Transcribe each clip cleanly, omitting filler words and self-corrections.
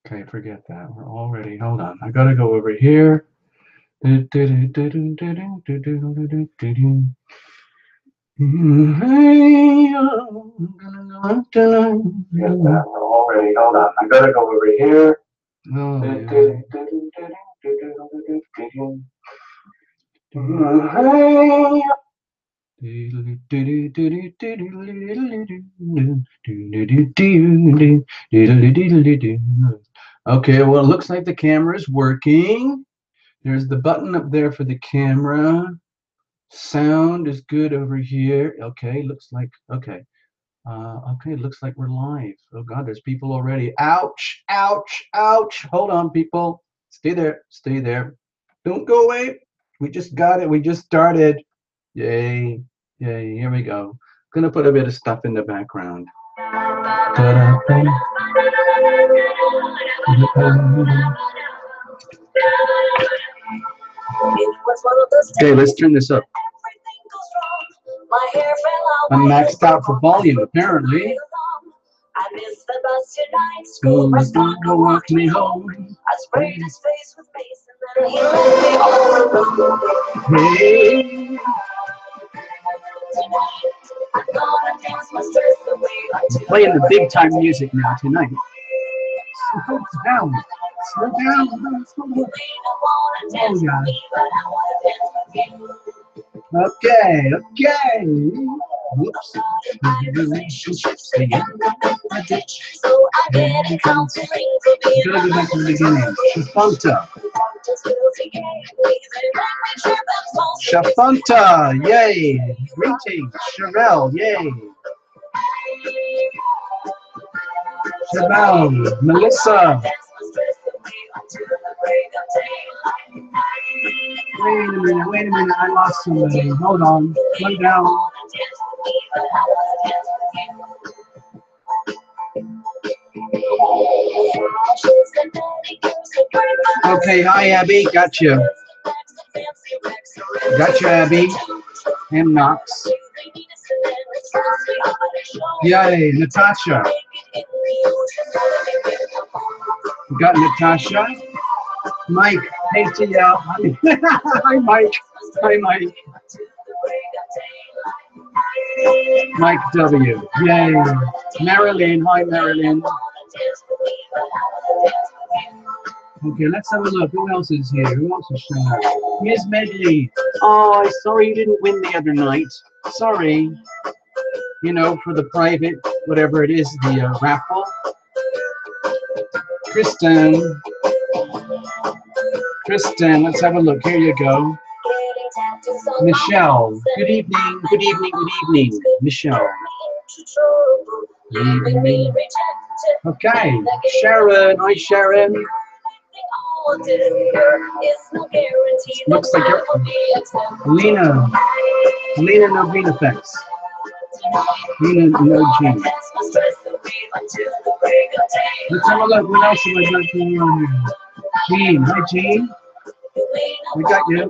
Okay, forget that. We're already. Hold on. I gotta go over here. Get that. We're already. Hold on. I gotta go over here. Oh, okay, well, it looks like the camera is working. There's the button up there for the camera. Sound is good over here. Okay, looks like, okay. Okay, looks like we're live. Oh God, there's people already. Ouch, ouch, ouch. Hold on, people. Stay there, stay there. Don't go away. We just got it. We just started. Yay, yay, here we go. Gonna put a bit of stuff in the background. Okay, let's turn this up. I'm maxed out for volume, apparently. I missed the bus tonight. School bus not go walk me home. I sprayed his face with mace and then he left me all alone. Hey. I'm gonna dance my stress away. Playing the big time music now tonight. Slow down. Slow down. Slow down. Oh, yeah. Okay, okay. Whoops. Relationships, the end of the ditch. So I didn't count the rings. Gotta go back to the beginning. Chiffon. Chiffon, yay. Greetings, Sharelle, yay. Sharone, Melissa. Wait a minute, I lost somebody. Hold on, slow down. Okay, hi Abby, gotcha. Gotcha, Abby. M Knox. Yay, Natasha. We got Natasha. Mike, hey TL. Hi Mike. Hi Mike. Mike W. Yay. Marilyn, hi Marilyn. Okay, let's have a look. Who else is here? Who else is showing up? Here's Medley. Oh, sorry you didn't win the other night. Sorry. You know, for the private, whatever it is, the raffle. Kristen. Kristen, let's have a look. Here you go. Michelle. Good evening. Good evening. Good evening. Michelle. Okay. Sharon. Hi, Sharon. Looks like you're Lena. Lena, no green effects. Lena, no G. Let's have a look. What else have I got going on here? Jean. Hi, Jean. We got you.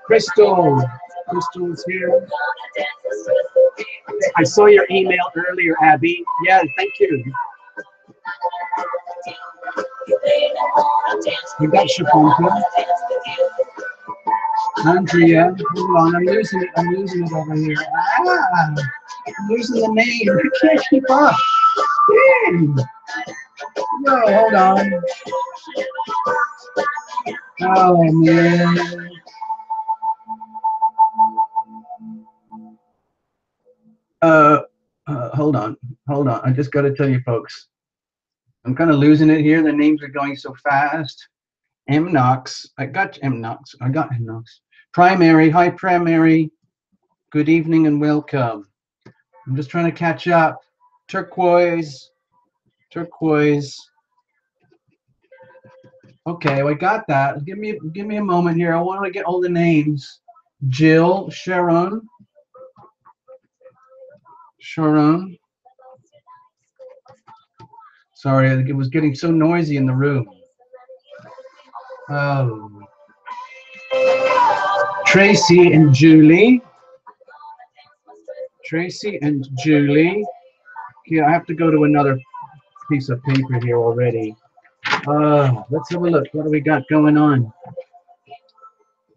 Crystal. Crystal's here. I saw your email earlier, Abby. Yeah, thank you. We got Chiffon. Andrea, hold on, I'm losing it. I'm losing it over here. Ah, I'm losing the name. I can't keep up. Dang. No, hold on. Oh man. Hold on, hold on. I just got to tell you, folks. I'm kind of losing it here. The names are going so fast. M Knox. I got M Knox. I got M Knox. Primary. Hi, Primary. Good evening and welcome. I'm just trying to catch up. Turquoise. Turquoise. Okay, well, I got that. Give me a moment here. I want to get all the names. Jill, Sharone. Sharone. Sorry, it was getting so noisy in the room. Oh. Tracy and Julie. Tracy and Julie. Yeah, I have to go to another piece of paper here already. Let's have a look. What do we got going on?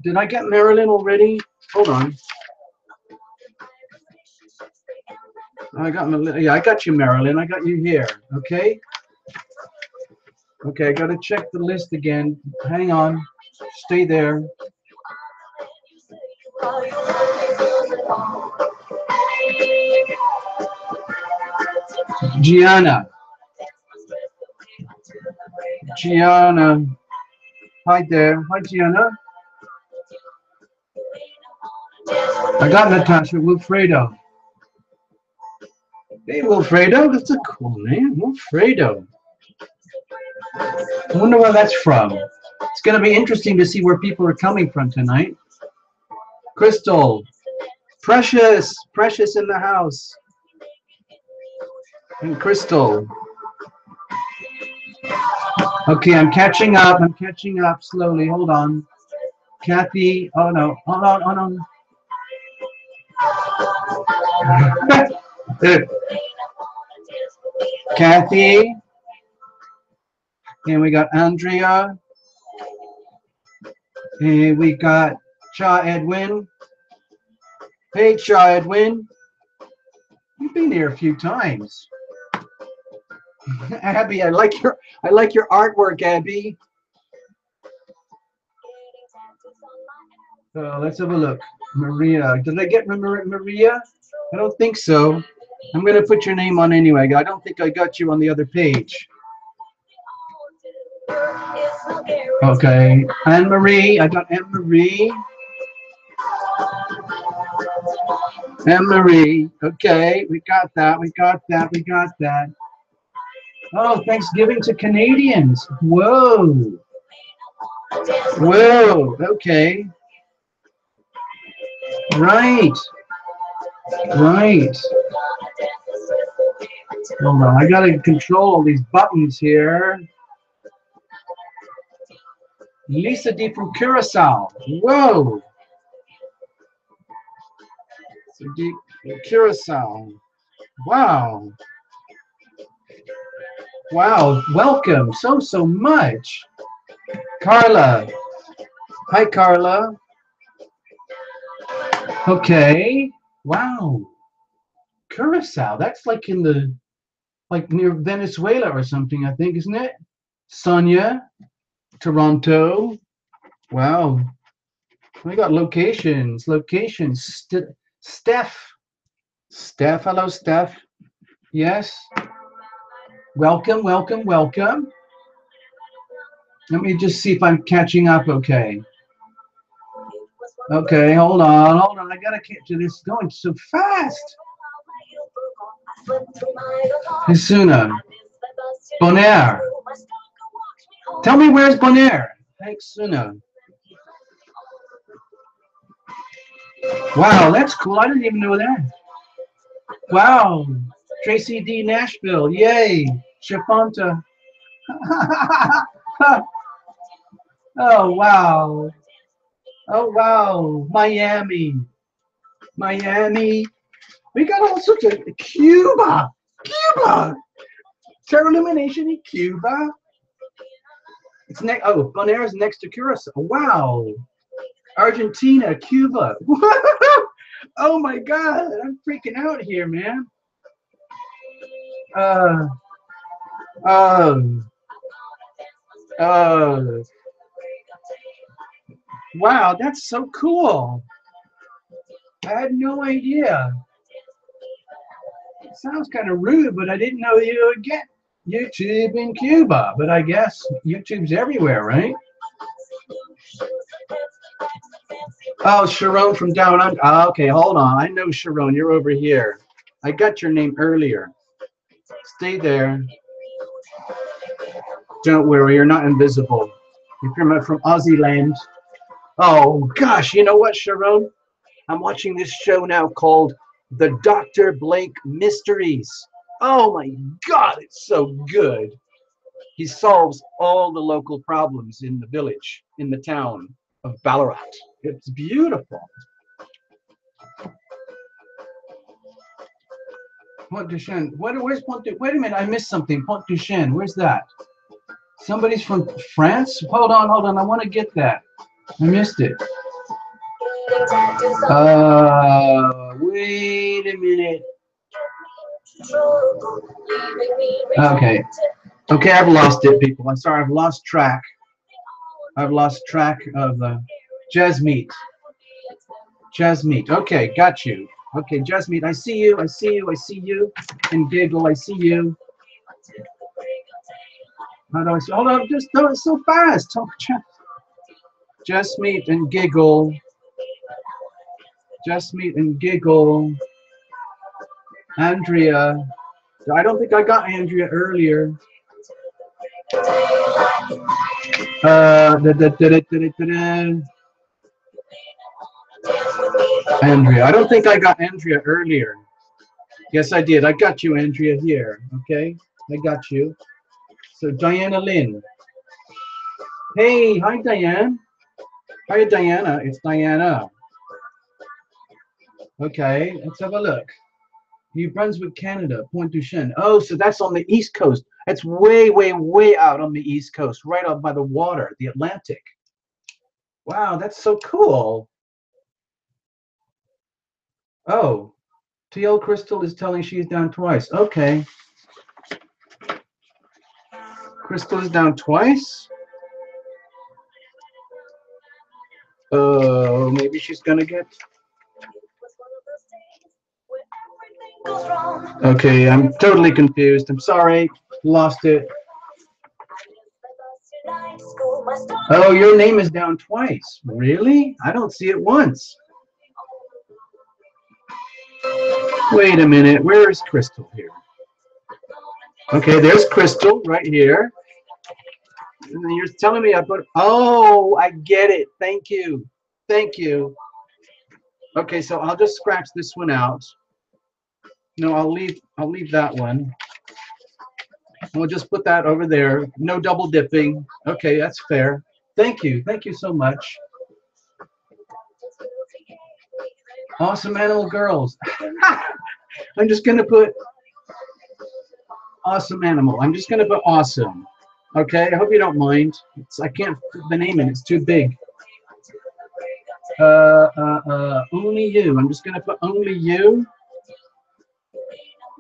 Did I get Marilyn already? Hold on. I got you, Marilyn. I got you here. Okay. Okay, I gotta check the list again. Hang on. Stay there. Gianna. Gianna. Hi there. Hi, Gianna. I got Natasha Wilfredo. Hey, Wilfredo. That's a cool name. Wilfredo. I wonder where that's from. It's going to be interesting to see where people are coming from tonight. Crystal. Precious. Precious in the house. And Crystal. Okay, I'm catching up. I'm catching up slowly. Hold on. Cathy. Oh, no. Hold on. Hold on. Cathy. And we got Andrea. And we got Cha Edwin. Hey, Cha Edwin. You've been here a few times. Abby, I like your artwork, Abby. Let's have a look. Maria. Did I get Maria? I don't think so. I'm going to put your name on anyway. I don't think I got you on the other page. Okay. Anne-Marie. I got Anne-Marie. Anne-Marie. Okay. We got that. We got that. We got that. Oh, Thanksgiving to Canadians. Whoa. Whoa. Okay. Right. Right. Hold on. I got to control all these buttons here. Lisa D from Curacao. Whoa. Curacao. Wow. Wow. Welcome so much. Carla. Hi, Carla. Okay. Wow. Curacao. That's like in the, like near Venezuela or something, I think, isn't it? Sonia. Toronto. Wow. We got locations. Locations. Steph. Steph. Hello, Steph. Yes. Welcome, welcome, welcome. Let me just see if I'm catching up okay. Okay, hold on, hold on. I gotta catch you. This is going so fast. Hisuna. Bonaire. Tell me where's Bonaire. Thanks, Suna. Wow, that's cool. I didn't even know that. Wow. Tracy D. Nashville. Yay. Chiffon. Oh, wow. Oh, wow. Miami. Miami. We got all sorts of Cuba. Cuba. Lumination in Cuba. It's next. Oh, Bonaire is next to Curacao. Wow. Argentina, Cuba. Oh my God, I'm freaking out here, man. Wow, that's so cool. I had no idea. It sounds kind of rude, but I didn't know you would get YouTube in Cuba. But I guess YouTube's everywhere, right? Oh, Sharone from down under. Oh, okay, hold on. I know Sharone. You're over here. I got your name earlier. Stay there. Don't worry, you're not invisible. If you're from Aussie land. Oh, gosh, you know what, Sharone? I'm watching this show now called The Dr. Blake Mysteries. Oh, my God, it's so good. He solves all the local problems in the village, in the town of Ballarat. It's beautiful. Pont du Chien. Where's Pont du? Wait a minute, I missed something. Pont du Chien. Where's that? Somebody's from France? Hold on. I want to get that. I missed it. Wait a minute. Okay. Okay, I've lost it, people. I'm sorry, I've lost track. I've lost track of Jasmeet. Jasmeet. Okay, got you. Okay, Jasmeet, I see you. I see you. And Giggle, I see you. How do I see? Hold on, just do it so fast. Jasmeet and Giggle. Jasmeet and Giggle. Andrea. I don't think I got Andrea earlier. Andrea. I don't think I got Andrea earlier. Yes, I did. I got you, Andrea, here. Okay, I got you. So Diana Lynn. Hey, hi, Diane. Hi, Diana. It's Diana. Okay, let's have a look. New Brunswick, Canada, Pointe du Chien. Oh, so that's on the East Coast. That's way, way, way out on the East Coast, right up by the water, the Atlantic. Wow, that's so cool. Oh, TL Crystal is telling she's down twice. Okay. Crystal is down twice? Oh, maybe she's gonna get... Okay, I'm totally confused. I'm sorry. Lost it. Oh, your name is down twice. Really? I don't see it once. Wait a minute. Where is Crystal here? Okay, there's Crystal right here. And then you're telling me I put... Oh, I get it. Thank you. Thank you. Okay, so I'll just scratch this one out. No, I'll leave that one. We'll just put that over there. No double dipping. Okay, that's fair. Thank you. Thank you so much. Awesome Animal Girls. I'm just going to put Awesome Animal. I'm just going to put awesome. Okay, I hope you don't mind. I can't put the name in. It's too big. Only you. I'm just going to put only you.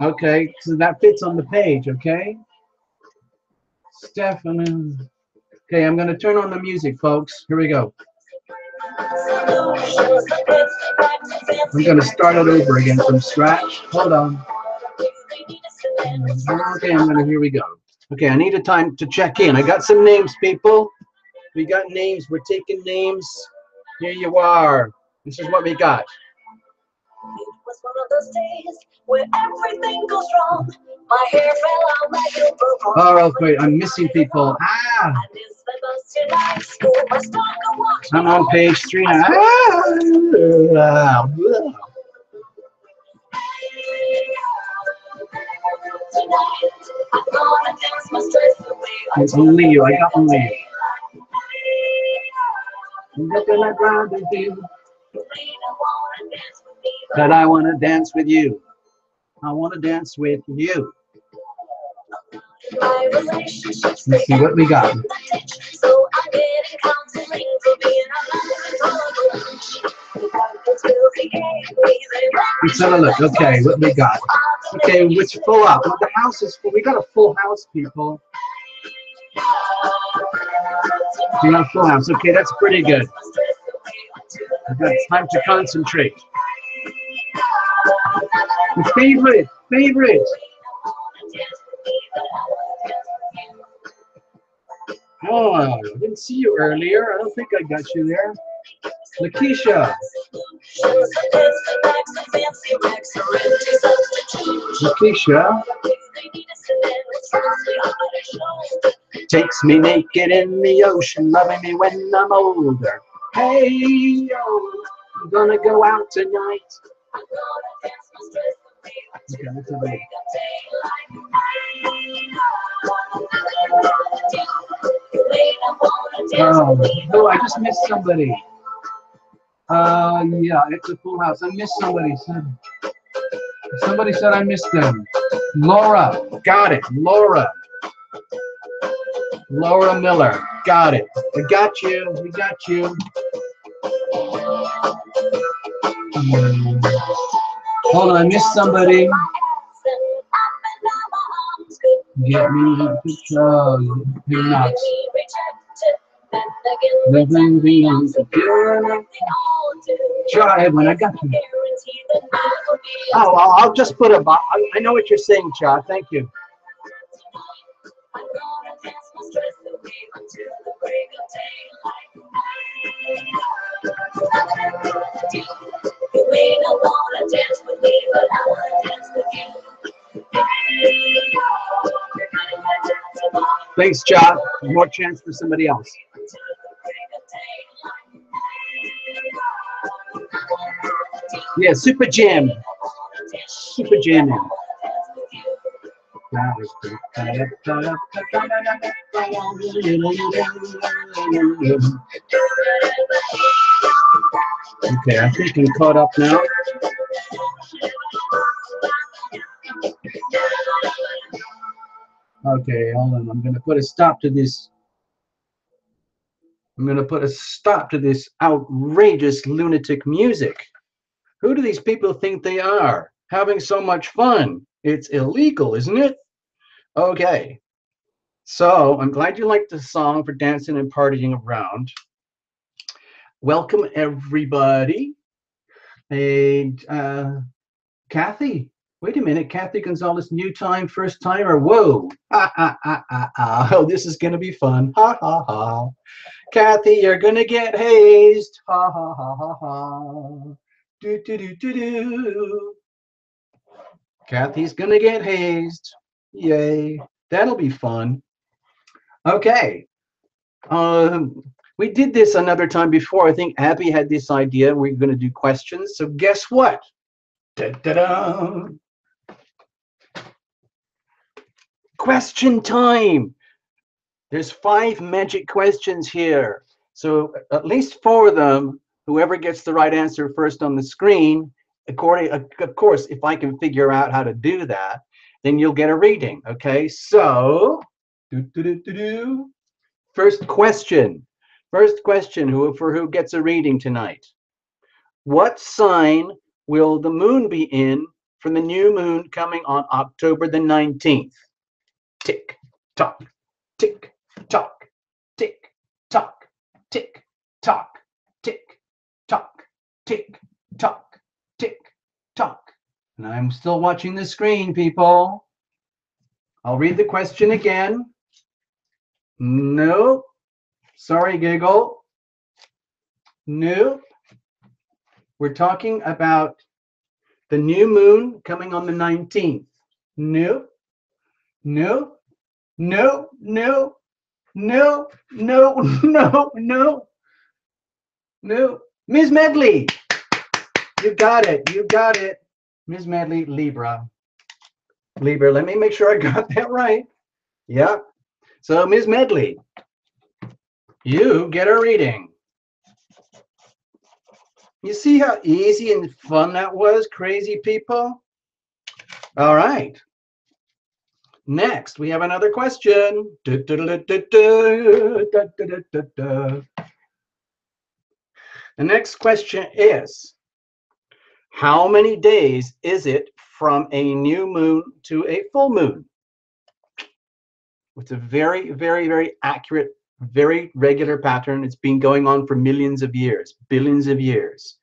Okay, so that fits on the page, okay? Stephanie. Okay, I'm going to turn on the music, folks. Here we go. I'm going to start it over again from scratch. Hold on. Okay, here we go. Okay, I need a time to check in. I got some names, people. We got names. We're taking names. Here you are. This is what we got. It was one of those days where everything goes wrong. My hair fell out like a purple. Oh, wait, I'm missing people. Ah! I'm on page 3 now. Ah! It's only you. I got only you. That I want to dance with you. I want to dance with you. Let's see what we got. Let's have a look. Okay, what we got. Okay, which full up? The house is full. We got a full house, people. We got a full house. Okay, that's pretty good. Okay, it's time to concentrate. Favorite. Oh, I didn't see you earlier. I don't think I got you there. Lakeisha. Lakeisha. Takes me naked in the ocean, loving me when I'm older. Hey, yo, I'm gonna go out tonight. Okay, that's a bit. Oh, I just missed somebody. Yeah, it's a full house. I missed somebody. Somebody said I missed them. Laura, got it. Laura. Laura Miller, got it. We got you. We got you. Hold on, I missed somebody. Get me to control. M Knox. Nothing beyond secure. Try it when I got you. Oh, I'll just put a. I know what you're saying, Cha. Thank you. Thanks, Cha. More chance for somebody else. Yeah, super jam. Super jamming. Okay, I think I'm caught up now. Okay, hold on. I'm going to put a stop to this. I'm going to put a stop to this outrageous lunatic music. Who do these people think they are? Having so much fun. It's illegal, isn't it? Okay. So I'm glad you liked the song for dancing and partying around. Welcome, everybody. Hey, Cathy. Wait a minute. Cathy Gonzalez, new time, first timer. Whoa. Oh, this is going to be fun. Ha, ha, ha. Cathy, you're going to get hazed. Ha, ha, ha, ha, ha. Do, do, do, do, do. Cathy's going to get hazed. Yay. That'll be fun. Okay. We did this another time before. I think Abby had this idea. We're going to do questions. So guess what? Da-da-da. Question time. There's 5 magic questions here. So at least 4 of them, whoever gets the right answer first on the screen, of course, if I can figure out how to do that, then you'll get a reading. Okay, so first question. First question, who gets a reading tonight? What sign will the moon be in for the new moon coming on October the 19th? Tick, tock, tick, tock, tick, tock, tick, tock, tick, tock, tick, tock, tick, tock. And I'm still watching the screen, people. I'll read the question again. Nope. Sorry, Giggle. Nope. We're talking about the new moon coming on the 19th. Nope. Nope. No, no, no, no, no, no, no. Ms. Medley, you got it. You got it. Ms. Medley, Libra. Libra, let me make sure I got that right. Yeah. So, Ms. Medley, you get a reading. You see how easy and fun that was, crazy people? All right. Next, we have another question. The next question is, how many days is it from a new moon to a full moon? It's a very, very, very accurate, very regular pattern. It's been going on for millions of years, billions of years.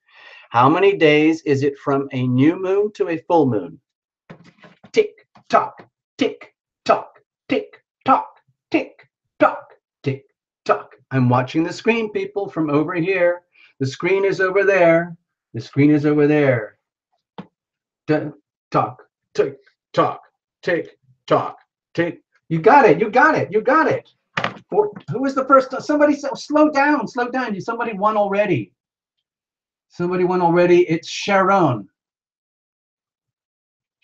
How many days is it from a new moon to a full moon? Tick, tock, tick, tock, tick, tock, tick, tock, tick, tock. I'm watching the screen, people, from over here. The screen is over there. The screen is over there. Tick, tock, tick, tock, tick, tock, tick. You got it. You got it. You got it. Who was the first? Somebody slow down. Slow down. Somebody won already. Somebody won already. It's Sharone.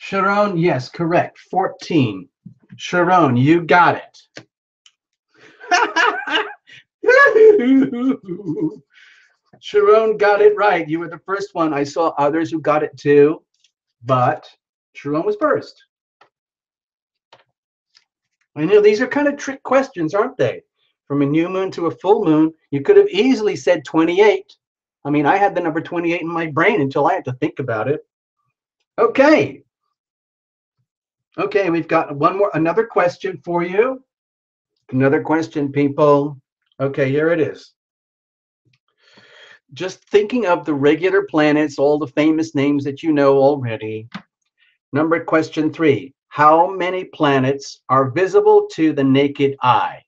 Sharone, yes, correct. 14. Sharone, you got it. Sharone got it right. You were the first one. I saw others who got it too, but Sharone was first. I know these are kind of trick questions, aren't they? From a new moon to a full moon, you could have easily said 28. I mean, I had the number 28 in my brain until I had to think about it. Okay. Okay, we've got another question for you. Another question, people. Okay, here it is. Just thinking of the regular planets, all the famous names that you know already. Question 3. How many planets are visible to the naked eye?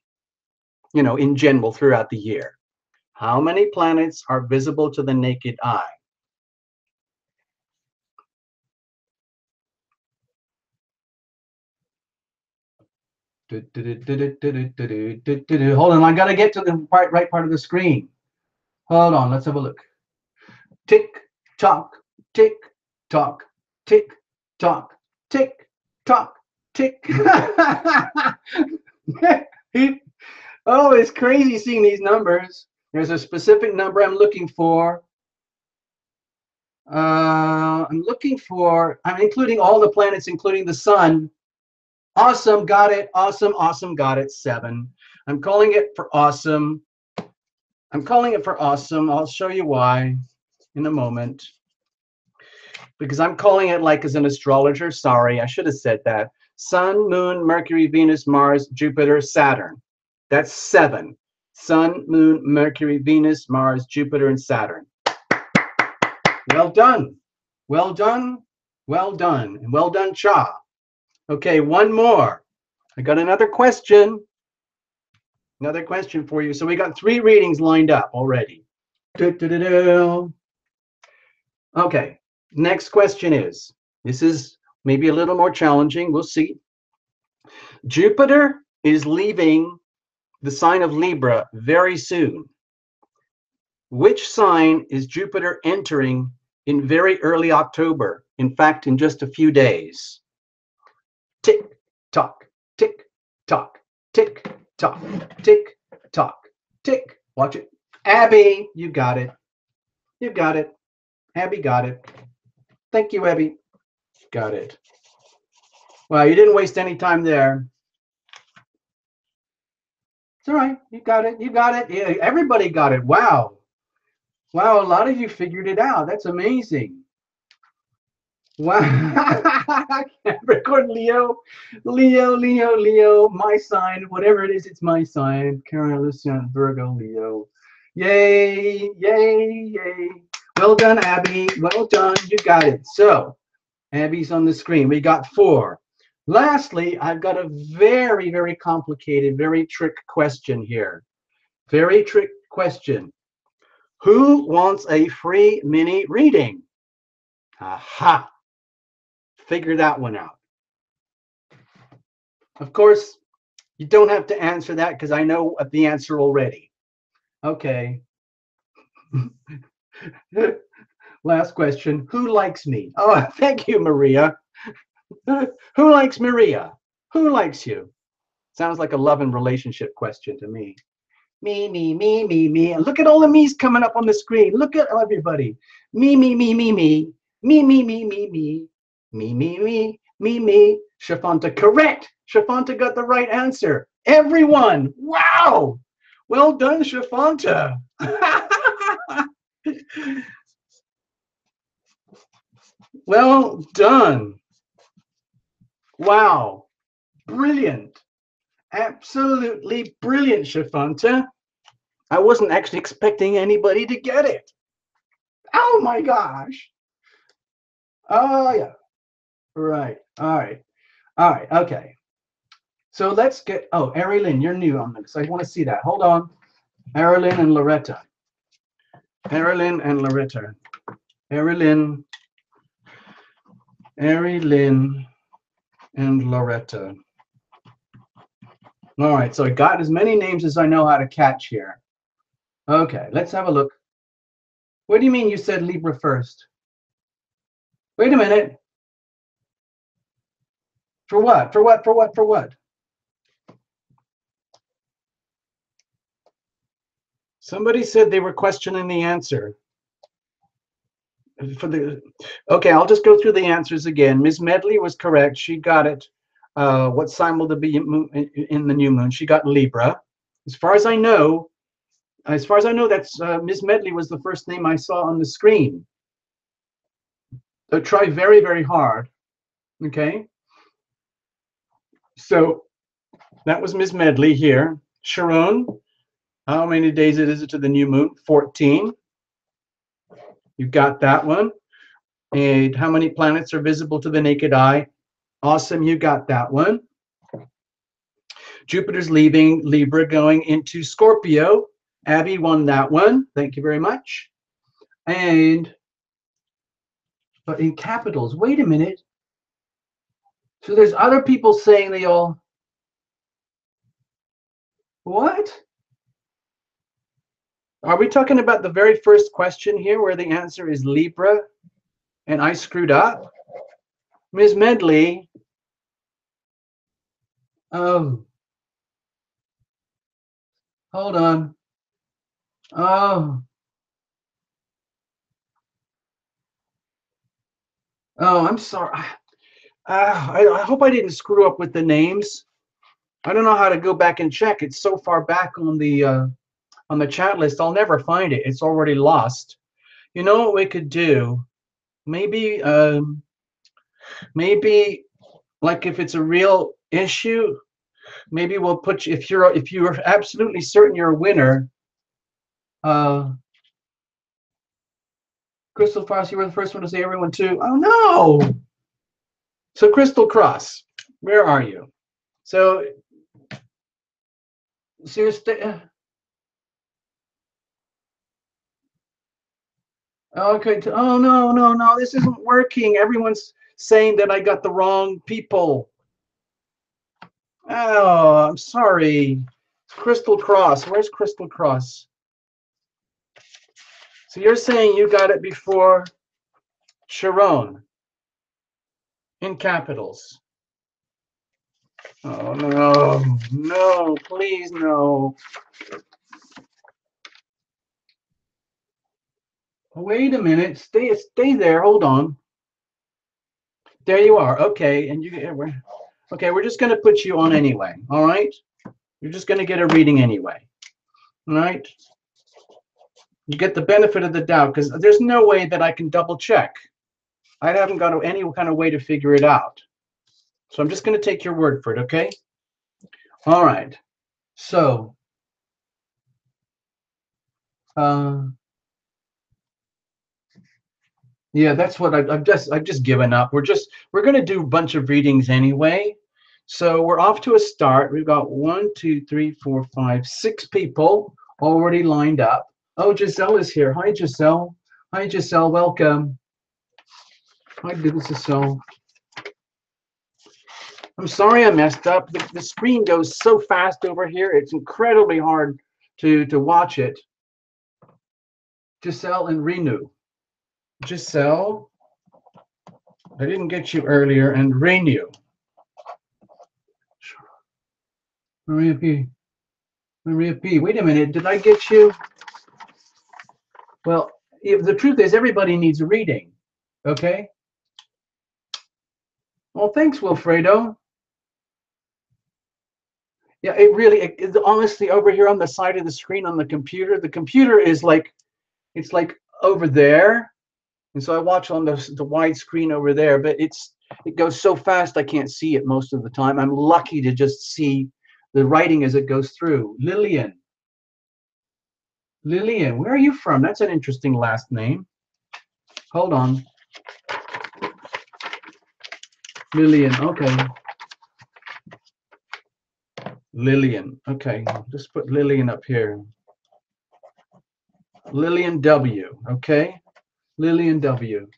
You know, in general throughout the year. How many planets are visible to the naked eye? Hold on, I gotta get to the right part of the screen. Hold on, let's have a look. Tick tock, tick tock, tick tock, tick tock, tick. Oh, it's crazy seeing these numbers. There's a specific number I'm looking for. I'm including all the planets, including the sun. Awesome, got it. Awesome, awesome, got it. 7. I'm calling it for awesome. I'm calling it for awesome. I'll show you why in a moment. Because I'm calling it like as an astrologer. Sorry, I should have said that. Sun, Moon, Mercury, Venus, Mars, Jupiter, Saturn. That's 7. Sun, Moon, Mercury, Venus, Mars, Jupiter, and Saturn. Well done. Well done. Well done. And well done, Cha. Okay, one more. I got another question. Another question for you. So we got 3 readings lined up already. Okay, next question is, this is maybe a little more challenging. We'll see. Jupiter is leaving the sign of Libra very soon. Which sign is Jupiter entering in very early October? In fact, in just a few days. Tick, tock, tick, tock, tick, tock, tick, tock, tick. Watch it. Abby, you got it. You got it. Abby got it. Thank you, Abby. Got it. Well, you didn't waste any time there. It's all right. You got it. You got it. Yeah, everybody got it. Wow. Wow, a lot of you figured it out. That's amazing. Wow. Capricorn, Leo, my sign, whatever it is, it's my sign. Karen, Lucian, Virgo, Leo. Yay, yay, yay. Well done, Abby. Well done. You got it. So, Abby's on the screen. We got 4. Lastly, I've got a very, very complicated, very trick question here. Very trick question. Who wants a free mini reading? Aha. Figure that one out. Of course, you don't have to answer that because I know the answer already. Okay. Last question. Who likes me? Oh, thank you, Maria. Who likes Maria? Who likes you? Sounds like a love and relationship question to me. Me, me, me, me, me. And look at all the me's coming up on the screen. Look at everybody. Me, me, me, me, me. Me, me, me, me, me. Me, me, me, me, me. Shafanta, correct. Shafanta got the right answer. Everyone. Wow. Well done, Shafanta. Well done. Wow. Brilliant. Absolutely brilliant, Shafanta. I wasn't actually expecting anybody to get it. Oh my gosh. Oh yeah. Right. All right. All right. Okay. So let's get, oh, Erilyn, you're new on this. I want to see that. Hold on. Erilyn and Loretta. Erilyn and Loretta. Erilyn and Loretta. All right. So I got as many names as I know how to catch here. Okay. Let's have a look. What do you mean you said Libra first? Wait a minute. For what? For what? For what? For what? Somebody said they were questioning the answer. for the, okay, I'll just go through the answers again. Ms. Medley was correct. She got it. What sign will there be in the new moon? She got Libra. As far as I know, that's Ms. Medley was the first name I saw on the screen. So try very, very hard. Okay. So that was Ms. Medley here. Sharone, how many days is it to the new moon? 14. You got that one. And how many planets are visible to the naked eye? Awesome, you got that one. Jupiter's leaving Libra, going into Scorpio. Abby won that one. Thank you very much. And, but in capitals, wait a minute. So there's other people saying they all, what? Are we talking about the very first question here where the answer is Libra and I screwed up? Ms. Medley. Oh. Hold on. Oh. Oh, I'm sorry. I hope I didn't screw up with the names. I don't know how to go back and check. It's so far back on the chat list, I'll never find it. It's already lost. You know what we could do? Maybe maybe like if it's a real issue, maybe we'll put you, if you're absolutely certain you're a winner. Crystal Cross, you were the first one to say everyone too. Oh no! So Crystal Cross, where are you? So seriously. Okay. Oh no! This isn't working. Everyone's saying that I got the wrong people. Oh, I'm sorry. Crystal Cross. Where's Crystal Cross? So you're saying you got it before Sharone in capitals. Oh no, please no. Wait a minute. Stay there. Hold on. There you are. Okay, and we're just going to put you on anyway. All right. You're just going to get a reading anyway. All right. You get the benefit of the doubt because there's no way that I can double check. I haven't got any kind of way to figure it out. So I'm just going to take your word for it, okay? All right. So, yeah, that's what I've just given up. We're going to do a bunch of readings anyway. So we're off to a start. We've got 1, 2, 3, 4, 5, 6 people already lined up. Oh, Giselle is here. Hi, Giselle. Hi, Giselle. Welcome. Hi, Giselle. I'm sorry I messed up. The screen goes so fast over here. It's incredibly hard to watch it. Giselle and Renew. Giselle, I didn't get you earlier, and Renew. Maria P. Maria P. Wait a minute. Did I get you? Well, the truth is everybody needs a reading. Okay? Well, thanks, Wilfredo. Yeah, it honestly, over here on the side of the screen on the computer is like, it's like over there. And so I watch on the wide screen over there, but it goes so fast I can't see it most of the time. I'm lucky to just see the writing as it goes through. Lillian. Lillian, where are you from? That's an interesting last name. Hold on. Lillian, okay. Lillian, okay. Just put Lillian up here. Lillian W, okay. Lillian W.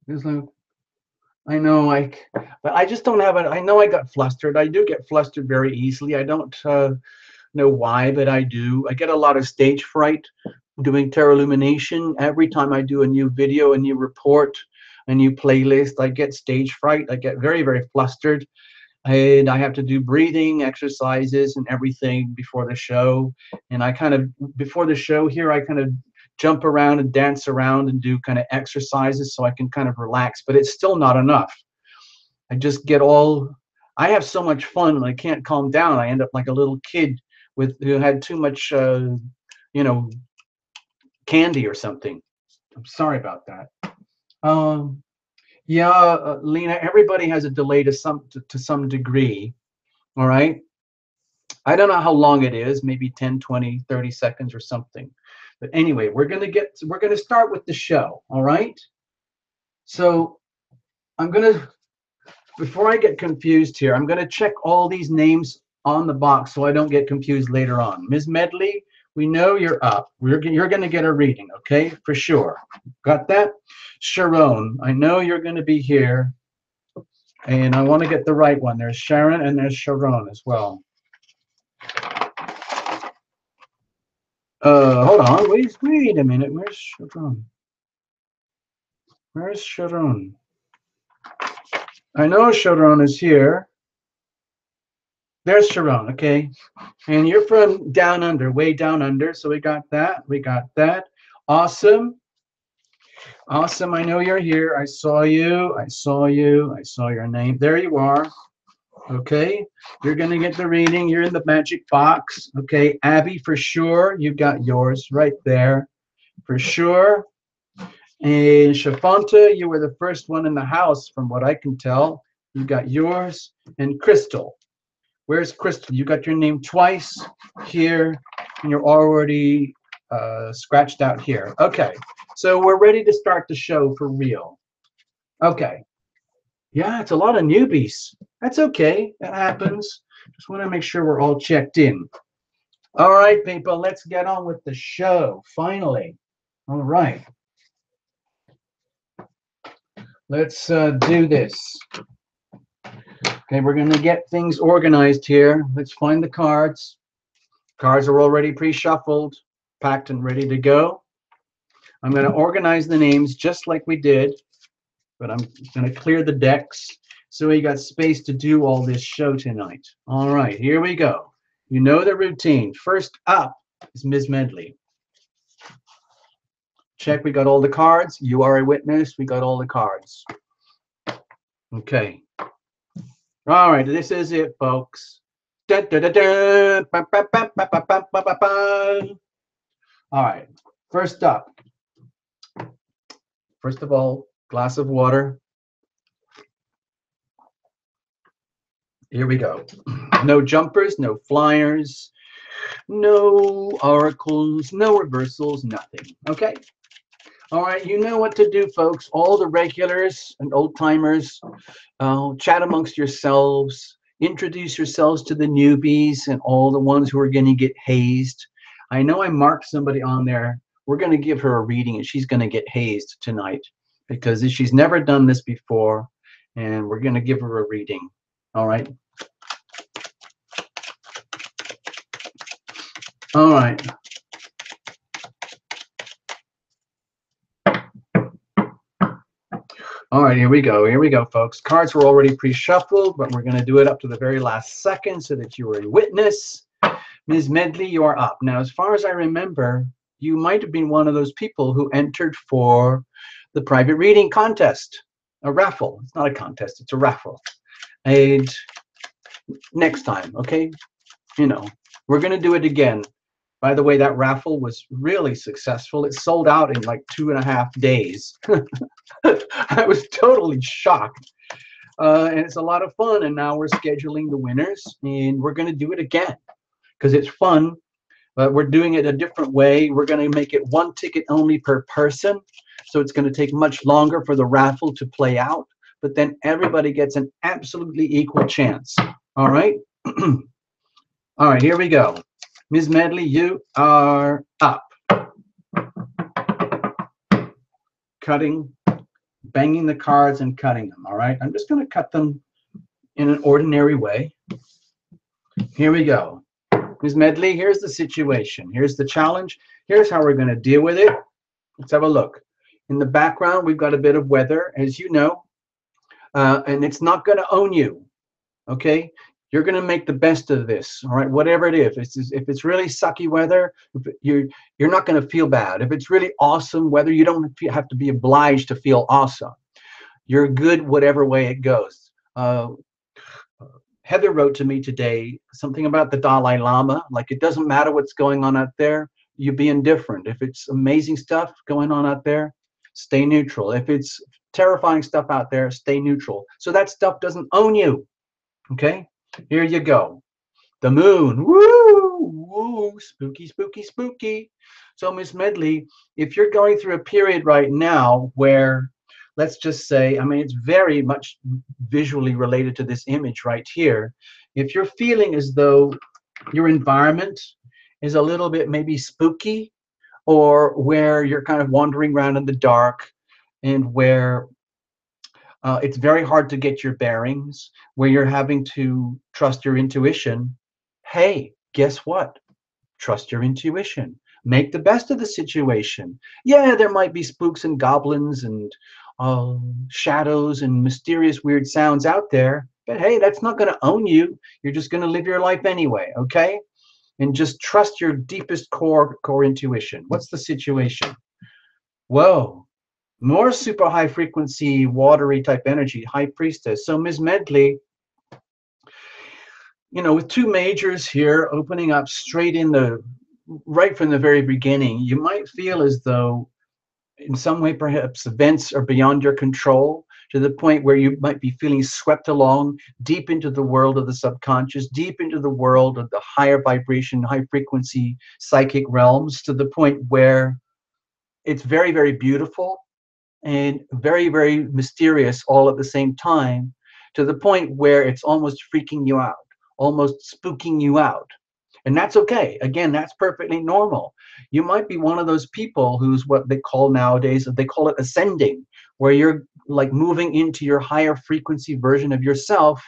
It's like, I know, but I just don't have it. I know I got flustered. I do get flustered very easily. I don't know why, but I do. I get a lot of stage fright doing tarot illumination. Every time I do a new video, a new report, a new playlist, I get stage fright. I get very, very flustered. and I have to do breathing exercises and everything before the show. And I kind of, before the show here, I kind of jump around and dance around and do kind of exercises so I can kind of relax, but it's still not enough. I just get all, I have so much fun and I can't calm down. I end up like a little kid who had too much, you know, candy or something. I'm sorry about that. Yeah, Lena, everybody has a delay to some degree. All right. I don't know how long it is, maybe 10, 20, 30 seconds or something. But anyway, we're going to start with the show. All right. So I'm going to, before I get confused here, I'm going to check all these names on the box so I don't get confused later on. Ms. Medley, we know you're up. You're going to get a reading, okay? For sure. Got that? Sharone, I know you're going to be here. And I want to get the right one. There's Sharon and there's Sharone as well. Hold on. Wait a minute. Where's Sharone? Where's Sharone? I know Sharone is here. There's Sharone, okay. And you're from down under, way down under. So we got that. We got that. Awesome. Awesome. I know you're here. I saw you. I saw you. I saw your name. There you are. Okay. You're going to get the reading. You're in the magic box. Okay. Abby, for sure. You got yours right there. For sure. And Chiffon, you were the first one in the house, from what I can tell. You got yours. And Crystal. Where's Crystal? You got your name twice here, and you're already scratched out here. Okay, so we're ready to start the show for real. Okay. Yeah, it's a lot of newbies. That's okay. That happens. Just want to make sure we're all checked in. All right, people, let's get on with the show, finally. All right. Let's do this. Okay, we're going to get things organized here. Let's find the cards. Cards are already pre-shuffled, packed and ready to go. I'm going to organize the names just like we did, but I'm going to clear the decks so we got space to do all this show tonight. All right, here we go. You know the routine. First up is Ms. Medley. Check, we got all the cards. You are a witness. We got all the cards. Okay. All right, this is it, folks. Da, da, da, da, ba, ba, ba, ba, ba, ba, ba, ba. All right, first up. First of all, glass of water. Here we go. No jumpers, no flyers, no oracles, no reversals, nothing. Okay. All right, you know what to do, folks. All the regulars and old-timers, chat amongst yourselves, introduce yourselves to the newbies and all the ones who are going to get hazed. I know I marked somebody on there. We're going to give her a reading, and she's going to get hazed tonight because she's never done this before, and we're going to give her a reading. All right? All right. All right, here we go. Here we go, folks. Cards were already pre-shuffled, but we're going to do it up to the very last second so that you are a witness. Ms. Medley, you are up. Now, as far as I remember, you might have been one of those people who entered for the private reading contest, a raffle. It's not a contest, it's a raffle. And next time, okay? You know, we're going to do it again. By the way, that raffle was really successful. It sold out in like 2.5 days. I was totally shocked. And it's a lot of fun. And now we're scheduling the winners, and we're going to do it again because it's fun. But we're doing it a different way. We're going to make it 1 ticket only per person. So it's going to take much longer for the raffle to play out. But then everybody gets an absolutely equal chance. All right? All right, here we go. Ms. Medley, you are up. Cutting, banging the cards and cutting them, all right? I'm just going to cut them in an ordinary way. Here we go. Ms. Medley, here's the situation. Here's the challenge. Here's how we're going to deal with it. Let's have a look. In the background, we've got a bit of weather, as you know, and it's not going to own you. Okay, you're going to make the best of this. All right, whatever it is. If it's really sucky weather, you're not going to feel bad. If it's really awesome weather, you don't have to be obliged to feel awesome. You're good whatever way it goes. Heather wrote to me today something about the Dalai Lama. Like, it doesn't matter what's going on out there, you be indifferent. If it's amazing stuff going on out there, stay neutral. If it's terrifying stuff out there, stay neutral. So that stuff doesn't own you. Okay, here you go. The moon. Woo! Woo! Spooky, spooky, spooky. So, Miss Medley, if you're going through a period right now where, let's just say, I mean, it's very much visually related to this image right here. If you're feeling as though your environment is a little bit maybe spooky, or where you're kind of wandering around in the dark, and where it's very hard to get your bearings, where you're having to trust your intuition. Hey, guess what? Trust your intuition. Make the best of the situation. Yeah, there might be spooks and goblins and shadows and mysterious weird sounds out there, but hey, that's not going to own you. You're just going to live your life anyway, okay? And just trust your deepest core intuition. What's the situation? Whoa, more super high frequency, watery type energy, high priestess. So Ms. Medley, you know, with two majors here opening up straight in the right from the very beginning, you might feel as though in some way perhaps events are beyond your control, to the point where you might be feeling swept along deep into the world of the subconscious, deep into the world of the higher vibration, high frequency psychic realms, to the point where it's very, very beautiful and very, very mysterious all at the same time, to the point where it's almost freaking you out, almost spooking you out. And that's okay. Again, that's perfectly normal. You might be one of those people who's what they call nowadays, they call it ascending, where you're like moving into your higher frequency version of yourself,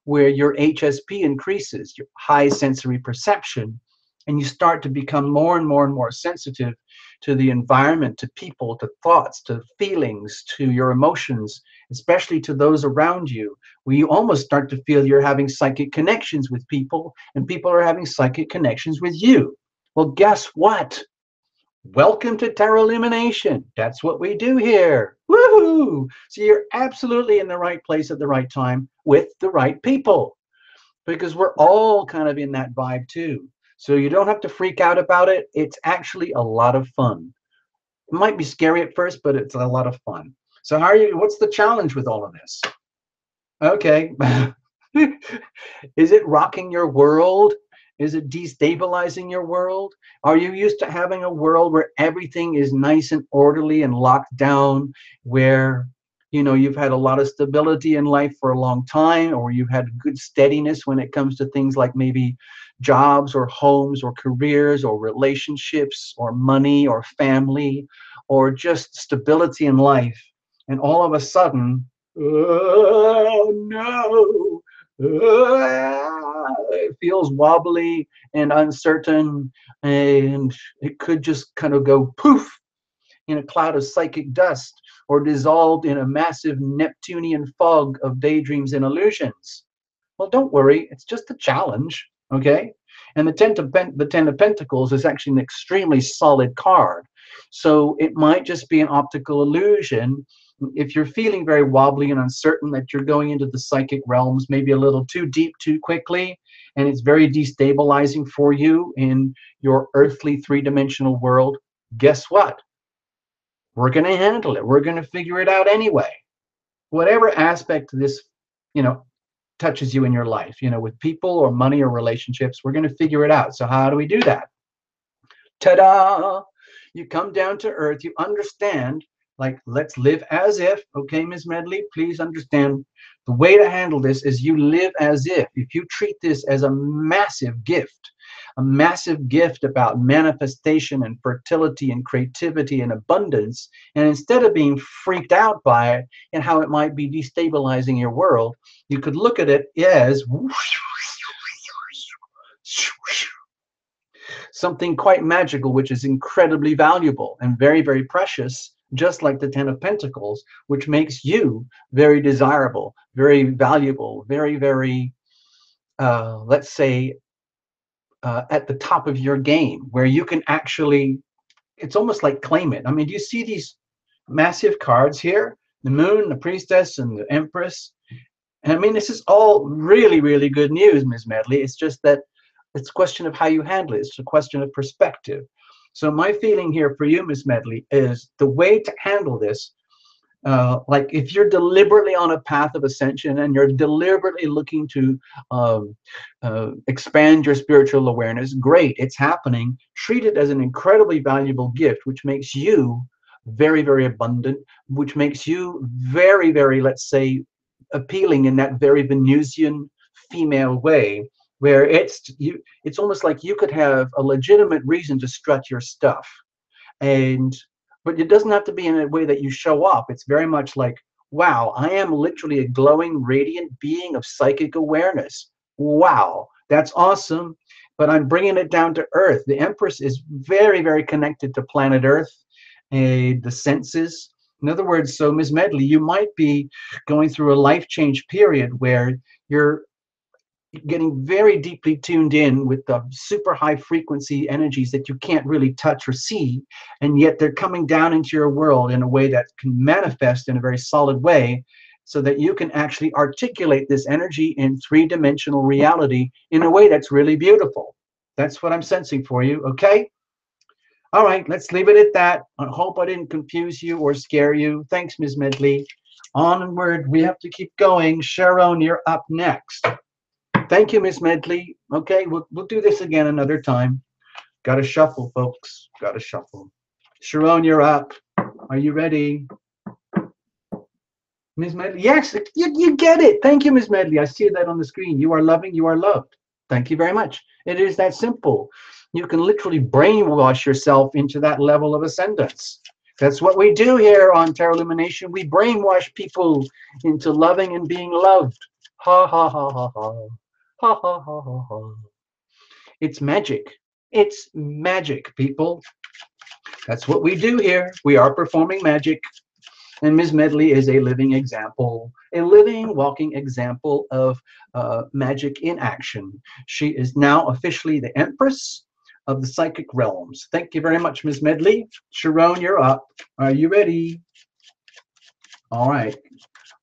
where your HSP increases, your high sensory perception, and you start to become more and more and more sensitive to the environment, to people, to thoughts, to feelings, to your emotions, especially to those around you, where you almost start to feel you're having psychic connections with people, and people are having psychic connections with you. Well, guess what? Welcome to Tarot Illumination. That's what we do here. Woohoo! So you're absolutely in the right place at the right time with the right people, because we're all kind of in that vibe too. So you don't have to freak out about it. It's actually a lot of fun. It might be scary at first, but it's a lot of fun. So how are you? What's the challenge with all of this? Okay. Is it rocking your world? Is it destabilizing your world? Are you used to having a world where everything is nice and orderly and locked down, where you know you've had a lot of stability in life for a long time, or you've had good steadiness when it comes to things like maybe jobs or homes or careers or relationships or money or family, or just stability in life, and all of a sudden, oh no, it feels wobbly and uncertain, and it could just kind of go poof in a cloud of psychic dust, or dissolved in a massive Neptunian fog of daydreams and illusions. Well, don't worry, it's just a challenge, okay? And the Ten of Pentacles is actually an extremely solid card. So it might just be an optical illusion. If you're feeling very wobbly and uncertain that you're going into the psychic realms maybe a little too deep too quickly, and it's very destabilizing for you in your earthly three-dimensional world, guess what? We're going to handle it. We're going to figure it out anyway. Whatever aspect of this, you know, touches you in your life, you know, with people or money or relationships, we're going to figure it out. So how do we do that? Ta-da! You come down to earth, you understand, like, let's live as if, okay, Ms. Medley, please understand, the way to handle this is you live as if you treat this as a massive gift about manifestation and fertility and creativity and abundance, and instead of being freaked out by it and how it might be destabilizing your world, you could look at it as something quite magical, which is incredibly valuable and very, very precious, just like the Ten of Pentacles, which makes you very desirable, very valuable, very, very let's say, at the top of your game, where you can actually, it's almost like claim it. I mean, do you see these massive cards here? The Moon, the Priestess, and the Empress. And I mean, this is all really, really good news, Ms. Medley. It's just that it's a question of how you handle it. It's a question of perspective. So my feeling here for you, Ms. Medley, is the way to handle this, like if you're deliberately on a path of ascension and you're deliberately looking to expand your spiritual awareness, great, it's happening. Treat it as an incredibly valuable gift, which makes you very, very abundant, which makes you very, very, let's say, appealing in that very Venusian female way, where it's almost like you could have a legitimate reason to strut your stuff. And but it doesn't have to be in a way that you show off. It's very much like, wow, I am literally a glowing, radiant being of psychic awareness. Wow, that's awesome. But I'm bringing it down to earth. The Empress is very, very connected to planet Earth, the senses. In other words, so Ms. Medley, you might be going through a life change period where you're getting very deeply tuned in with the super high frequency energies that you can't really touch or see, and yet they're coming down into your world in a way that can manifest in a very solid way, so that you can actually articulate this energy in three-dimensional reality in a way that's really beautiful. That's what I'm sensing for you, okay? All right, let's leave it at that. I hope I didn't confuse you or scare you. Thanks, Ms. Medley. Onward, we have to keep going. Sharone, you're up next. Thank you, Miss Medley. Okay, we'll do this again another time. Got to shuffle, folks. Got to shuffle. Sharone, you're up. Are you ready? Miss Medley, yes, you get it. Thank you, Miss Medley. I see that on the screen. You are loving, you are loved. Thank you very much. It is that simple. You can literally brainwash yourself into that level of ascendance. That's what we do here on Tarot Illumination. We brainwash people into loving and being loved. Ha, ha, ha, ha, ha. Ha, ha, ha, ha, ha. It's magic. It's magic, people. That's what we do here. We are performing magic. And Ms. Medley is a living example, a living, walking example of magic in action. She is now officially the Empress of the psychic realms. Thank you very much, Ms. Medley. Sharone, you're up. Are you ready? All right.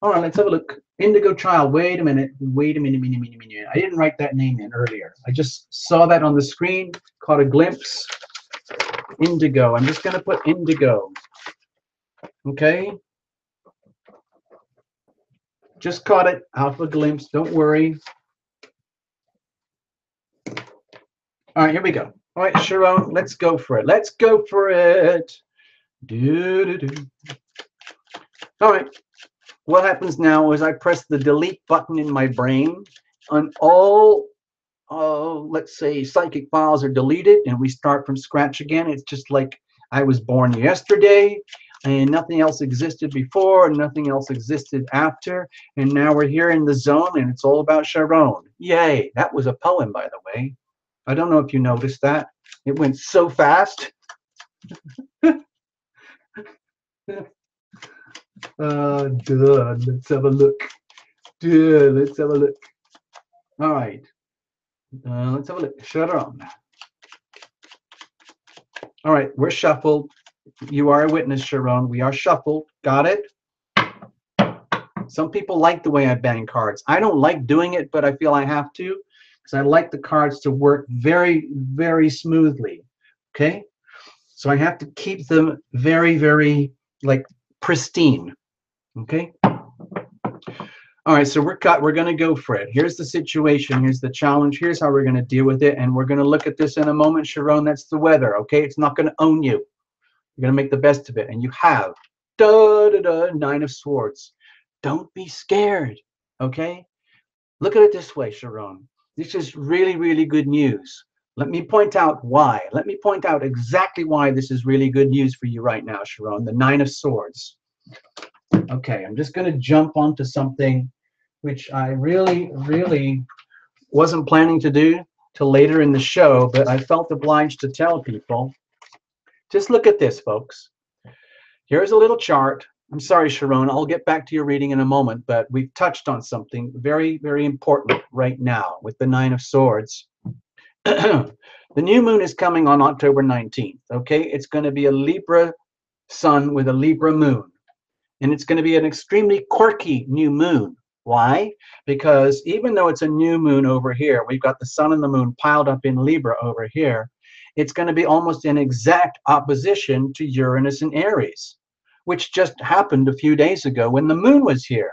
All right, let's have a look. Indigo Child, wait a minute. I didn't write that name in earlier. I just saw that on the screen, caught a glimpse. Indigo, I'm just gonna put Indigo. Okay. Just caught it, out of a glimpse, don't worry. All right, here we go. All right, Sharone, let's go for it. Let's go for it. All right. What happens now is I press the delete button in my brain, and all, let's say, psychic files are deleted, and we start from scratch again. It's just like I was born yesterday, and nothing else existed before, and nothing else existed after, and now we're here in the zone, and it's all about Sharone. Yay! That was a poem, by the way. I don't know if you noticed that. It went so fast. Let's have a look. Let's have a look. All right. Let's have a look. Sharone. All right, we're shuffled. You are a witness, Sharone. We are shuffled. Got it? Some people like the way I bang cards. I don't like doing it, but I feel I have to, because I like the cards to work very, very smoothly. Okay? So I have to keep them very, very, like, pristine. Okay? All right, so we're going to go for it. Here's the situation. Here's the challenge. Here's how we're going to deal with it. And we're going to look at this in a moment, Sharone. That's the weather, okay? It's not going to own you. You're going to make the best of it. And you have Nine of Swords. Don't be scared, okay? Look at it this way, Sharone. This is really, really good news. Let me point out why. Let me point out exactly why this is really good news for you right now, Sharone. The Nine of Swords. Okay, I'm just going to jump onto something which I really, really wasn't planning to do till later in the show, but I felt obliged to tell people. Just look at this, folks. Here's a little chart. I'm sorry, Sharone, I'll get back to your reading in a moment, but we've touched on something very, very important right now with the Nine of Swords. The new moon is coming on October 19th, okay? It's going to be a Libra sun with a Libra moon. And it's going to be an extremely quirky new moon. Why? Because even though it's a new moon over here, we've got the sun and the moon piled up in Libra over here, it's going to be almost in exact opposition to Uranus and Aries, which just happened a few days ago when the moon was here.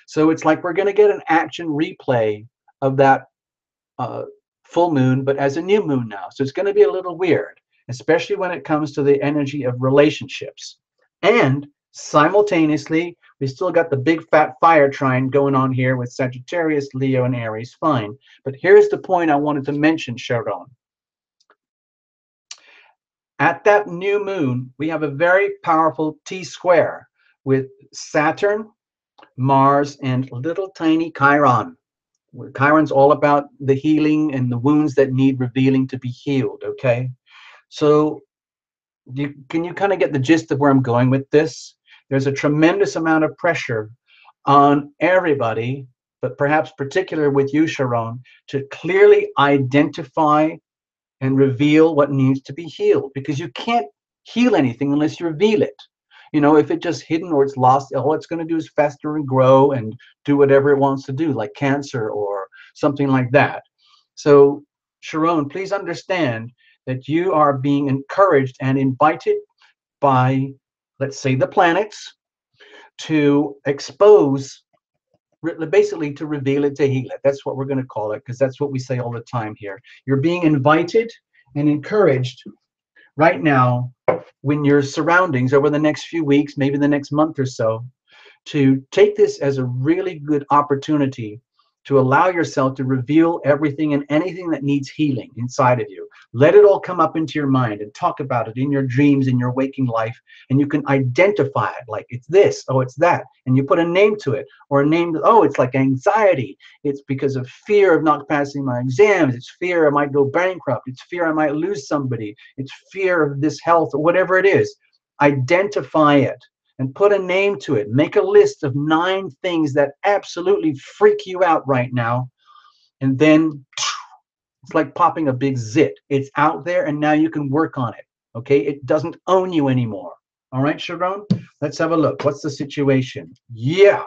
So it's like we're going to get an action replay of that full moon, but as a new moon now. So it's going to be a little weird, especially when it comes to the energy of relationships. And simultaneously, we still got the big fat fire trine going on here with Sagittarius, Leo, and Aries. Fine. But here's the point I wanted to mention, Sharone. At that new moon, we have a very powerful T-square with Saturn, Mars, and little tiny Chiron. Chiron's all about the healing and the wounds that need revealing to be healed, okay? So can you kind of get the gist of where I'm going with this? There's a tremendous amount of pressure on everybody, but perhaps particular with you, Sharone, to clearly identify and reveal what needs to be healed, because you can't heal anything unless you reveal it. You know, if it's just hidden or it's lost, all it's going to do is fester and grow and do whatever it wants to do, like cancer or something like that. So, Sharone, please understand that you are being encouraged and invited by, let's say, the planets to expose, basically to reveal it, to heal it. That's what we're going to call it, because that's what we say all the time here. You're being invited and encouraged right now, when your surroundings over the next few weeks, maybe the next month or so, to take this as a really good opportunity to allow yourself to reveal everything and anything that needs healing inside of you. Let it all come up into your mind and talk about it in your dreams, in your waking life, and you can identify it, like it's this, oh, it's that, and you put a name to it, or a name, oh, it's like anxiety, it's because of fear of not passing my exams, it's fear I might go bankrupt, it's fear I might lose somebody, it's fear of this health, or whatever it is. Identify it and put a name to it. Make a list of 9 things that absolutely freak you out right now. And then it's like popping a big zit. It's out there and now you can work on it. Okay? It doesn't own you anymore. All right, Sharone? Let's have a look. What's the situation? Yeah,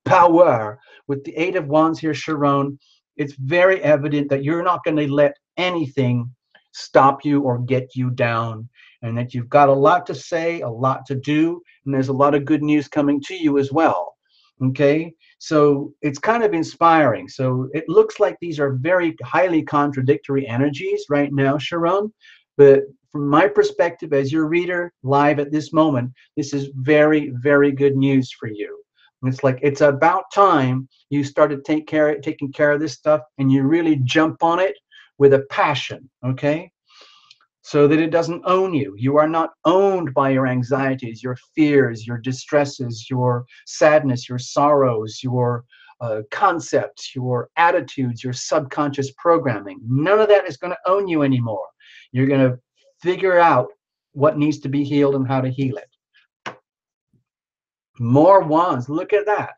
power. With the 8 of Wands here, Sharone, it's very evident that you're not going to let anything stop you or get you down, and that you've got a lot to say, a lot to do, and there's a lot of good news coming to you as well. Okay, so it's kind of inspiring. So it looks like these are very highly contradictory energies right now, Sharone, but from my perspective as your reader live at this moment, this is very, very good news for you. It's like it's about time you started taking care of this stuff, and you really jump on it with a passion, okay? So that it doesn't own you. You are not owned by your anxieties, your fears, your distresses, your sadness, your sorrows, your concepts, your attitudes, your subconscious programming. None of that is going to own you anymore. You're going to figure out what needs to be healed and how to heal it. More wands, look at that.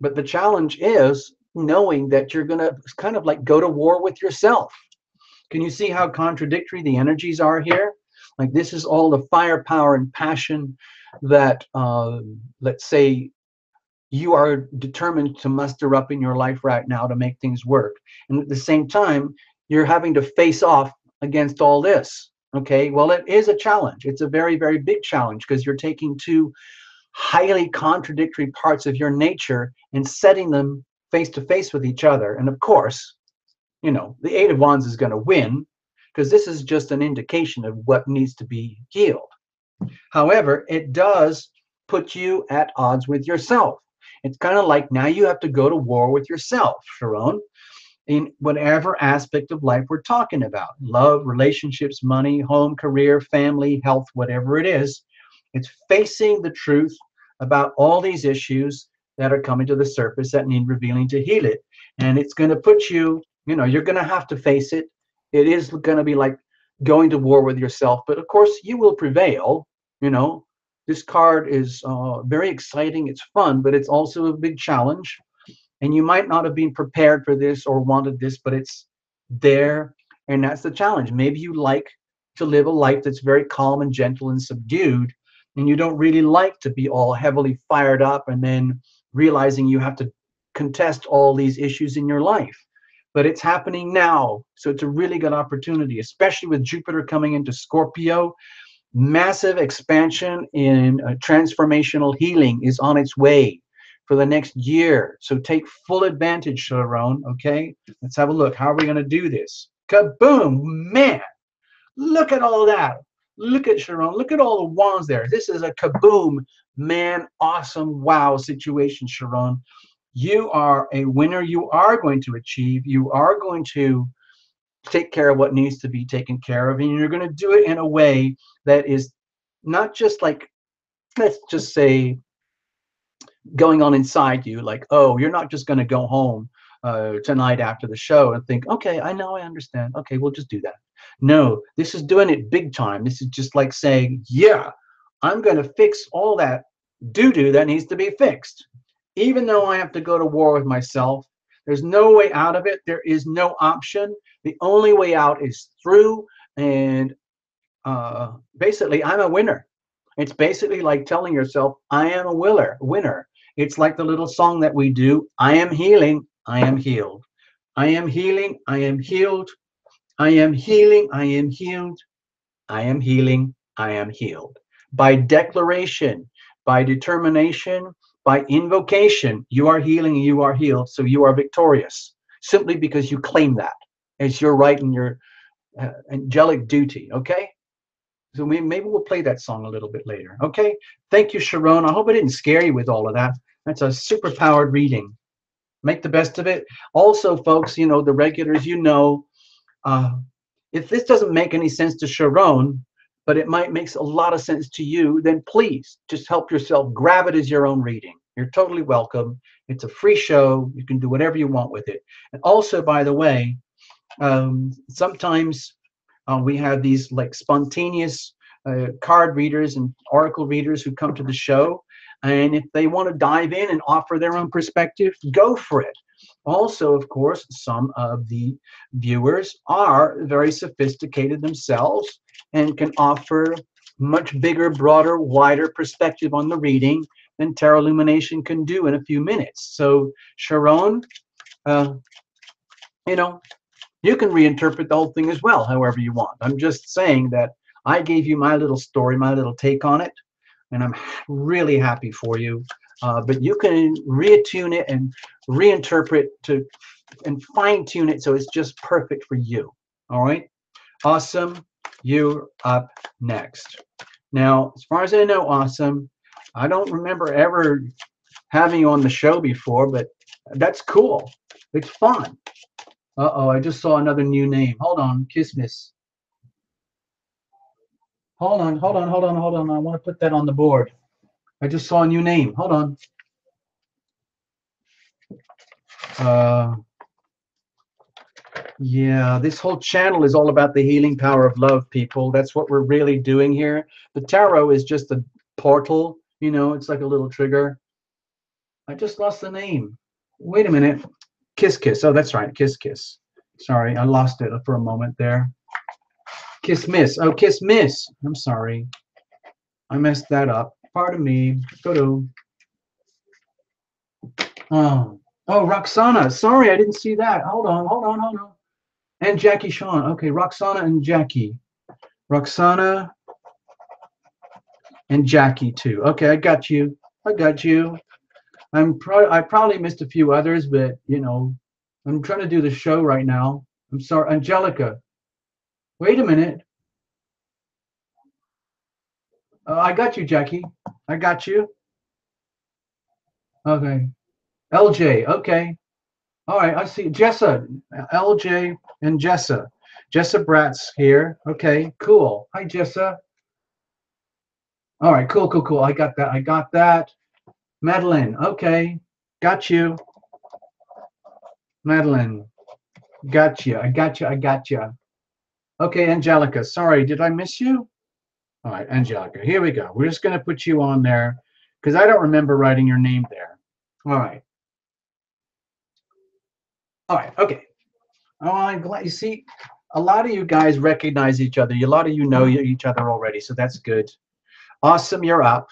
But the challenge is knowing that you're going to kind of like go to war with yourself. Can you see how contradictory the energies are here? Like this is all the firepower and passion that, let's say, you are determined to muster up in your life right now to make things work. And at the same time, you're having to face off against all this. Okay, well, it is a challenge. It's a very, very big challenge, because you're taking 2 highly contradictory parts of your nature and setting them face to face with each other. And of course, you know, the 8 of Wands is going to win, because this is just an indication of what needs to be healed. However, it does put you at odds with yourself. It's kind of like now you have to go to war with yourself, Sharone, in whatever aspect of life we're talking about. Love, relationships, money, home, career, family, health, whatever it is. It's facing the truth about all these issues that are coming to the surface that need revealing to heal it. And it's going to put you, you know, you're going to have to face it. It is going to be like going to war with yourself. But of course, you will prevail. You know, This card is very exciting. It's fun, but it's also a big challenge. And you might not have been prepared for this or wanted this, but it's there. And that's the challenge. Maybe you like to live a life that's very calm and gentle and subdued, and you don't really like to be all heavily fired up and then realizing you have to contest all these issues in your life. But it's happening now. So it's a really good opportunity, especially with Jupiter coming into Scorpio. Massive expansion in transformational healing is on its way for the next year. So take full advantage, Sharone. Okay, let's have a look. How are we going to do this? Kaboom! Man, look at all that. Look at Sharone. Look at all the wands there. This is a kaboom, man, awesome, wow situation, Sharone. You are a winner. You are going to achieve. You are going to take care of what needs to be taken care of, and you're going to do it in a way that is not just like, let's just say, going on inside you, like, oh, you're not just going to go home tonight after the show and think, okay, I know, I understand, okay, we'll just do that. No, this is doing it big time. This is just like saying, yeah, I'm going to fix all that doo-doo that needs to be fixed, even though I have to go to war with myself. There's no way out of it. There is no option. The only way out is through. And basically, I'm a winner. It's basically like telling yourself, I am a winner. It's like the little song that we do. I am healing. I am healed. I am healing. I am healed. I am healing. I am healed. I am healing. I am healed. By declaration, by determination, by invocation, you are healing and you are healed. So you are victorious simply because you claim that as your right and your angelic duty. Okay. So maybe we'll play that song a little bit later. Okay. Thank you, Sharone. I hope I didn't scare you with all of that. That's a super powered reading. Make the best of it. Also, folks, you know, the regulars, you know, if this doesn't make any sense to Sharone, but it might make a lot of sense to you, then please just help yourself. Grab it as your own reading. You're totally welcome. It's a free show. You can do whatever you want with it. And also, by the way, sometimes we have these like spontaneous card readers and oracle readers who come to the show. And if they want to dive in and offer their own perspective, go for it. Also, of course, some of the viewers are very sophisticated themselves and can offer much bigger, broader, wider perspective on the reading than Tarot Illumination can do in a few minutes. So, Sharone, you know, you can reinterpret the whole thing as well, however you want. I'm just saying that I gave you my little story, my little take on it, and I'm really happy for you. But you can reattune it and reinterpret to and fine tune it so it's just perfect for you. All right, awesome. You're up next. Now, as far as I know, awesome. I don't remember ever having you on the show before, but that's cool. It's fun. Uh-oh, I just saw another new name. Hold on, Kismis. Hold on. I want to put that on the board. I just saw a new name. Hold on. Yeah, this whole channel is all about the healing power of love, people. That's what we're really doing here. The tarot is just a portal, you know, it's like a little trigger. I just lost the name. Wait a minute. Kiss Kiss. Oh, that's right. Kiss Kiss. Sorry, I lost it for a moment there. Kiss Miss. Oh, Kiss Miss. I'm sorry. I messed that up. Pardon me. Go. Oh, Ruksana. Sorry, I didn't see that. Hold on. And Jackie Sean. Okay, Ruksana and Jackie. Ruksana and Jackie too. Okay, I got you. I probably missed a few others, but you know, I'm trying to do the show right now. I'm sorry, Angelica. Wait a minute. I got you, Jackie. I got you. Okay. LJ. Okay. All right. I see Jessa. LJ and Jessa. Jessa Bratz here. Okay. Cool. Hi, Jessa. All right. Cool. I got that. Madeline. Okay. Got you. Madeline. Got you. I got you. Okay, Angelica. Sorry. Did I miss you? All right, Angelica, here we go. We're just going to put you on there because I don't remember writing your name there. All right. All right, okay. Oh, I'm glad. You see, a lot of you guys recognize each other. A lot of you know each other already, so that's good. Awesome, you're up.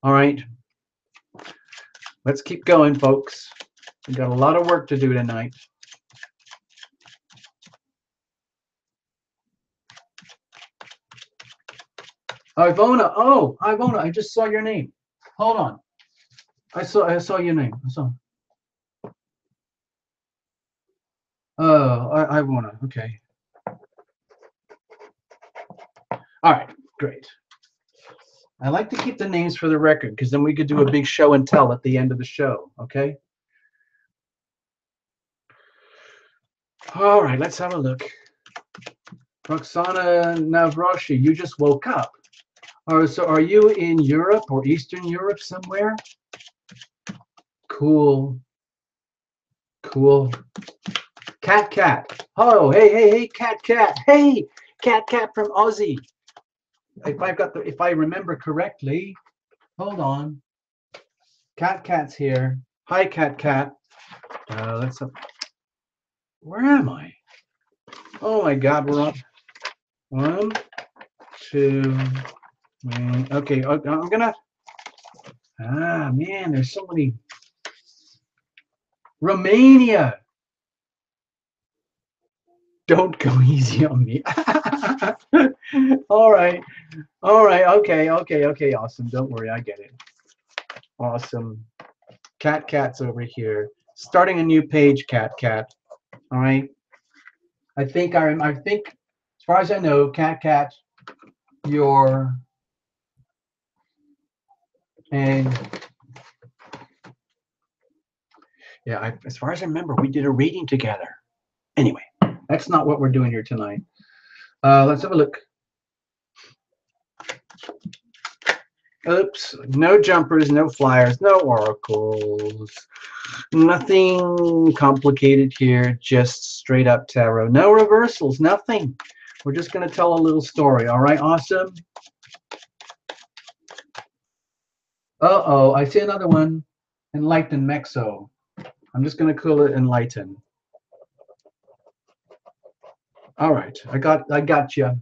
All right. Let's keep going, folks. We've got a lot of work to do tonight. Ivona. Oh, Ivona, I just saw your name. Hold on. I saw your name. I saw. Oh, Ivona. Okay. All right. Great. I like to keep the names for the record because then we could do a big show and tell at the end of the show. Okay. All right. Let's have a look. Ruksana Navrashi, you just woke up. So are you in Europe or Eastern Europe somewhere? Cool. Cool. Cat. Oh, hey, Cat. Hey, Cat from Aussie. If I remember correctly, hold on. Cat's here. Hi, Cat. Let's up. Where am I? Oh my God, we're up. 1, 2. Okay, I'm gonna. Ah, man, there's so many. Romania. Don't go easy on me. All right. Okay. Awesome. Don't worry, I get it. Awesome. Cat's over here. Starting a new page, Cat. All right. I think as far as I know, Cat, you're and yeah, as far as I remember, we did a reading together. Anyway, that's not what we're doing here tonight. Let's have a look. Oops, no jumpers, no flyers, no oracles. Nothing complicated here, just straight up tarot. No reversals, nothing. We're just going to tell a little story. All right, awesome. Uh-oh, I see another one. Enlighten Mexo. I'm just going to call it Enlighten. All right, I got you.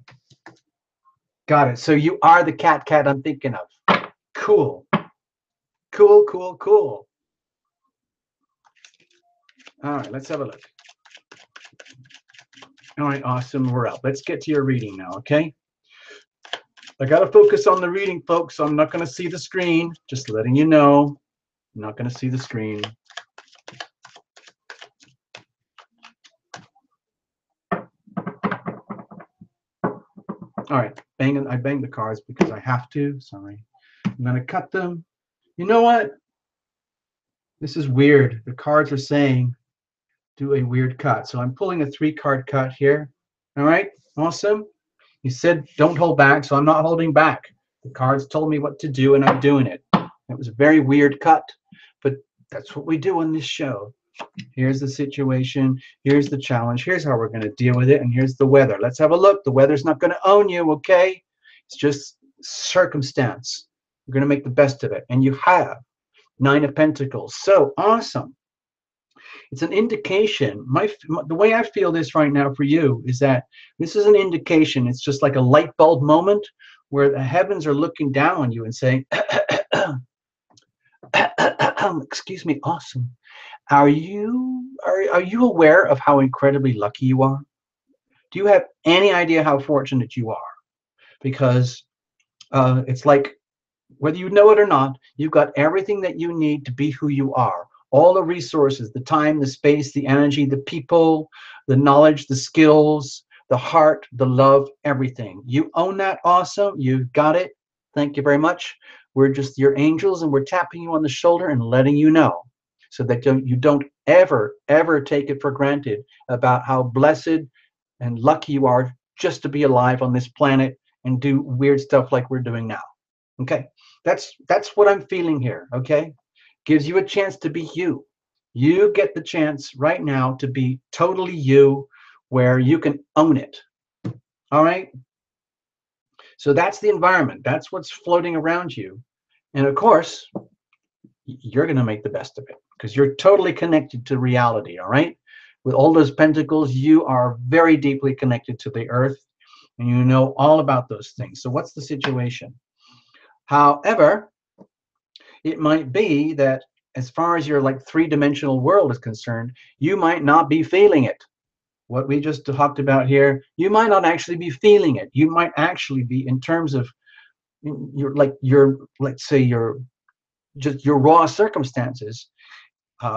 Got it. So you are the cat I'm thinking of. Cool. Cool. All right, let's have a look. All right, awesome. We're up. Let's get to your reading now, okay? I got to focus on the reading, folks, so I'm not going to see the screen. Just letting you know. I'm not going to see the screen. All right, I banged the cards because I have to. Sorry. I'm going to cut them. You know what? This is weird. The cards are saying do a weird cut. So I'm pulling a 3-card cut here. All right, awesome. You said don't hold back, so I'm not holding back. The cards told me what to do, and I'm doing it. It was a very weird cut, but that's what we do on this show. Here's the situation. Here's the challenge. Here's how we're going to deal with it, and here's the weather. Let's have a look. The weather's not going to own you, okay? It's just circumstance. We're going to make the best of it, and you have 9 of Pentacles. So awesome. It's an indication. The way I feel this right now for you is that this is an indication. It's just like a light bulb moment where the heavens are looking down on you and saying, excuse me, awesome. Are you aware of how incredibly lucky you are? Do you have any idea how fortunate you are? Because it's like, whether you know it or not, you've got everything that you need to be who you are. All the resources, the time, the space, the energy, the people, the knowledge, the skills, the heart, the love, everything. You own that. Awesome. You've got it. Thank you very much. We're just your angels, and we're tapping you on the shoulder and letting you know so that you don't ever take it for granted about how blessed and lucky you are just to be alive on this planet and do weird stuff like we're doing now. Okay, that's what I'm feeling here. Okay, gives you a chance to be you. You get the chance right now to be totally you, where you can own it. All right. So that's the environment. That's what's floating around you. And of course, you're going to make the best of it because you're totally connected to reality. All right. With all those pentacles, you are very deeply connected to the earth and you know all about those things. So what's the situation? However, it might be that as far as your like three-dimensional world is concerned, you might not be feeling it. What we just talked about here, you might not actually be feeling it. You might actually be, in terms of your let's say your just your raw circumstances,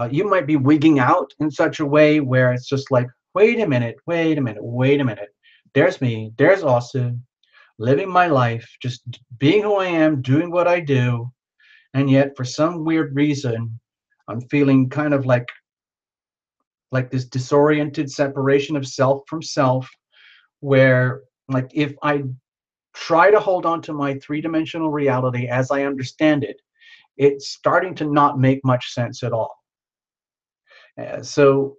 you might be wigging out in such a way where it's just like, wait a minute, wait a minute, wait a minute. There's me, there's Austin, living my life, just being who I am, doing what I do, and yet for some weird reason, I'm feeling kind of like this disoriented separation of self from self, where like if I try to hold on to my three-dimensional reality as I understand it, it's starting to not make much sense at all. So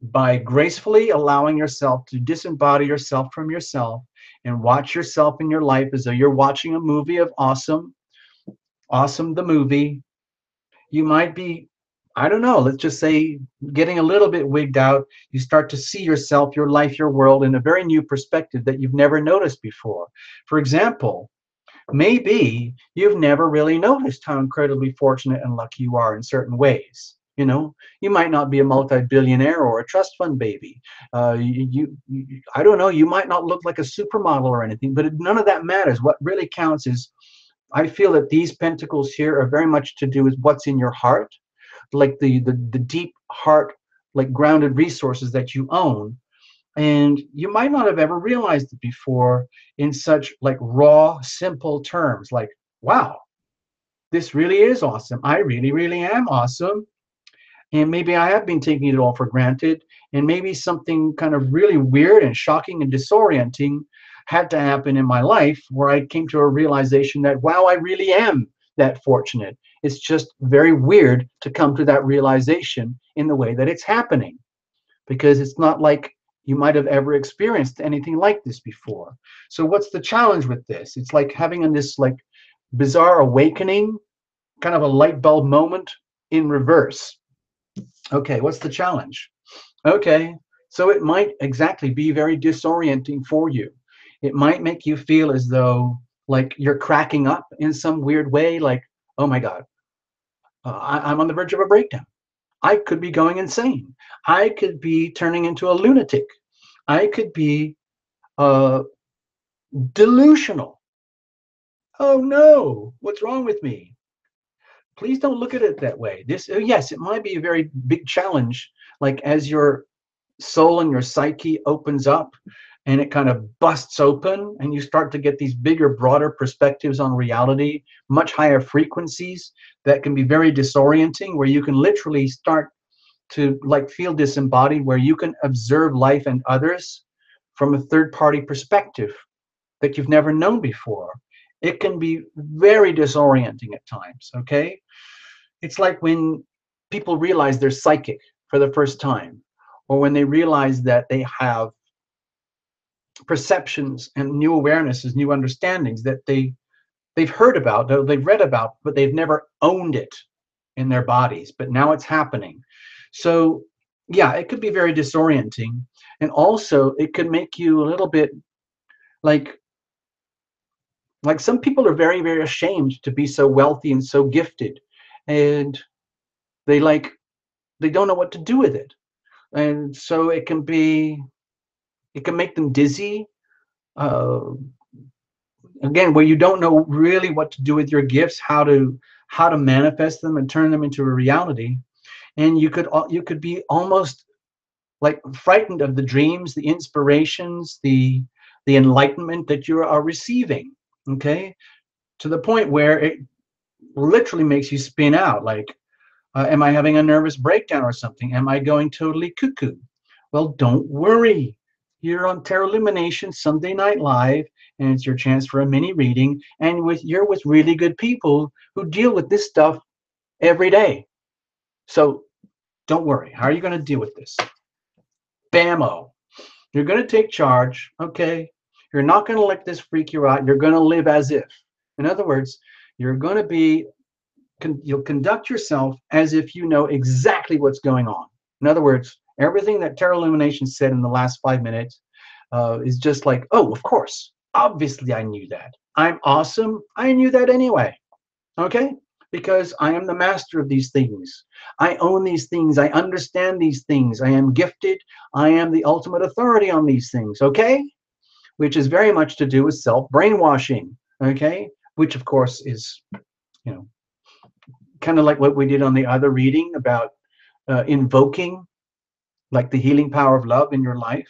by gracefully allowing yourself to disembody yourself from yourself and watch yourself in your life as though you're watching a movie of awesome the movie, you might be, I don't know, let's just say getting a little bit wigged out. You start to see yourself, your life, your world in a very new perspective that you've never noticed before. For example, maybe you've never really noticed how incredibly fortunate and lucky you are in certain ways. You know, you might not be a multi-billionaire or a trust fund baby. I don't know, you might not look like a supermodel or anything, but none of that matters. What really counts is, I feel that these pentacles here are very much to do with what's in your heart, like the deep heart, like grounded resources that you own. And you might not have ever realized it before in such like raw, simple terms, like, wow, this really is awesome. I really, really am awesome. And maybe I have been taking it all for granted. And maybe something kind of really weird and shocking and disorienting had to happen in my life where I came to a realization that, wow, I really am that fortunate. It's just very weird to come to that realization in the way that it's happening, because it's not like you might have ever experienced anything like this before. So what's the challenge with this? It's like having this like bizarre awakening, kind of a light bulb moment in reverse. Okay, what's the challenge? Okay, so it might exactly be very disorienting for you. It might make you feel as though like you're cracking up in some weird way, like, oh my God, I'm on the verge of a breakdown. I could be going insane. I could be turning into a lunatic. I could be uh, delusional. Oh no, what's wrong with me? Please don't look at it that way. This, yes, it might be a very big challenge, like as your soul and your psyche opens up and it kind of busts open and you start to get these bigger, broader perspectives on reality, much higher frequencies that can be very disorienting, where you can literally start to like feel disembodied, where you can observe life and others from a third-party perspective that you've never known before. It can be very disorienting at times, okay? It's like when people realize they're psychic for the first time, or when they realize that they have perceptions and new awarenesses, new understandings that they've heard about, they've read about, but they've never owned it in their bodies, but now it's happening. So yeah, it could be very disorienting, and also it could make you a little bit like some people are very, very ashamed to be so wealthy and so gifted, and they like they don't know what to do with it. And so it can make them dizzy, uh, again, where you don't know really what to do with your gifts, how to manifest them and turn them into a reality. And you could be almost like frightened of the dreams, the inspirations, the enlightenment that you are receiving, okay, to the point where it literally makes you spin out, like, am I having a nervous breakdown or something? Am I going totally cuckoo? Well, don't worry. You're on Tarot Lumination Sunday Night Live, and it's your chance for a mini reading. And you're with really good people who deal with this stuff every day. So don't worry. How are you going to deal with this? Bammo. You're going to take charge, okay? You're not going to let this freak you out. You're going to live as if. In other words, you're going to be, you'll conduct yourself as if you know exactly what's going on. In other words, everything that Tarot Illumination said in the last 5 minutes is just like, oh, of course. Obviously, I knew that. I'm awesome. I knew that anyway. Okay? Because I am the master of these things. I own these things. I understand these things. I am gifted. I am the ultimate authority on these things. Okay? Which is very much to do with self-brainwashing. Okay? Which, of course, is, you know, kind of like what we did on the other reading about invoking like the healing power of love in your life.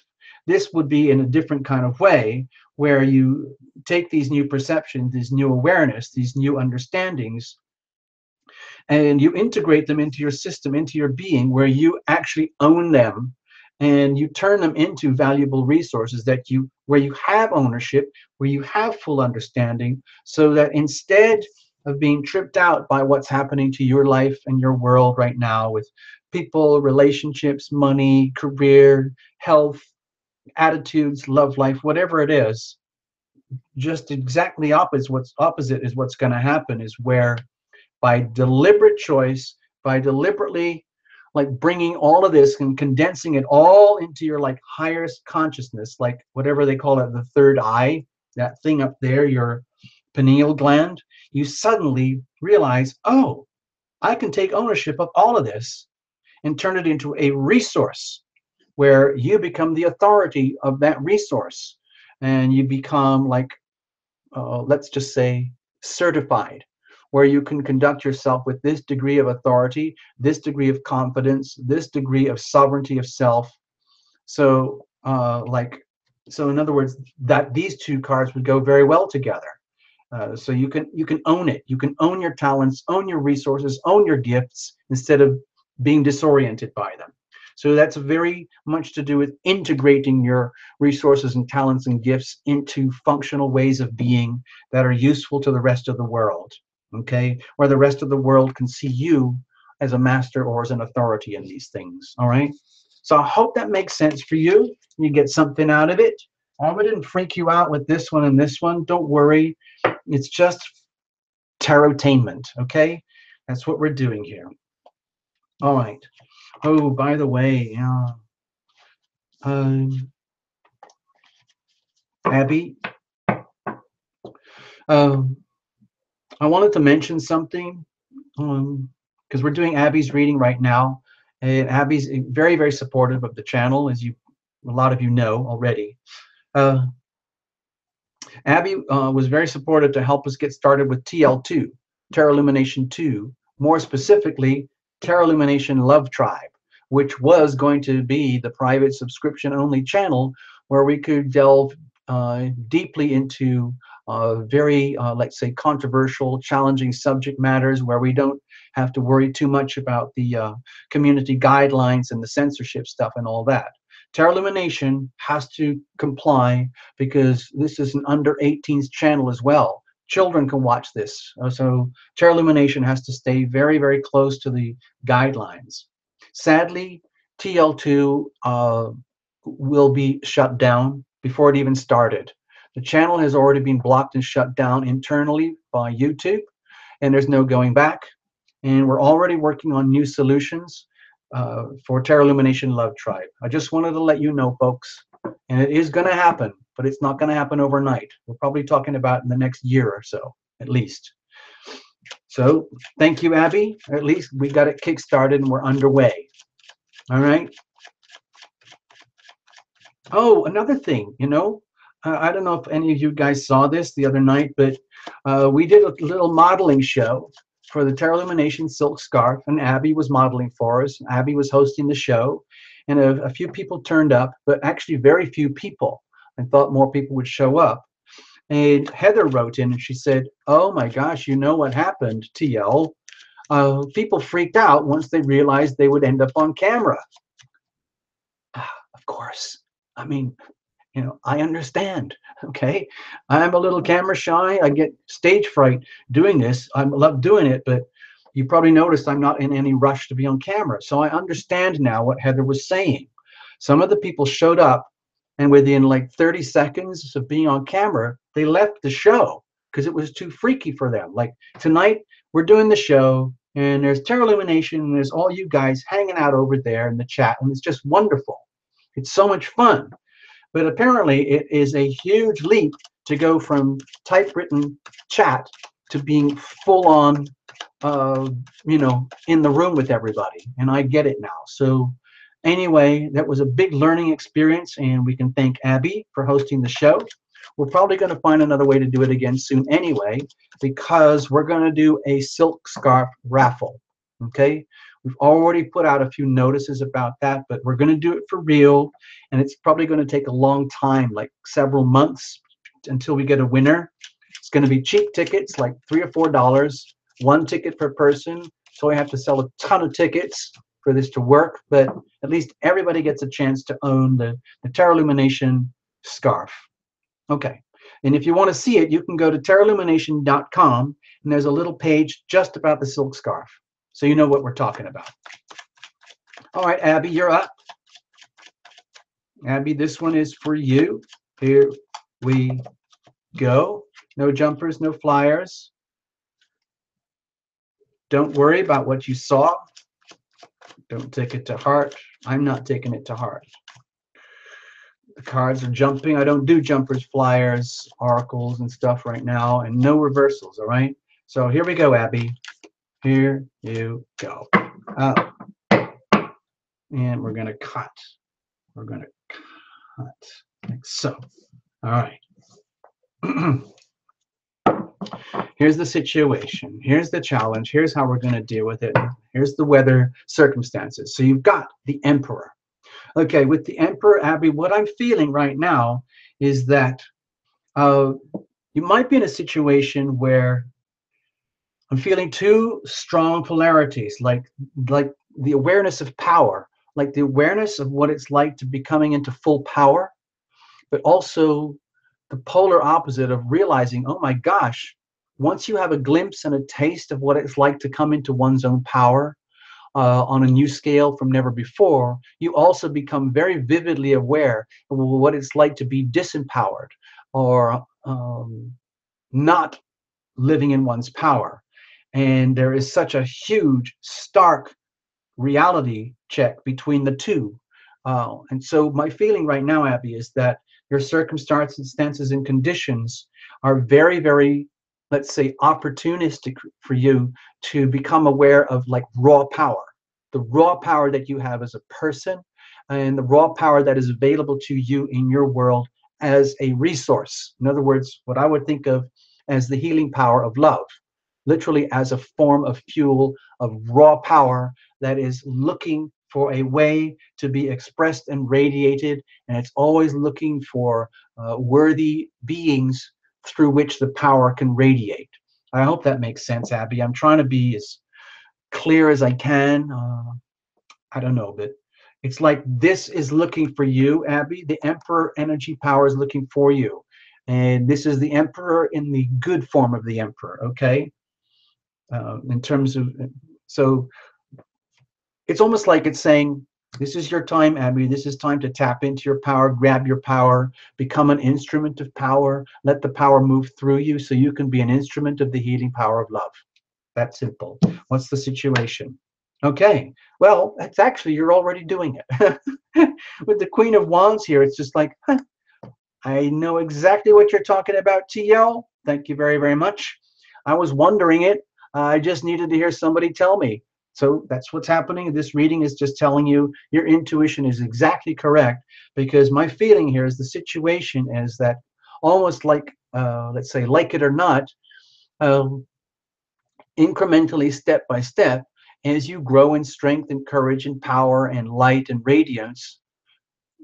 This would be in a different kind of way, where you take these new perceptions, this new awareness, these new understandings, and you integrate them into your system, into your being, where you actually own them, and you turn them into valuable resources that you, where you have ownership, where you have full understanding, so that instead of being tripped out by what's happening to your life and your world right now with people, relationships, money, career, health, attitudes, love life, whatever it is, just exactly opposite is what's going to happen, is where by deliberate choice, by deliberately like bringing all of this and condensing it all into your like highest consciousness, like whatever they call it, the third eye, that thing up there, your pineal gland, you suddenly realize, oh, I can take ownership of all of this and turn it into a resource where you become the authority of that resource, and you become like, let's just say, certified, where you can conduct yourself with this degree of authority, this degree of confidence, this degree of sovereignty of self. So so in other words, that these two cards would go very well together. So you can own it. You can own your talents, own your resources, own your gifts, instead of being disoriented by them. So that's very much to do with integrating your resources and talents and gifts into functional ways of being that are useful to the rest of the world. Okay, where the rest of the world can see you as a master or as an authority in these things. All right. So I hope that makes sense for you. You get something out of it. I didn't freak you out with this one and this one. Don't worry. It's just tarotainment, okay? That's what we're doing here. All right. Oh, by the way, Abby, I wanted to mention something, because we're doing Abby's reading right now, and Abby's very, very supportive of the channel, as a lot of you know already. Abby was very supportive to help us get started with TL2, Tarot Illumination 2, more specifically, Tarot Illumination Love Tribe, which was going to be the private subscription-only channel where we could delve deeply into very, let's say, controversial, challenging subject matters, where we don't have to worry too much about the community guidelines and the censorship stuff and all that. Tarot Illumination has to comply, because this is an under 18s channel as well. Children can watch this. So Tarot Illumination has to stay very, very close to the guidelines. Sadly, TL2 will be shut down before it even started. The channel has already been blocked and shut down internally by YouTube, and there's no going back. And we're already working on new solutions for Tarot Illumination Love Tribe. I just wanted to let you know, folks, and it is going to happen, but it's not going to happen overnight. We're probably talking about in the next year or so, at least. So thank you, Abby. At least we got it kick-started and we're underway. All right. Oh, another thing, you know, I don't know if any of you guys saw this the other night, but we did a little modeling show for the Tarot Illumination Silk Scarf, and Abby was modeling for us. Abby was hosting the show, and a few people turned up, but actually very few people. I thought more people would show up. And Heather wrote in and she said, oh my gosh, you know what happened, TL? People freaked out once they realized they would end up on camera. Of course. I mean, you know, I understand, okay? I'm a little camera shy. I get stage fright doing this. I love doing it, but you probably noticed I'm not in any rush to be on camera. So I understand now what Heather was saying. Some of the people showed up And within like 30 seconds of being on camera, they left the show because it was too freaky for them. Like tonight, we're doing the show, and there's Terra Illumination, and there's all you guys hanging out over there in the chat, and it's just wonderful. It's so much fun. But apparently, it is a huge leap to go from typewritten chat to being full on, you know, in the room with everybody. And I get it now. So anyway, that was a big learning experience, and we can thank Abby for hosting the show. We're probably going to find another way to do it again soon anyway, because we're going to do a silk scarf raffle. Okay, we've already put out a few notices about that, but we're going to do it for real, and it's probably going to take a long time, like several months, until we get a winner. It's going to be cheap tickets, like $3 or $4, one ticket per person. So I have to sell a ton of tickets for this to work, but at least everybody gets a chance to own the Terra Illumination scarf. Okay, and if you want to see it, you can go to terraillumination.com, and there's a little page just about the silk scarf, so you know what we're talking about. All right, Abby, you're up. Abby, this one is for you. Here we go. No jumpers, no flyers. Don't worry about what you saw. Don't take it to heart. I'm not taking it to heart. The cards are jumping. I don't do jumpers, flyers, oracles, and stuff right now, and no reversals, all right? So here we go, Abby. Here you go. Up. And we're going to cut. We're going to cut like so. All right. Here's the situation. Here's the challenge. Here's how we're going to deal with it. Here's the weather circumstances. So you've got the Emperor. Okay, with the Emperor, Abby, what I'm feeling right now is that you might be in a situation where I'm feeling two strong polarities, like the awareness of power, like the awareness of what it's like to be coming into full power, but also the polar opposite of realizing, oh my gosh, once you have a glimpse and a taste of what it's like to come into one's own power, on a new scale from never before, you also become very vividly aware of what it's like to be disempowered or not living in one's power. And there is such a huge, stark reality check between the two. And so my feeling right now, Abby, is that your circumstances and conditions are very, very, let's say, opportunistic for you to become aware of like raw power, the raw power that you have as a person, and the raw power that is available to you in your world as a resource. In other words, what I would think of as the healing power of love, literally as a form of fuel, of raw power that is looking for a way to be expressed and radiated, and it's always looking for worthy beings through which the power can radiate. I hope that makes sense, Abby. I'm trying to be as clear as I can. I don't know, but it's like this is looking for you, Abby. The Emperor energy power is looking for you. And this is the Emperor in the good form of the Emperor, okay? In terms of, so it's almost like it's saying, this is your time, Abby. This is time to tap into your power, grab your power, become an instrument of power, let the power move through you so you can be an instrument of the healing power of love. That simple. What's the situation? Okay, well, that's actually, you're already doing it. With the Queen of Wands here, it's just like, huh, I know exactly what you're talking about, TL. Thank you very, very much. I was wondering it. I just needed to hear somebody tell me. So that's what's happening. This reading is just telling you your intuition is exactly correct, because my feeling here is the situation is that almost like, let's say, like it or not, incrementally, step by step, as you grow in strength and courage and power and light and radiance,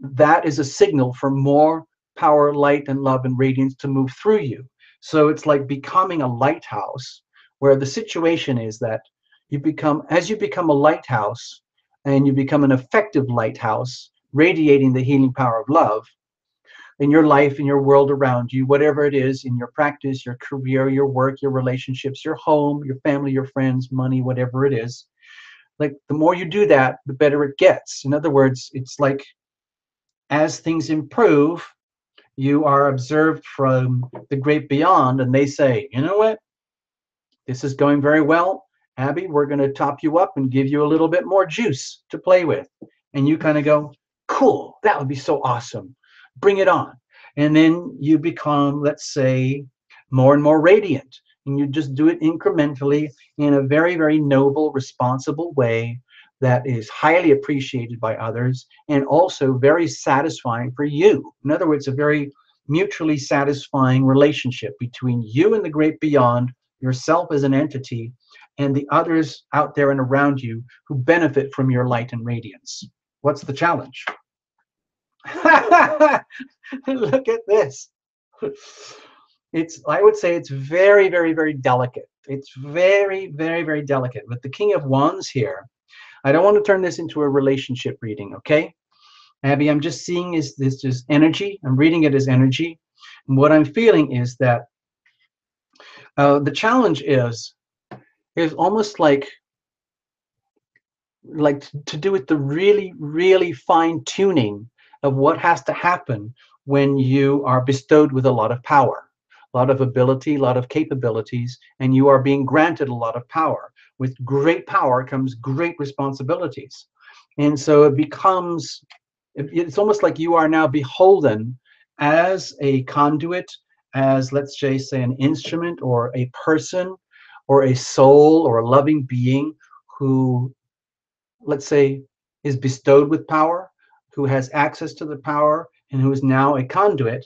that is a signal for more power, light, and love and radiance to move through you. So it's like becoming a lighthouse, where the situation is that you become, as you become a lighthouse and you become an effective lighthouse, radiating the healing power of love in your life, in your world around you, whatever it is, in your practice, your career, your work, your relationships, your home, your family, your friends, money, whatever it is. Like the more you do that, the better it gets. In other words, it's like as things improve, you are observed from the great beyond, and they say, you know what? This is going very well. Abby, we're going to top you up and give you a little bit more juice to play with. And you kind of go, cool, that would be so awesome. Bring it on. And then you become, let's say, more and more radiant. And you just do it incrementally in a very, very noble, responsible way that is highly appreciated by others and also very satisfying for you. In other words, a very mutually satisfying relationship between you and the great beyond, yourself as an entity, and the others out there and around you who benefit from your light and radiance. What's the challenge? Look at this. I would say it's very, very, very delicate. It's very, very, very delicate. With the King of Wands here, I don't want to turn this into a relationship reading, okay? Abby, I'm just seeing is this just energy. I'm reading it as energy. And what I'm feeling is that the challenge is almost like to do with the really, really fine tuning of what has to happen when you are bestowed with a lot of power, a lot of ability, a lot of capabilities, and you are being granted a lot of power. With great power comes great responsibilities. And so it becomes, it's almost like you are now beholden as a conduit, as let's say an instrument or a person or a soul or a loving being who, let's say, is bestowed with power, who has access to the power, and who is now a conduit.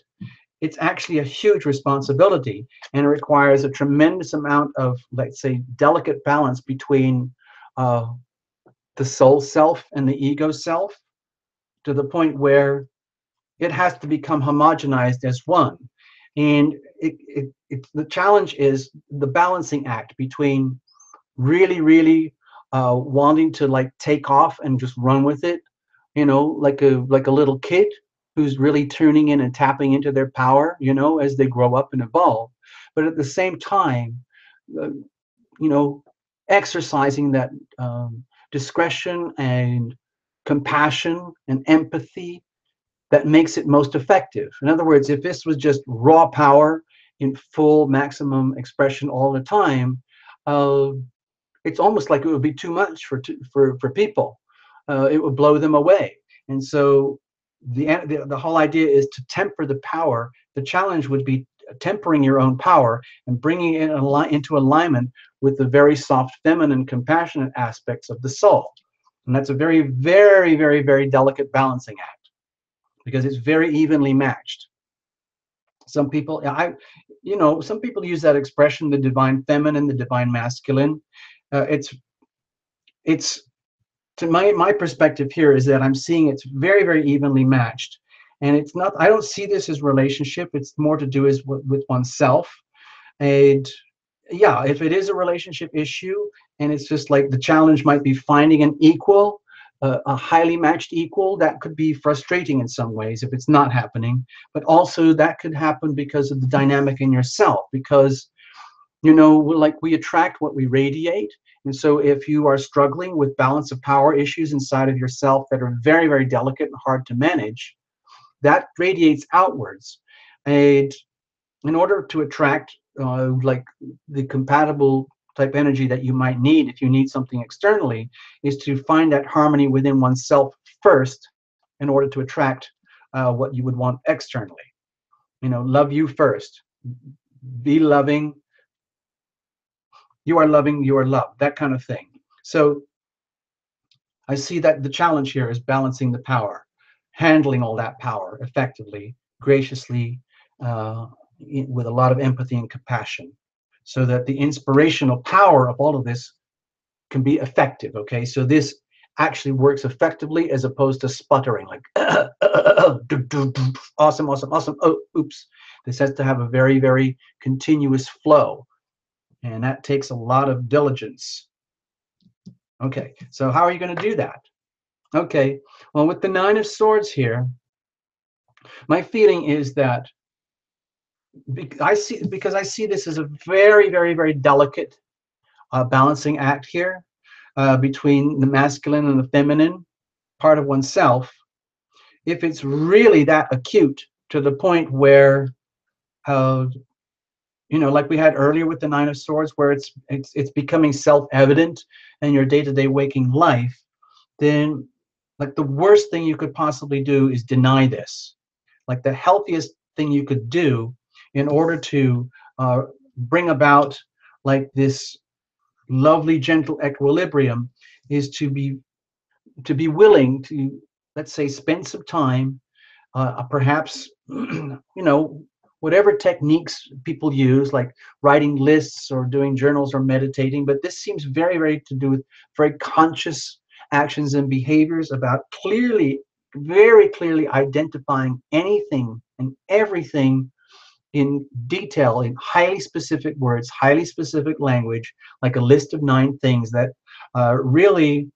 It's actually a huge responsibility, and it requires a tremendous amount of, let's say, delicate balance between the soul self and the ego self, to the point where it has to become homogenized as one. And the challenge is the balancing act between really, really wanting to like take off and just run with it, you know, like a little kid who's really tuning in and tapping into their power, you know, as they grow up and evolve. But at the same time, you know, exercising that discretion and compassion and empathy that makes it most effective. In other words, if this was just raw power in full maximum expression all the time, it's almost like it would be too much for people. It would blow them away. And so the whole idea is to temper the power. The challenge would be tempering your own power and bringing it into alignment with the very soft, feminine, compassionate aspects of the soul. And that's a very, very, very, very delicate balancing act, because it's very evenly matched. Some people, some people use that expression, the divine feminine, the divine masculine. It's to my perspective here is that I'm seeing it's very, very evenly matched. And it's not, I don't see this as relationship. It's more to do with oneself. And yeah, if it is a relationship issue, and it's just like the challenge might be finding an equal, a highly matched equal, that could be frustrating in some ways if it's not happening. But also that could happen because of the dynamic in yourself, because, you know, like we attract what we radiate. And so if you are struggling with balance of power issues inside of yourself that are very, very delicate and hard to manage, that radiates outwards. And in order to attract like the compatible type energy that you might need if you need something externally, is to find that harmony within oneself first in order to attract what you would want externally. You know, love you first. Be loving. You are loving, you are loved, that kind of thing. So I see that the challenge here is balancing the power, handling all that power effectively, graciously, with a lot of empathy and compassion, so that the inspirational power of all of this can be effective, okay? So this actually works effectively as opposed to sputtering, like, awesome, awesome, awesome, oh, oops. This has to have a very, very continuous flow. And that takes a lot of diligence. Okay, so how are you going to do that? Okay, well, with the Nine of Swords here, my feeling is that because I see this as a very, very, very delicate balancing act here between the masculine and the feminine part of oneself, if it's really that acute to the point where, uh, you know, like we had earlier with the Nine of Swords, where it's becoming self-evident in your day-to-day waking life, then like the worst thing you could possibly do is deny this. Like the healthiest thing you could do in order to bring about like this lovely, gentle equilibrium is to be willing to, let's say, spend some time, perhaps, you know, whatever techniques people use, like writing lists or doing journals or meditating. But this seems very, very to do with very conscious actions and behaviors about clearly, very clearly identifying anything and everything in detail, in highly specific words, highly specific language, like a list of 9 things that really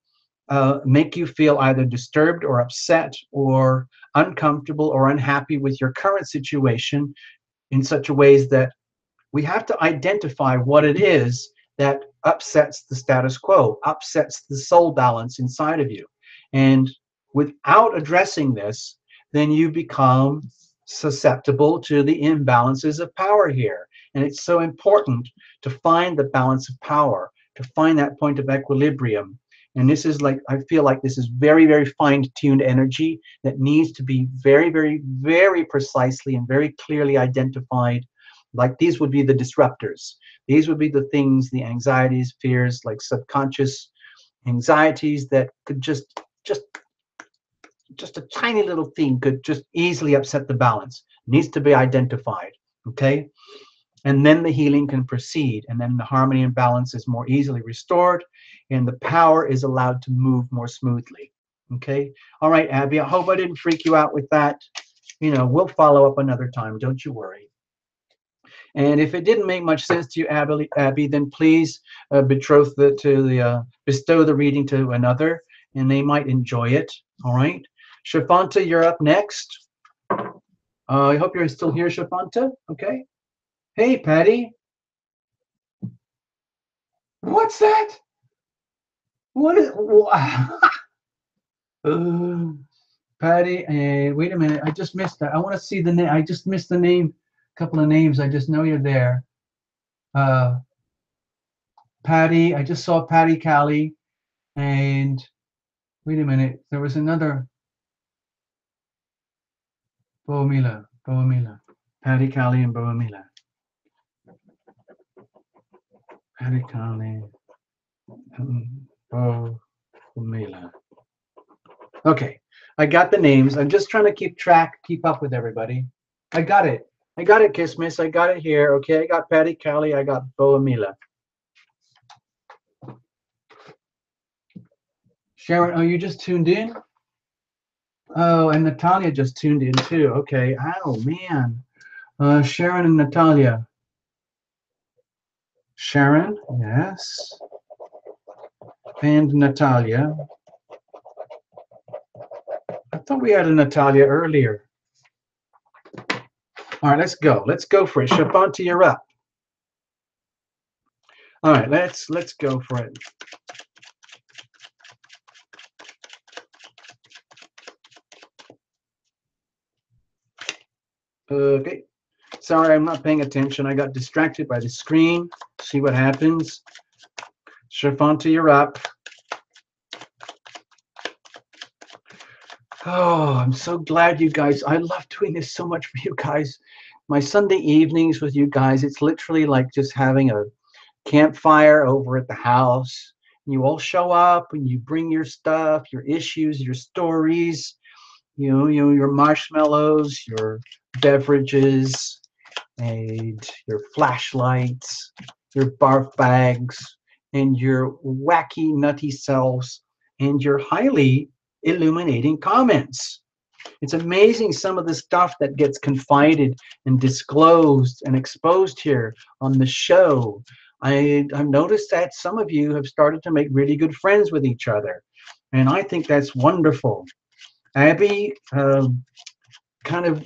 make you feel either disturbed or upset or uncomfortable or unhappy with your current situation, in such a ways that we have to identify what it is that upsets the status quo, upsets the soul balance inside of you. And without addressing this, then you become susceptible to the imbalances of power here. And it's so important to find the balance of power, to find that point of equilibrium. And this is like, I feel like this is very, very fine-tuned energy that needs to be very, very, very precisely and very clearly identified. Like these would be the disruptors. These would be the things, the anxieties, fears, like subconscious anxieties that could just a tiny little thing could just easily upset the balance. Needs to be identified, okay? And then the healing can proceed, and then the harmony and balance is more easily restored, and the power is allowed to move more smoothly, okay? All right, Abby, I hope I didn't freak you out with that. You know, we'll follow up another time, don't you worry. And if it didn't make much sense to you, Abby, then please bestow the reading to another, and they might enjoy it. All right, Shafanta, you're up next. I hope you're still here, Shafanta. Okay. Hey, Patty. What's that? What is? Patty, and wait a minute. I just missed that. I want to see the name. I just missed the name. Couple of names. I just know you're there. Patty. I just saw Patty Callie, and wait a minute. There was another. Bo Mila. Patty Callie and Bo Mila. Patty Callie and Bo Mila. Okay, I got the names. I'm just trying to keep up with everybody. I got it. Kismis. I got it here. Okay, I got Patty Callie. I got Bo Mila. Sharon, oh, you just tuned in? Oh, and Natalia just tuned in too. Okay. Oh, man. Sharon and Natalia. Sharon, yes. And Natalia. I thought we had a Natalia earlier. All right, let's go. Let's go for it. Shafanta, you're up. All right, let's go for it. Okay. Sorry, I'm not paying attention. I got distracted by the screen. See what happens. Shafanta, you're up. Oh, I'm so glad you guys. I love doing this so much for you guys. My Sunday evenings with you guys, it's literally like just having a campfire over at the house. You all show up and you bring your stuff, your issues, your stories, you know, your marshmallows, your beverages, and your flashlights, your barf bags, and your wacky, nutty selves, and your highly illuminating comments. It's amazing some of the stuff that gets confided and disclosed and exposed here on the show. I've noticed that some of you have started to make really good friends with each other, and I think that's wonderful. Abby kind of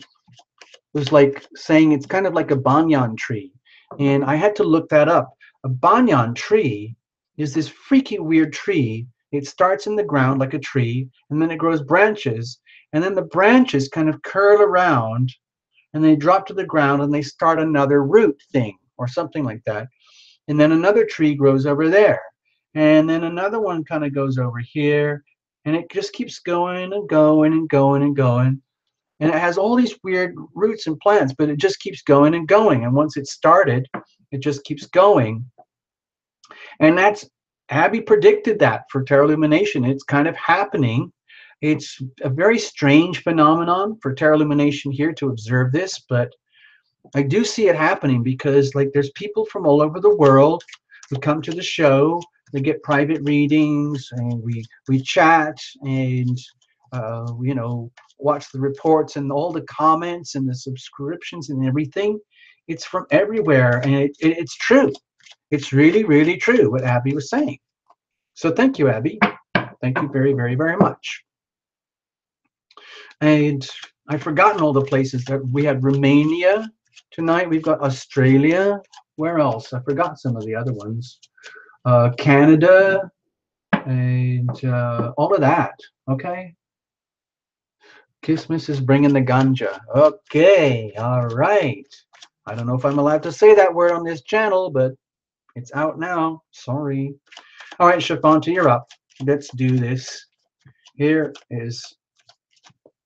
was like saying it's kind of like a banyan tree, and I had to look that up. A banyan tree is this freaky weird tree. It starts in the ground like a tree, and then it grows branches, and then the branches kind of curl around, and they drop to the ground, and they start another root thing or something like that. And then another tree grows over there, and then another one kind of goes over here, and it just keeps going and going and going and going. And it has all these weird roots and plants, but it just keeps going and going. And once it's started, it just keeps going. And that's, Abby predicted that for Terra Illumination. It's kind of happening. It's a very strange phenomenon for Terra Illumination here to observe this, but I do see it happening because, like, there's people from all over the world who come to the show. They get private readings, and we chat, and you know, watch the reports and all the comments and the subscriptions and everything. It's from everywhere, and it's true. It's really, really true what Abby was saying. So thank you, Abby. Thank you very, very, very much. And I've forgotten all the places that we had. Romania tonight. We've got Australia. Where else? I forgot some of the other ones. Canada and all of that. Okay. Christmas is bringing the ganja. Okay. All right. I don't know if I'm allowed to say that word on this channel, but it's out now. Sorry. All right, Chiffon, you're up. Let's do this. Here is,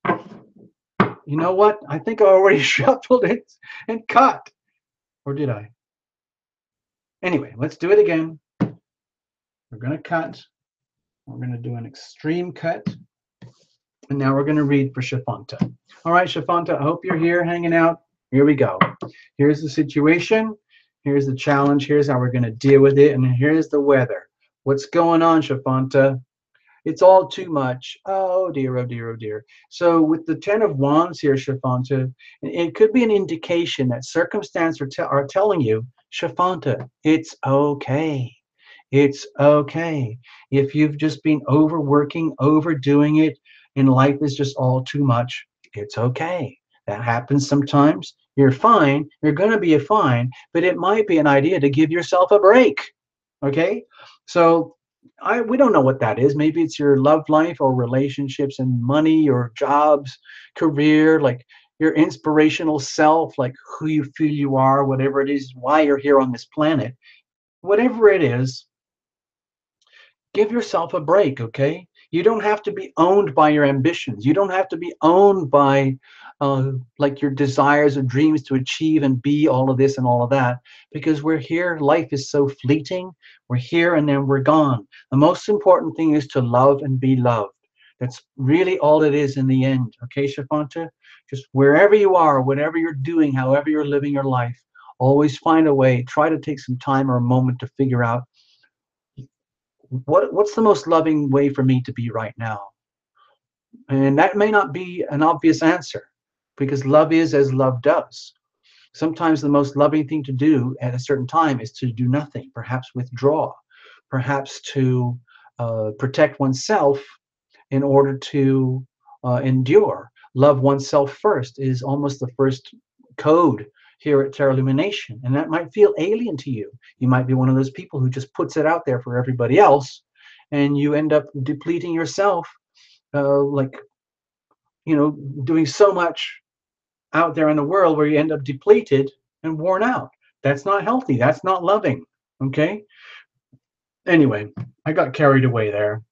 you know what? I think I already shuffled it and cut. Or did I? Anyway, let's do it again. We're going to cut. We're going to do an extreme cut. And now we're going to read for Chiffon. All right, Chiffon, I hope you're here hanging out. Here we go. Here's the situation. Here's the challenge. Here's how we're going to deal with it. And here's the weather. What's going on, Chiffon? It's all too much. Oh dear, oh dear, oh dear. So with the Ten of Wands here, Chiffon, it could be an indication that circumstances are telling you, Chiffon, it's okay. It's okay. If you've just been overworking, overdoing it, and life is just all too much, it's okay. That happens sometimes. You're fine. You're going to be fine, but it might be an idea to give yourself a break. Okay? So we don't know what that is. Maybe it's your love life or relationships and money or jobs, career, like your inspirational self, like who you feel you are, whatever it is, why you're here on this planet. Whatever it is, give yourself a break, okay? You don't have to be owned by your ambitions. You don't have to be owned by like your desires or dreams to achieve and be all of this and all of that, because we're here. Life is so fleeting. We're here and then we're gone. The most important thing is to love and be loved. That's really all it is in the end, okay, Chiffon? Just wherever you are, whatever you're doing, however you're living your life, always find a way. Try to take some time or a moment to figure out what's the most loving way for me to be right now. And that may not be an obvious answer, because love is as love does. Sometimes the most loving thing to do at a certain time is to do nothing, perhaps withdraw, perhaps to protect oneself in order to endure. Love oneself first is almost the first code here at Terra Illumination, and that might feel alien to you. You might be one of those people who just puts it out there for everybody else, and you end up depleting yourself, like, you know, doing so much out there in the world where you end up depleted and worn out. That's not healthy. That's not loving. Okay? Anyway, I got carried away there.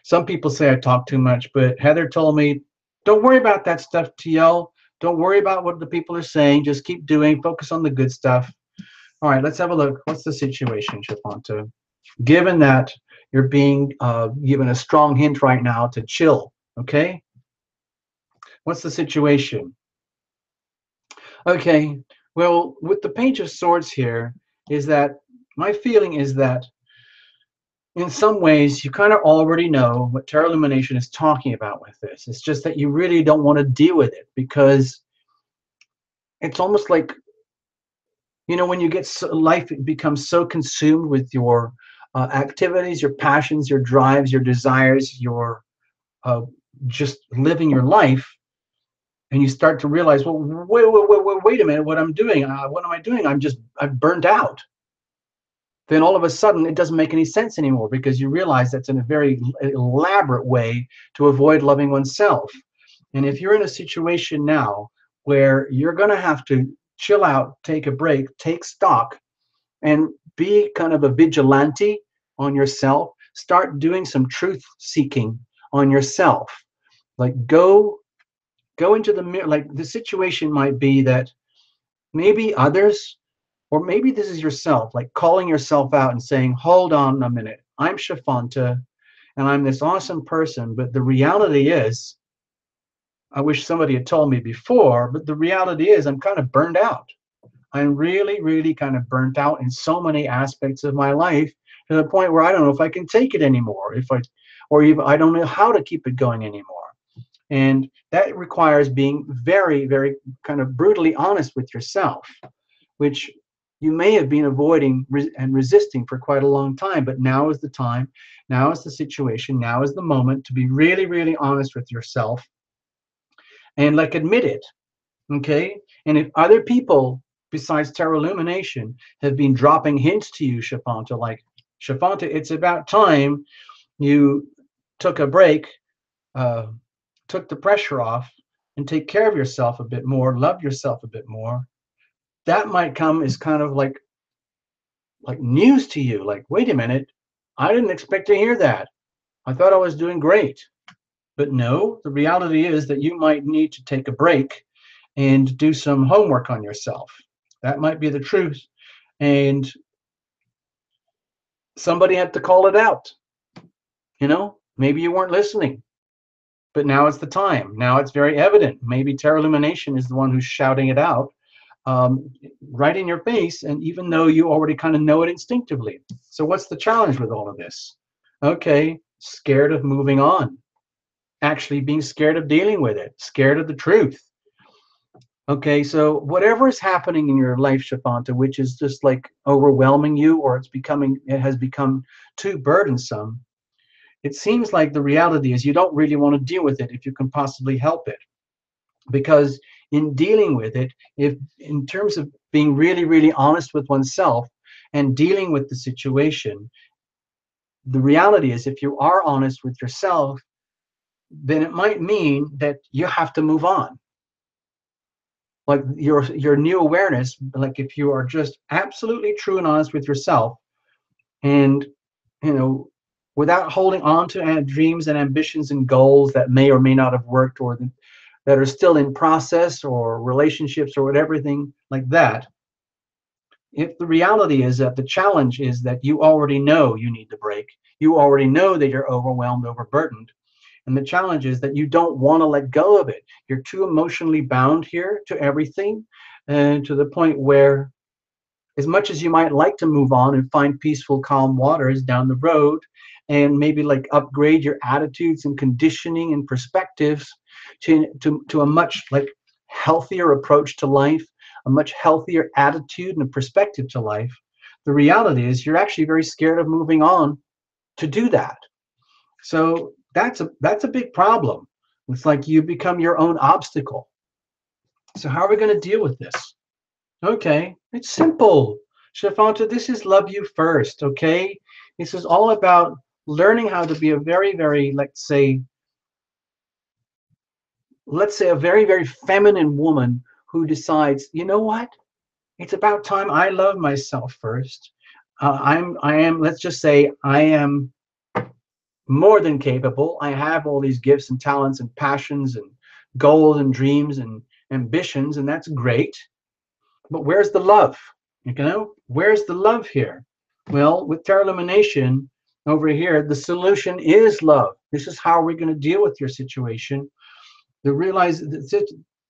Some people say I talk too much, but Heather told me, don't worry about that stuff, TL. Don't worry about what the people are saying. Just keep doing. Focus on the good stuff. All right, let's have a look. What's the situation, Chiffon? Given that you're being given a strong hint right now to chill, okay? What's the situation? Okay, well, with the Page of Swords here, is that my feeling is that in some ways you kind of already know what Terra Illumination is talking about with this. It's just that you really don't want to deal with it, because it's almost like, you know, when you get life becomes so consumed with your activities, your passions, your drives, your desires, your just living your life, and you start to realize, well, wait a minute, what I'm doing, what am I doing? I'm burnt out. then all of a sudden it doesn't make any sense anymore, because you realize that's in a very elaborate way to avoid loving oneself. And if you're in a situation now where you're going to have to chill out, take a break, take stock, and be kind of a vigilante on yourself, start doing some truth seeking on yourself. Like go into the mirror. Like the situation might be that maybe others, or maybe this is yourself, like calling yourself out and saying, hold on a minute, I'm Chiffon, and I'm this awesome person, but the reality is, I wish somebody had told me before, but the reality is I'm kind of burned out. I'm really, really kind of burnt out in so many aspects of my life, to the point where I don't know if I can take it anymore, or even I don't know how to keep it going anymore. And that requires being very, very kind of brutally honest with yourself, which you may have been avoiding and resisting for quite a long time. But now is the time, now is the situation, now is the moment to be really, really honest with yourself and like admit it. Okay. And if other people besides Tarot Illumination have been dropping hints to you, Chiffon, like, Chiffon, it's about time you took a break, uh, took the pressure off, and take care of yourself a bit more, love yourself a bit more, that might come as kind of like news to you. Like, wait a minute, I didn't expect to hear that. I thought I was doing great. But no, the reality is that you might need to take a break and do some homework on yourself. That might be the truth. And somebody had to call it out. Maybe you weren't listening. But now it's the time. Now it's very evident. Maybe Tarot Illumination is the one who's shouting it out right in your face, and even though you already kind of know it instinctively. So what's the challenge with all of this? Okay, scared of moving on. Actually being scared of dealing with it. Scared of the truth. Okay, so whatever is happening in your life, Chiffon, which is just like overwhelming you, or it has become too burdensome, it seems like the reality is you don't really want to deal with it if you can possibly help it. Because in dealing with it, if in terms of being really, really honest with oneself and dealing with the situation, the reality is if you are honest with yourself, then it might mean that you have to move on. Like your new awareness, like if you are just absolutely true and honest with yourself, and without holding on to dreams and ambitions and goals that may or may not have worked, or that are still in process, or relationships, or whatever, everything like that. If the reality is that the challenge is that you already know you need to break, you already know that you're overwhelmed, overburdened, and the challenge is that you don't want to let go of it. You're too emotionally bound here to everything, and to the point where, as much as you might like to move on and find peaceful, calm waters down the road, and maybe like upgrade your attitudes and conditioning and perspectives to a much like healthier approach to life, a much healthier attitude and a perspective to life, the reality is you're actually very scared of moving on to do that. So that's a big problem. It's like you become your own obstacle. So how are we going to deal with this? Okay, it's simple. Chiffon, this is love you first, okay? This is all about learning how to be a very, very, let's say a very, very feminine woman who decides, you know what? It's about time I love myself first. Let's just say I am more than capable. I have all these gifts and talents and passions and goals and dreams and ambitions, and that's great. But where's the love? Where's the love here? Well, with Tarot Illumination over here, the solution is love. This is how we're going to deal with your situation. The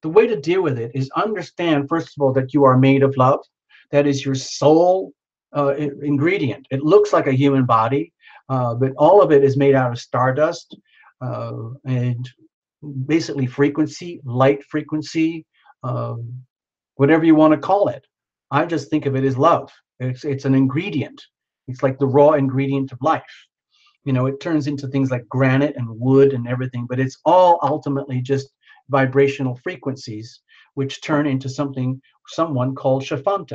way to deal with it is understand, first of all, that you are made of love. That is your soul ingredient. It looks like a human body, but all of it is made out of stardust and basically frequency, light frequency, whatever you want to call it. I just think of it as love. It's an ingredient. It's like the raw ingredient of life. It turns into things like granite and wood and everything, but it's all ultimately just vibrational frequencies, which turn into someone called Chiffon.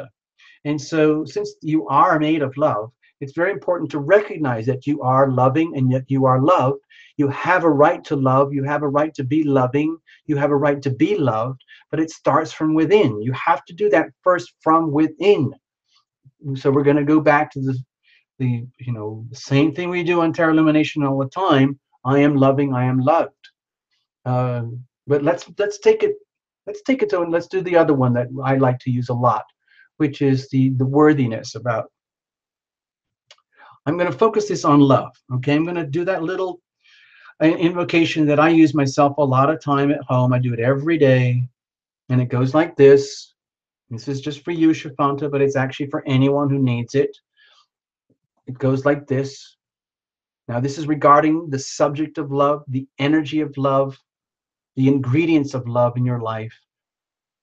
And so since you are made of love, it's very important to recognize that you are loving and yet you are loved. You have a right to love. You have a right to be loving. You have a right to be loved, but it starts from within. You have to do that first from within. So we're going to go back to the same thing we do on Terra Illumination all the time. I am loving, I am loved. But let's take it to, and let's do the other one that I like to use a lot, which is the worthiness about. I'm going to focus this on love. Okay, I'm going to do that little invocation that I use myself a lot of time at home. I do it every day, and it goes like this. This is just for you, Shafanta, but it's actually for anyone who needs it. It goes like this. Now, this is regarding the subject of love, the energy of love, the ingredients of love in your life.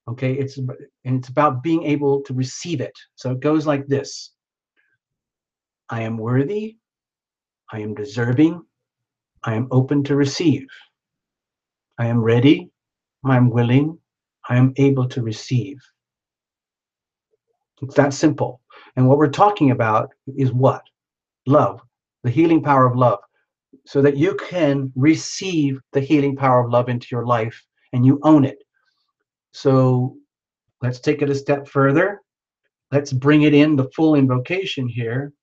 Okay, it's about being able to receive it. So it goes like this. I am worthy. I am deserving. I am open to receive. I am ready. I am willing. I am able to receive. It's that simple. And what we're talking about is what? Love, the healing power of love, so that you can receive the healing power of love into your life and you own it. So let's take it a step further. Let's bring it in the full invocation here.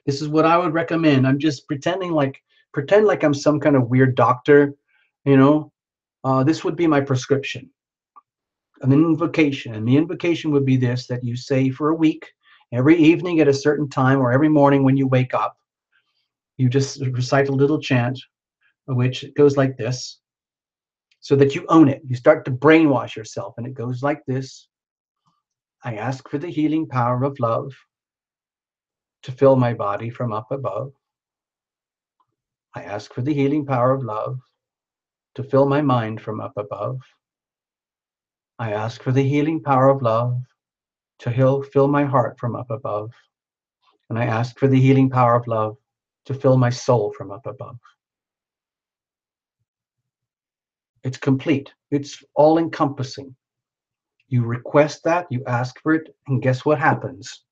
This is what I would recommend. I'm just pretend like I'm some kind of weird doctor, you know. This would be my prescription, an invocation. And the invocation would be this, that you say for a week, every evening at a certain time, or every morning when you wake up. You just recite a little chant, which goes like this, so that you own it. You start to brainwash yourself, and it goes like this. I ask for the healing power of love to fill my body from up above. I ask for the healing power of love to fill my mind from up above. I ask for the healing power of love to fill my heart from up above. And I ask for the healing power of love to fill my soul from up above. It's complete. It's all encompassing. You request that, you ask for it, and guess what happens?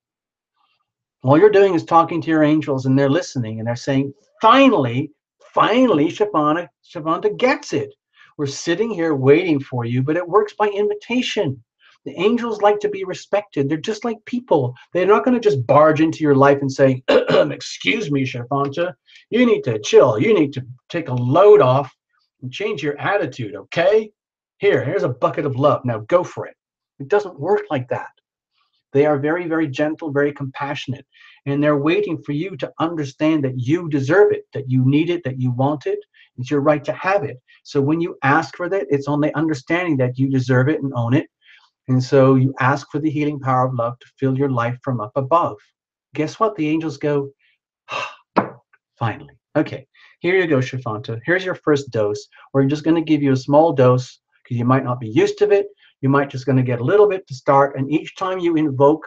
All you're doing is talking to your angels, and they're listening, and they're saying, finally, Shafanta gets it. We're sitting here waiting for you, but it works by invitation. The angels like to be respected. They're just like people. They're not going to just barge into your life and say, excuse me, Shafanta, you need to chill. You need to take a load off and change your attitude, okay? Here's a bucket of love. Now go for it. It doesn't work like that. They are very, very gentle, very compassionate, and they're waiting for you to understand that you deserve it, that you need it, that you want it. It's your right to have it. So when you ask for that, it's on the understanding that you deserve it and own it. And so you ask for the healing power of love to fill your life from up above. Guess what? The angels go, finally. Okay, here you go, Shafanta. Here's your first dose. We're just going to give you a small dose because you might not be used to it. You might just going to get a little bit to start. And each time you invoke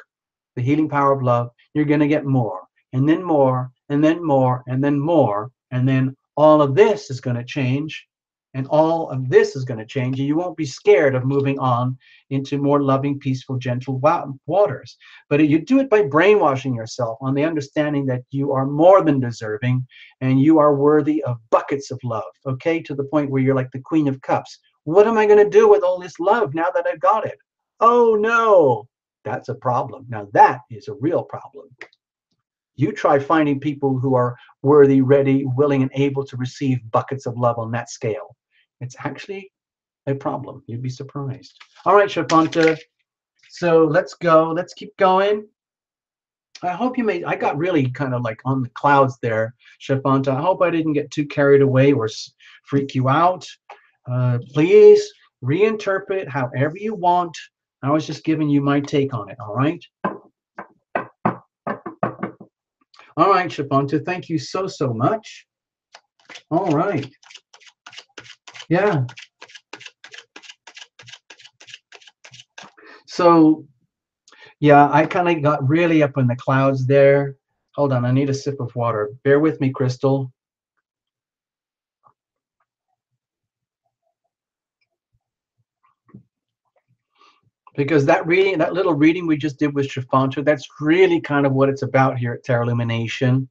the healing power of love, you're going to get more, and then more, and then more, and then more. And then all of this is going to change. And all of this is going to change. And you won't be scared of moving on into more loving, peaceful, gentle waters. But you do it by brainwashing yourself on the understanding that you are more than deserving and you are worthy of buckets of love, okay? To the point where you're like the Queen of Cups. What am I going to do with all this love now that I've got it? Oh, no, that's a problem. Now that is a real problem. You try finding people who are worthy, ready, willing, and able to receive buckets of love on that scale. It's actually a problem. You'd be surprised. All right, Shafanta. So let's go. Let's keep going. I hope you made, I got really kind of like on the clouds there, Chiffon. I hope I didn't get too carried away or freak you out. Please reinterpret however you want. I was just giving you my take on it, all right? All right, Chiffon, thank you so, so much. All right. Yeah. So, yeah, I kind of got really up in the clouds there. Hold on, I need a sip of water. Bear with me, Crystal. because that reading, that little reading we just did with Chiffon, that's really kind of what it's about here at Tarot Illumination.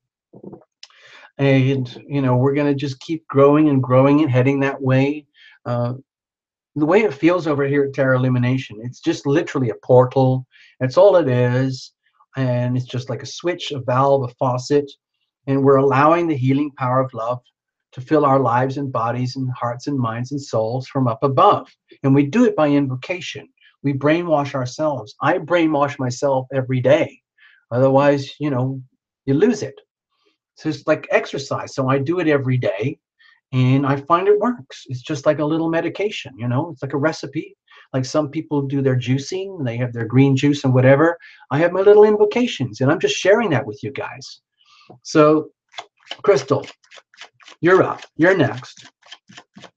And you know, we're going to just keep growing and growing and heading that way. Uh, the way it feels over here at Terra Illumination, it's just literally a portal. That's all it is. And it's just like a switch, a valve, a faucet. And we're allowing the healing power of love to fill our lives and bodies and hearts and minds and souls from up above. And we do it by invocation. We brainwash ourselves. I brainwash myself every day. Otherwise, you know, you lose it. So it's like exercise. So I do it every day. And I find it works. It's just like a little medication, you know, it's like a recipe. Like some people do their juicing, they have their green juice and whatever. I have my little invocations, and I'm just sharing that with you guys. So, Crystal, you're up. You're next.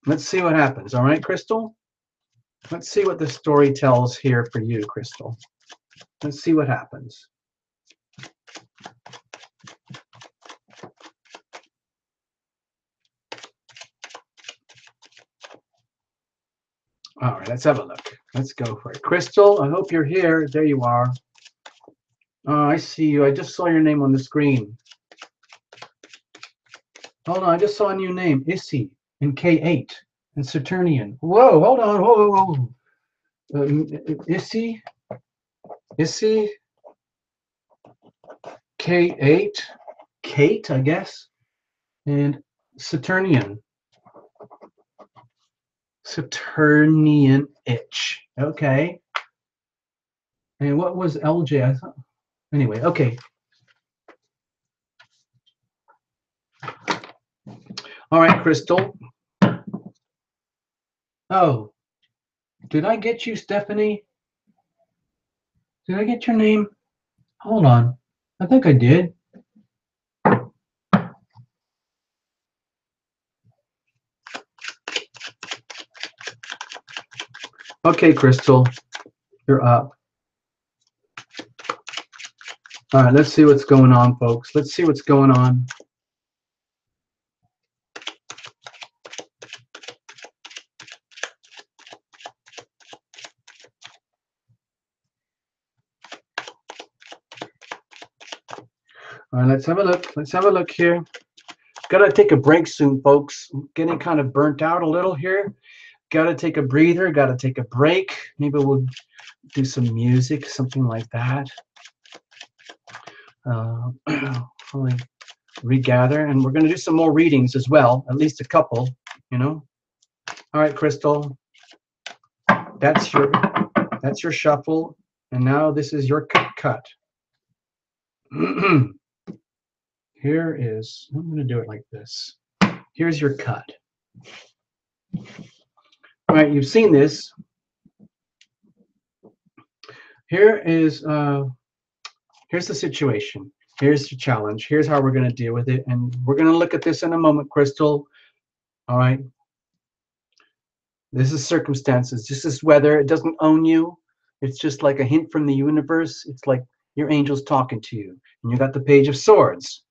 Let's see what happens. All right, Crystal? Let's see what the story tells here for you, Crystal. Let's see what happens. All right, let's have a look. Let's go for it. Crystal, I hope you're here. There you are. Oh, I see you. I just saw your name on the screen. Hold on, I just saw a new name. Issy and K8 and Saturnian. Whoa, hold on. Whoa, whoa. Issy, K8, Kate, I guess, and Saturnian. Saturnian itch. Okay. And what was LJ? I thought. Anyway, okay. All right, Crystal. Oh, did I get you, Stephanie? Did I get your name? Hold on. I think I did. Okay, Crystal, you're up. All right, let's see what's going on, folks. Let's see what's going on. All right, let's have a look. Let's have a look here. Gotta take a break soon, folks. I'm getting kind of burnt out a little here. Gotta take a breather. Gotta take a break. Maybe we'll do some music, something like that. Hopefully regather, and we're going to do some more readings as well, at least a couple, you know. All right, Crystal, that's your shuffle, and now this is your cut. Here is, I'm going to do it like this. Here's your cut. All right, you've seen this. Here is here's the situation. Here's the challenge. Here's how we're going to deal with it. And we're going to look at this in a moment, Crystal. All right. This is circumstances. This is weather. It doesn't own you. It's just like a hint from the universe. It's like your angel's talking to you. And you got the Page of Swords.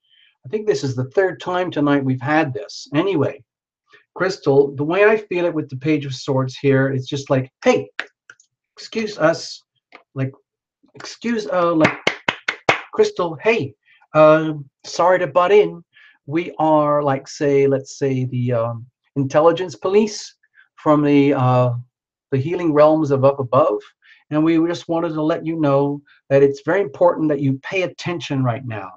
I think this is the third time tonight we've had this. Anyway, Crystal, the way I feel it with the Page of Swords here, it's just like, hey, excuse us. Like, excuse, like, Crystal, hey, sorry to butt in. We are like, say, let's say the intelligence police from the healing realms of up above, and we just wanted to let you know that it's very important that you pay attention right now.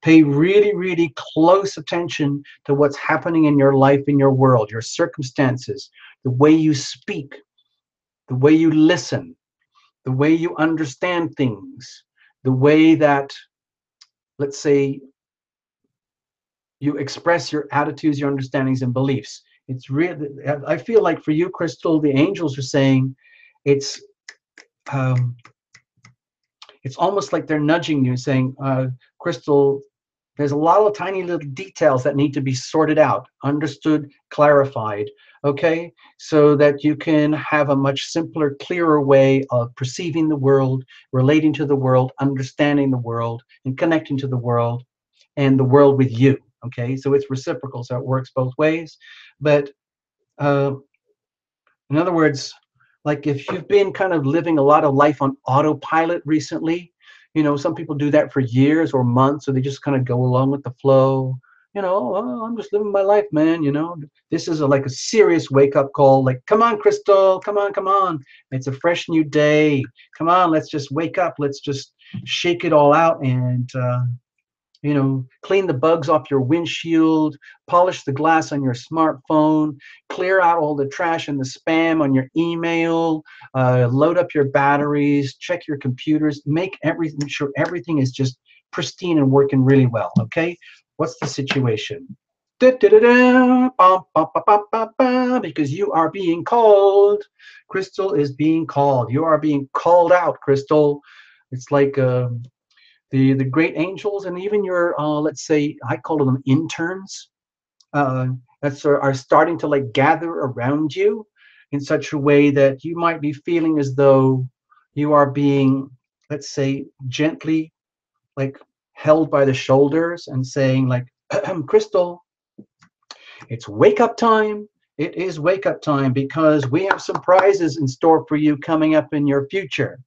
Pay really, really close attention to what's happening in your life, in your world, your circumstances, the way you speak, the way you listen, the way you understand things, the way that, let's say, you express your attitudes, your understandings, and beliefs. It's really, I feel like for you, Crystal, the angels are saying it's almost like they're nudging you, saying, Crystal, there's a lot of tiny little details that need to be sorted out, understood, clarified, okay? So that you can have a much simpler, clearer way of perceiving the world, relating to the world, understanding the world, and connecting to the world and the world with you, okay? So it's reciprocal, so it works both ways. But in other words, Like if you've been kind of living a lot of life on autopilot recently, you know, some people do that for years or months, so they just kind of go along with the flow. You know, oh, I'm just living my life, man. You know, this is like a serious wake up call. Like, come on, Crystal, come on, come on. It's a fresh new day. Come on, let's just wake up. Let's just shake it all out and you know, clean the bugs off your windshield, polish the glass on your smartphone, clear out all the trash and the spam on your email, load up your batteries, check your computers, make everything sure everything is just pristine and working really well. Okay, what's the situation? Da-da-da-da, because you are being called. Crystal is being called. You are being called out, Crystal. It's like the great angels and even your let's say I call them interns uh, are starting to like gather around you in such a way that you might be feeling as though you are being, let's say, gently like held by the shoulders and saying like, Crystal, it's wake up time. It is wake up time because we have some prizes in store for you coming up in your future,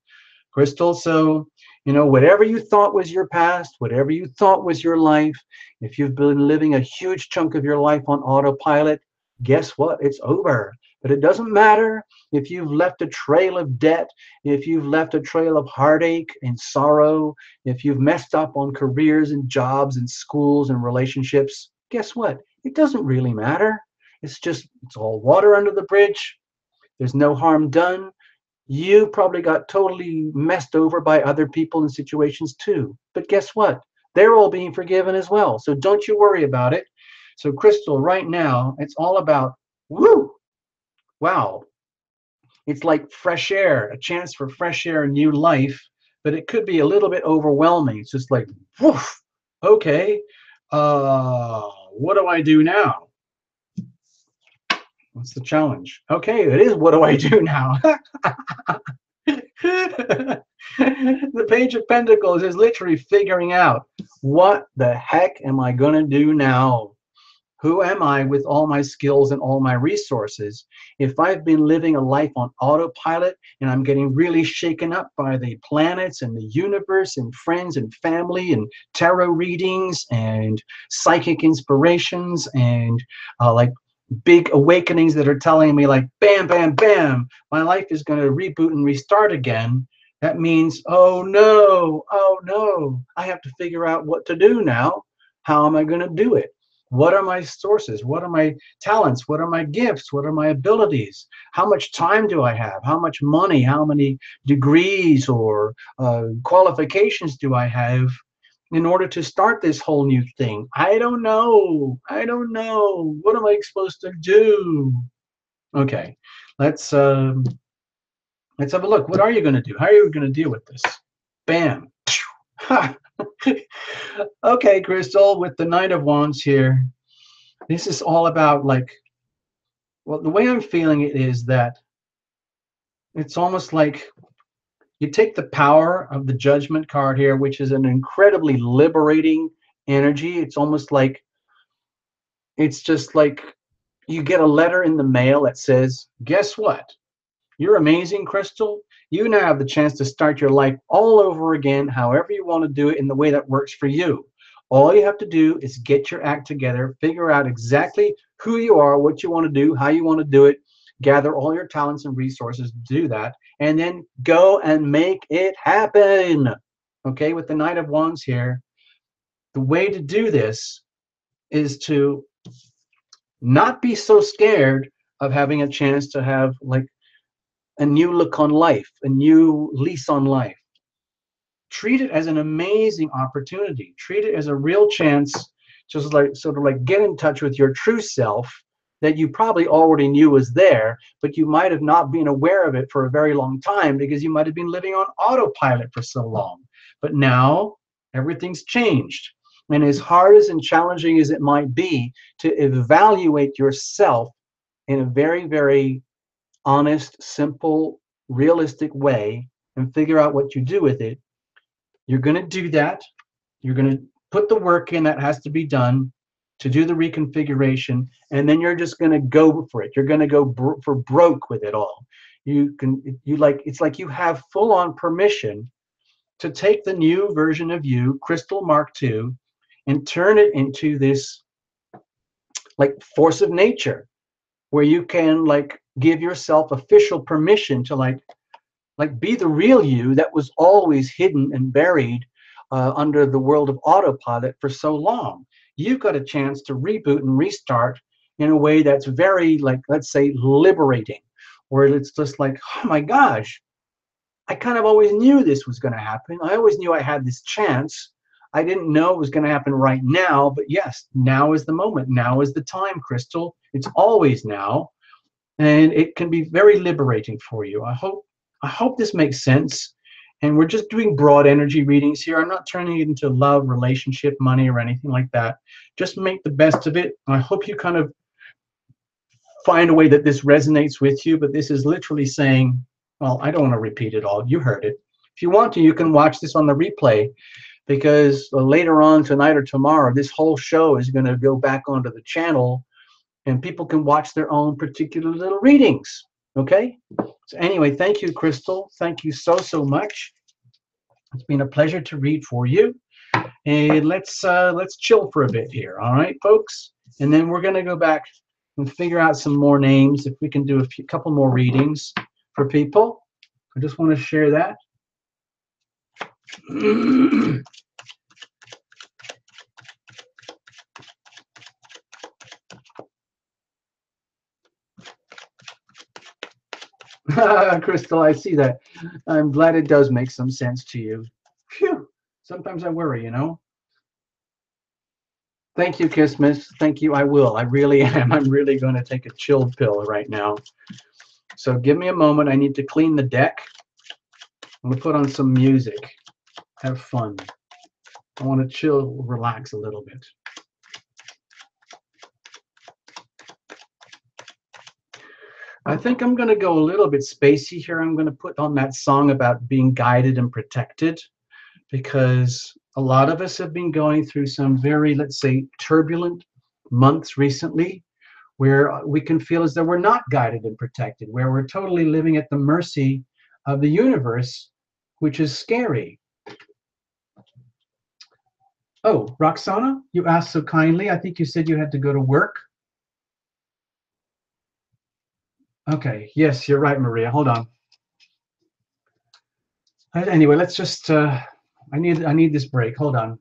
Crystal. So, you know, whatever you thought was your past, whatever you thought was your life, if you've been living a huge chunk of your life on autopilot, guess what? It's over. But it doesn't matter if you've left a trail of debt, if you've left a trail of heartache and sorrow, if you've messed up on careers and jobs and schools and relationships. Guess what? It doesn't really matter. It's all water under the bridge. There's no harm done. You probably got totally messed over by other people and situations too. But guess what? They're all being forgiven as well. So don't you worry about it. So, Crystal, right now, it's all about woo, wow. It's like fresh air, a chance for fresh air and new life, but it could be a little bit overwhelming. It's just like, woof, okay, what do I do now? What's the challenge? Okay, it is what do I do now? The Page of Pentacles is literally figuring out what the heck am I going to do now? Who am I with all my skills and all my resources? If I've been living a life on autopilot and I'm getting really shaken up by the planets and the universe and friends and family and tarot readings and psychic inspirations and like big awakenings that are telling me like bam bam bam my life is going to reboot and restart again, that means oh no I have to figure out what to do now. How am I going to do it? What are my sources? What are my talents? What are my gifts? What are my abilities? How much time do I have? How much money? How many degrees or qualifications do I have in order to start this whole new thing? I don't know. I don't know. What am I supposed to do? Okay, let's have a look. What are you going to do? How are you going to deal with this? Bam. Okay, Crystal, with the Knight of Wands here, this is all about like, well, the way I'm feeling it is that it's almost like you take the power of the Judgment card here, which is an incredibly liberating energy. It's almost like, it's just like you get a letter in the mail that says, guess what? You're amazing, Crystal. You now have the chance to start your life all over again, however you want to do it in the way that works for you. All you have to do is get your act together, figure out exactly who you are, what you want to do, how you want to do it, gather all your talents and resources to do that, and then go and make it happen. Okay, with the Knight of Wands here, the way to do this is to not be so scared of having a chance to have like a new look on life, a new lease on life. Treat it as an amazing opportunity. Treat it as a real chance, just like sort of like get in touch with your true self that you probably already knew was there, but you might have not been aware of it for a very long time because you might have been living on autopilot for so long. But now everything's changed. And as hard as and challenging as it might be to evaluate yourself in a very, very honest, simple, realistic way and figure out what you do with it, you're going to do that. You're going to put the work in that has to be done to do the reconfiguration, and then you're just going to go for it. You're going to go for broke with it all. it's like you have full-on permission to take the new version of you, Crystal Mark II, and turn it into this like force of nature, where you can like give yourself official permission to like be the real you that was always hidden and buried under the world of autopilot for so long. You've got a chance to reboot and restart in a way that's very, like, let's say, liberating, where it's just like, oh my gosh, I kind of always knew this was going to happen. I always knew I had this chance. I didn't know it was going to happen right now, but yes, now is the moment. Now is the time, Crystal. It's always now, and it can be very liberating for you. I hope this makes sense. And we're just doing broad energy readings here. I'm not turning it into love, relationship, money, or anything like that. Just make the best of it. I hope you kind of find a way that this resonates with you, but this is literally saying, well, I don't want to repeat it all. You heard it. If you want to, you can watch this on the replay, because later on tonight or tomorrow, this whole show is going to go back onto the channel and people can watch their own particular little readings. Okay? So anyway, thank you, Crystal. Thank you so, so much. It's been a pleasure to read for you. And let's chill for a bit here. All right, folks? And then we're going to go back and figure out some more names, if we can do a couple more readings for people. I just want to share that. Crystal, I see that. I'm glad it does make some sense to you. Phew. Sometimes I worry, you know. Thank you, Christmas. Thank you. I will. I really am. I'm really going to take a chill pill right now. So give me a moment. I need to clean the deck. I'm going to put on some music. Have fun. I want to chill, relax a little bit. I think I'm going to go a little bit spacey here. I'm going to put on that song about being guided and protected, because a lot of us have been going through some very, let's say, turbulent months recently, where we can feel as though we're not guided and protected, where we're totally living at the mercy of the universe, which is scary. Oh, Ruksana, you asked so kindly. I think you said you had to go to work. Okay, yes, you're right, Maria. Hold on. Anyway, let's just, I need this break. Hold on.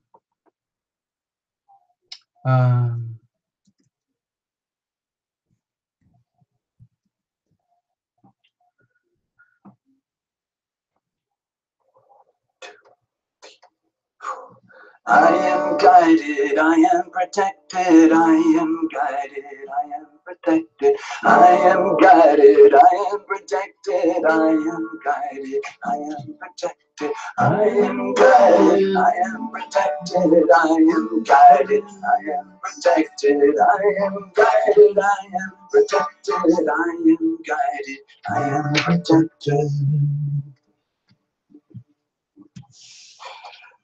I am guided, I am protected, I am guided, I am protected, I am guided, I am protected, I am guided, I am protected, I am guided, I am protected, I am guided, I am protected, I am guided, I am protected, I am guided, I am protected.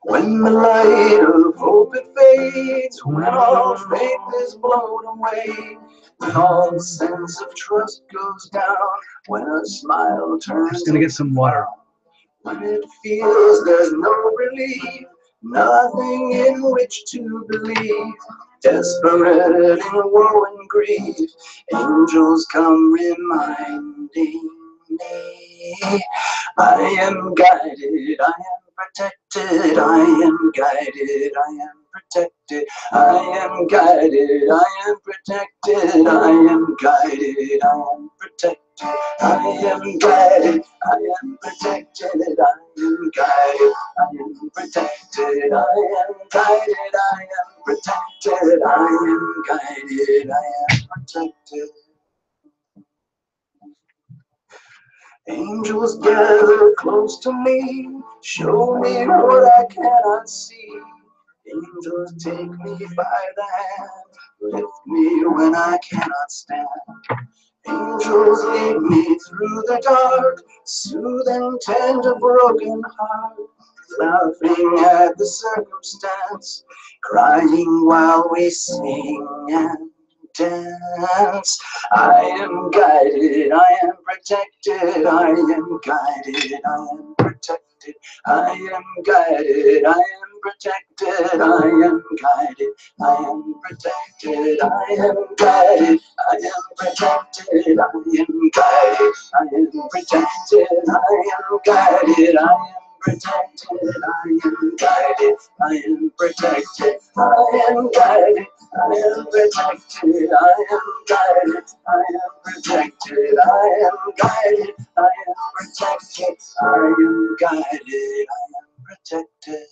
When the light of hope it fades, when all faith is blown away, when all sense of trust goes down, when a smile turns. Just gonna get some water. When it feels there's no relief, nothing in which to believe, desperate in woe and grief, angels come reminding me, I am guided, I am protected, I am guided, I am protected, I am guided, I am protected, I am guided, I am protected, I am guided, I am protected, I am guided, I am protected, I am guided, I am protected, I am guided, I am protected. Angels gather close to me, show me what I cannot see. Angels take me by the hand, lift me when I cannot stand. Angels lead me through the dark, soothe and tend a broken heart, laughing at the circumstance, crying while we sing and dance. I am guided, I am protected, I am guided, I am protected, I am guided, I am protected, I am guided, I am protected, I am guided, I am protected, I am guided, I am protected, I am guided, I am protected, I am guided, I am protected, I am guided, I am protected, I am guided, I am protected, I am guided, I am protected, I am guided, I am protected.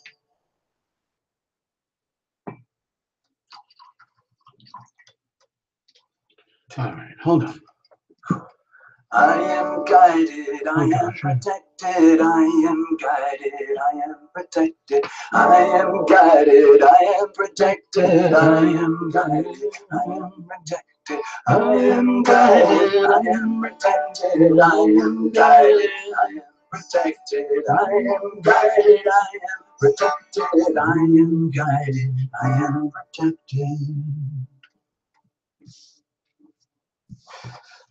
All right, hold on. I am guided, I am protected, I am guided, I am protected, I am guided, I am protected, I am guided, I am protected, I am guided, I am protected, I am guided, I am protected, I am guided, I am protected, I am guided, I am protected.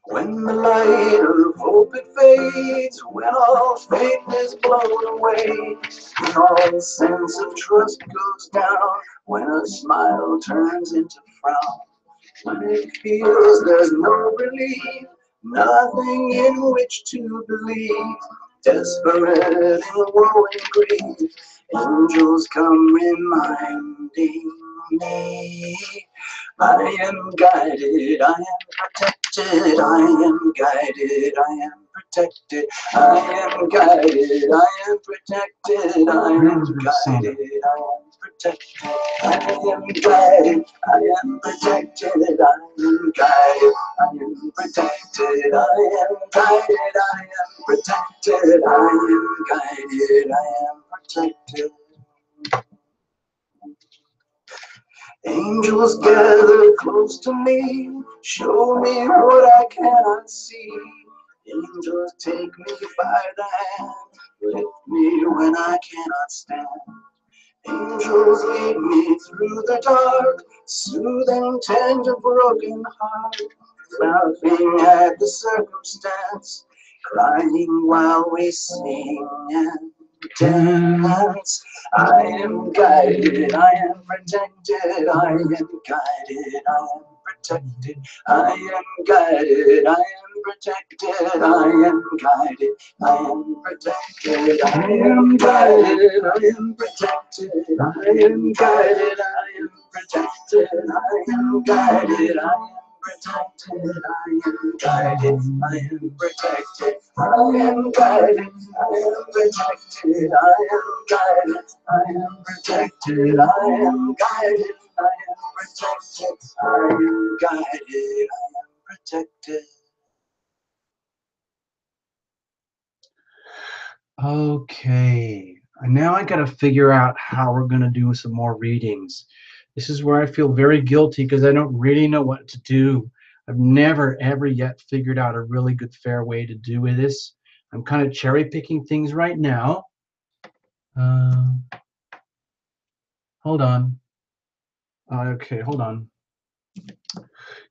When the light of hope it fades, when all faith is blown away, when all sense of trust goes down, when a smile turns into frown, when it feels there's no relief, nothing in which to believe, desperate in woe and grief, angels come reminding me, I am guided, I am protected, I am guided, I am protected, I am guided, I am protected, I am guided, I am protected, I am guided, I am protected, I am guided, I am protected, I am guided, I am protected, I am guided, I am protected. Angels gather close to me, show me what I cannot see. Angels take me by the hand, lift me when I cannot stand. Angels lead me through the dark, soothe and tend a broken heart, laughing at the circumstance, crying while we sing and dance. I am guided, I am protected, I am guided, I am protected, I am guided, I am protected, I am guided, I am protected, I am guided, I am protected, I am guided, I am protected, I am guided, I am protected, I am guided, I am protected, I am guided, I am protected, I am guided, I am protected, I am guided, I am protected, I am guided, I am protected. Okay, now I got to figure out how we're going to do some more readings. This is where I feel very guilty because I don't really know what to do. I've never ever yet figured out a really good fair way to do this. I'm kind of cherry picking things right now. Hold on. Okay, hold on.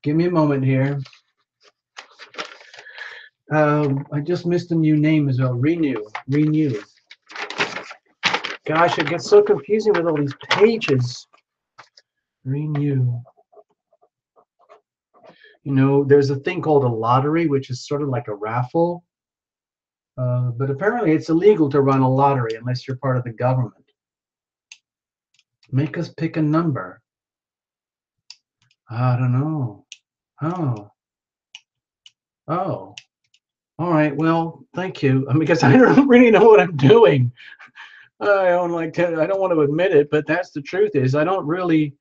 Give me a moment here. I just missed a new name as well. Renew. Gosh, it gets so confusing with all these pages. Renew. You know, there's a thing called a lottery, which is sort of like a raffle. But apparently it's illegal to run a lottery unless you're part of the government. Make us pick a number. I don't know. Oh. All right. Well, thank you. Because I don't really know what I'm doing. I don't want to admit it, but that's the truth. Is I don't really.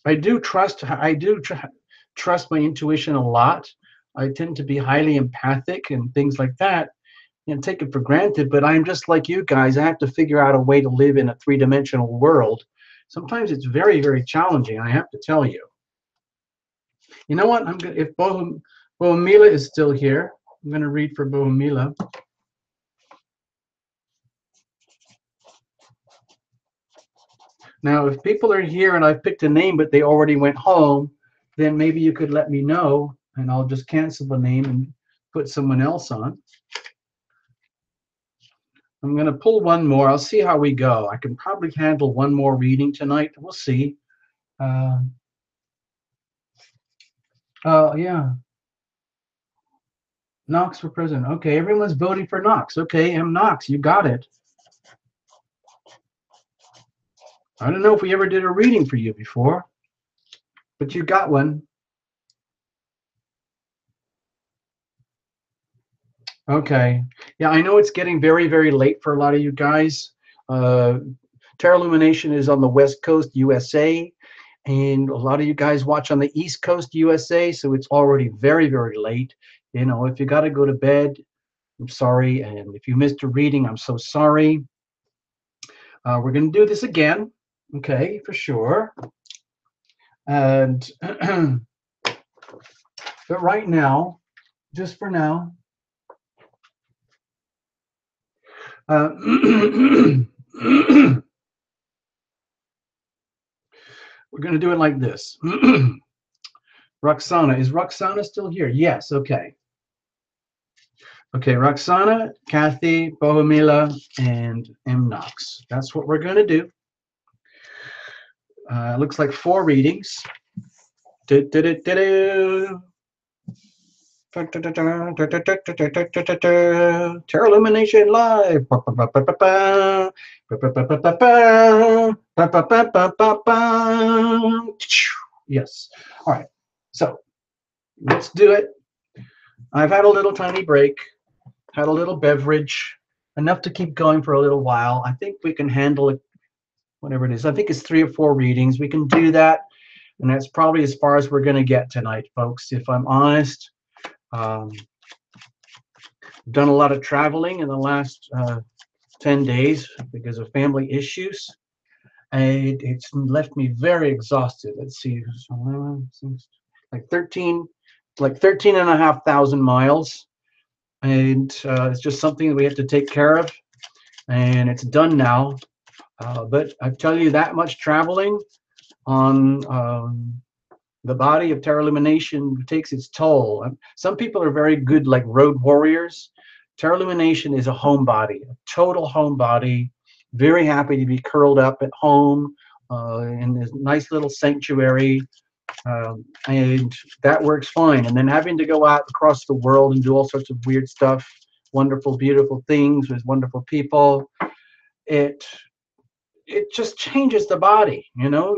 I do trust my intuition a lot. I tend to be highly empathic and things like that, and take it for granted. But I'm just like you guys. I have to figure out a way to live in a three-dimensional world. Sometimes it's very, very challenging. I have to tell you. You know what? If Bo Mila is still here, I'm going to read for Bo Mila. Now, if people are here and I've picked a name, but they already went home, then maybe you could let me know, and I'll just cancel the name and put someone else on. I'm going to pull one more. I'll see how we go. I can probably handle one more reading tonight. We'll see. Yeah. Knox for president. Okay, everyone's voting for Knox. Okay, M Knox, you got it. I don't know if we ever did a reading for you before, but you got one. Okay. Yeah, I know it's getting very, very late for a lot of you guys. Terra Illumination is on the West Coast, USA, and a lot of you guys watch on the East Coast, USA, so it's already very, very late. You know, if you got to go to bed, I'm sorry, and if you missed a reading, I'm so sorry. We're going to do this again, okay, for sure. And but right now, just for now, we're going to do it like this. Ruksana, is Ruksana still here? Yes, okay. Okay, Ruksana, Cathy, Bo Mila, and M Knox. That's what we're going to do. Looks like 4 readings. Terra Illumination live. Yes. All right. So let's do it. I've had a little tiny break, had a little beverage, enough to keep going for a little while. I think we can handle it, whatever it is. I think it's 3 or 4 readings. We can do that. And that's probably as far as we're going to get tonight, folks, if I'm honest. I've done a lot of traveling in the last 10 days because of family issues. And it's left me very exhausted. Let's see, like 13 and a half thousand miles. And it's just something that we have to take care of. And it's done now. But I tell you, that much traveling on the body of Terra Illumination takes its toll. Some people are very good, like road warriors. Terra Illumination is a homebody, a total homebody. Very happy to be curled up at home in this nice little sanctuary, and that works fine. And then having to go out across the world and do all sorts of weird stuff, wonderful, beautiful things with wonderful people, it just changes the body. You know,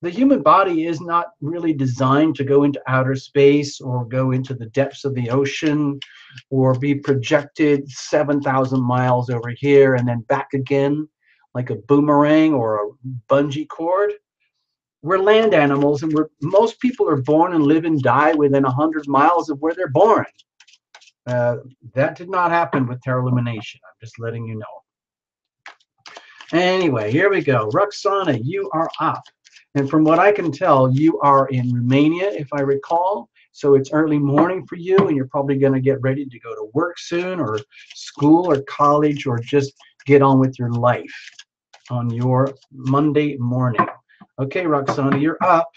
the human body is not really designed to go into outer space or go into the depths of the ocean or be projected 7,000 miles over here and then back again like a boomerang or a bungee cord. We're land animals, and most people are born and live and die within 100 miles of where they're born. That did not happen with Terra Illumination. I'm just letting you know. Anyway, here we go. Ruksana, you are up. And from what I can tell, you are in Romania, if I recall. So it's early morning for you, and you're probably going to get ready to go to work soon, or school, or college, or just get on with your life on your Monday morning. Okay, Ruksana, you're up.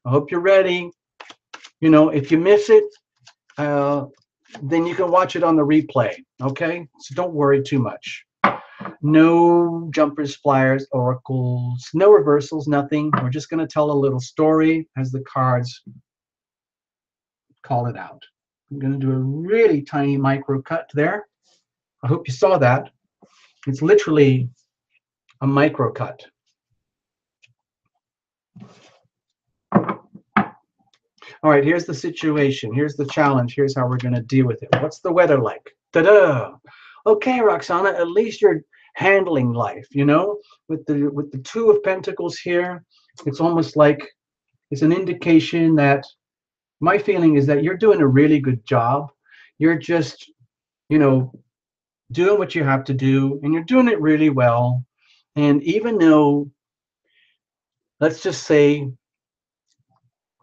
I hope you're ready. You know, if you miss it, then you can watch it on the replay. Okay, so don't worry too much. No jumpers, flyers, oracles, no reversals, nothing. We're just going to tell a little story as the cards call it out. I'm going to do a really tiny micro cut there. I hope you saw that. It's literally a micro cut. All right, here's the situation. Here's the challenge. Here's how we're going to deal with it. What's the weather like? Ta-da! Okay, Ruksana, at least you're handling life, you know? With the Two of Pentacles here, it's almost like it's an indication that my feeling is that you're doing a really good job. You're just, you know, doing what you have to do, and you're doing it really well. And even though, let's say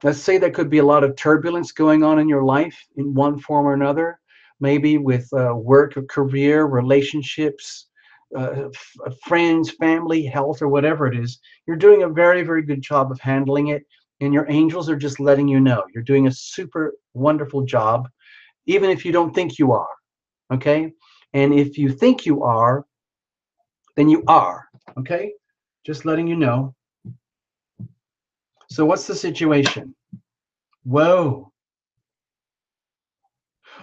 there could be a lot of turbulence going on in your life in one form or another, maybe with work or career, relationships, friends, family, health, or whatever it is. You're doing a very, very good job of handling it, and your angels are just letting you know you're doing a super wonderful job, even if you don't think you are. Okay? And if you think you are, then you are. Okay? Just letting you know. So what's the situation? Whoa.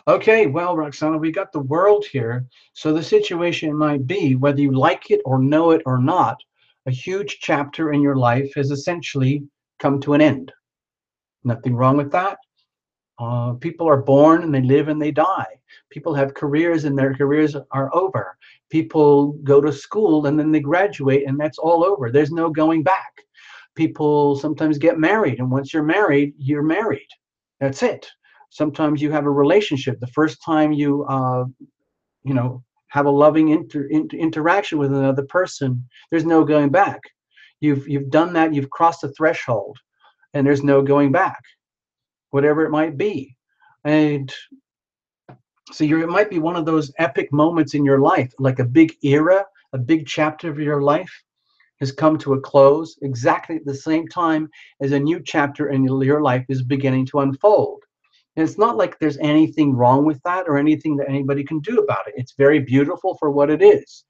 Okay, well, Ruksana, we got the world here. So the situation might be, whether you like it or know it or not, a huge chapter in your life has essentially come to an end. Nothing wrong with that. People are born and they live and they die. People have careers and their careers are over. People go to school and then they graduate and that's all over. There's no going back. People sometimes get married, and once you're married, you're married. That's it. Sometimes you have a relationship. The first time you know, have a loving interaction with another person, there's no going back. You've done that. You've crossed the threshold, and there's no going back, whatever it might be. And so it might be one of those epic moments in your life, like a big era, a big chapter of your life has come to a close exactly at the same time as a new chapter in your life is beginning to unfold. And it's not like there's anything wrong with that or anything that anybody can do about it. It's very beautiful for what it is.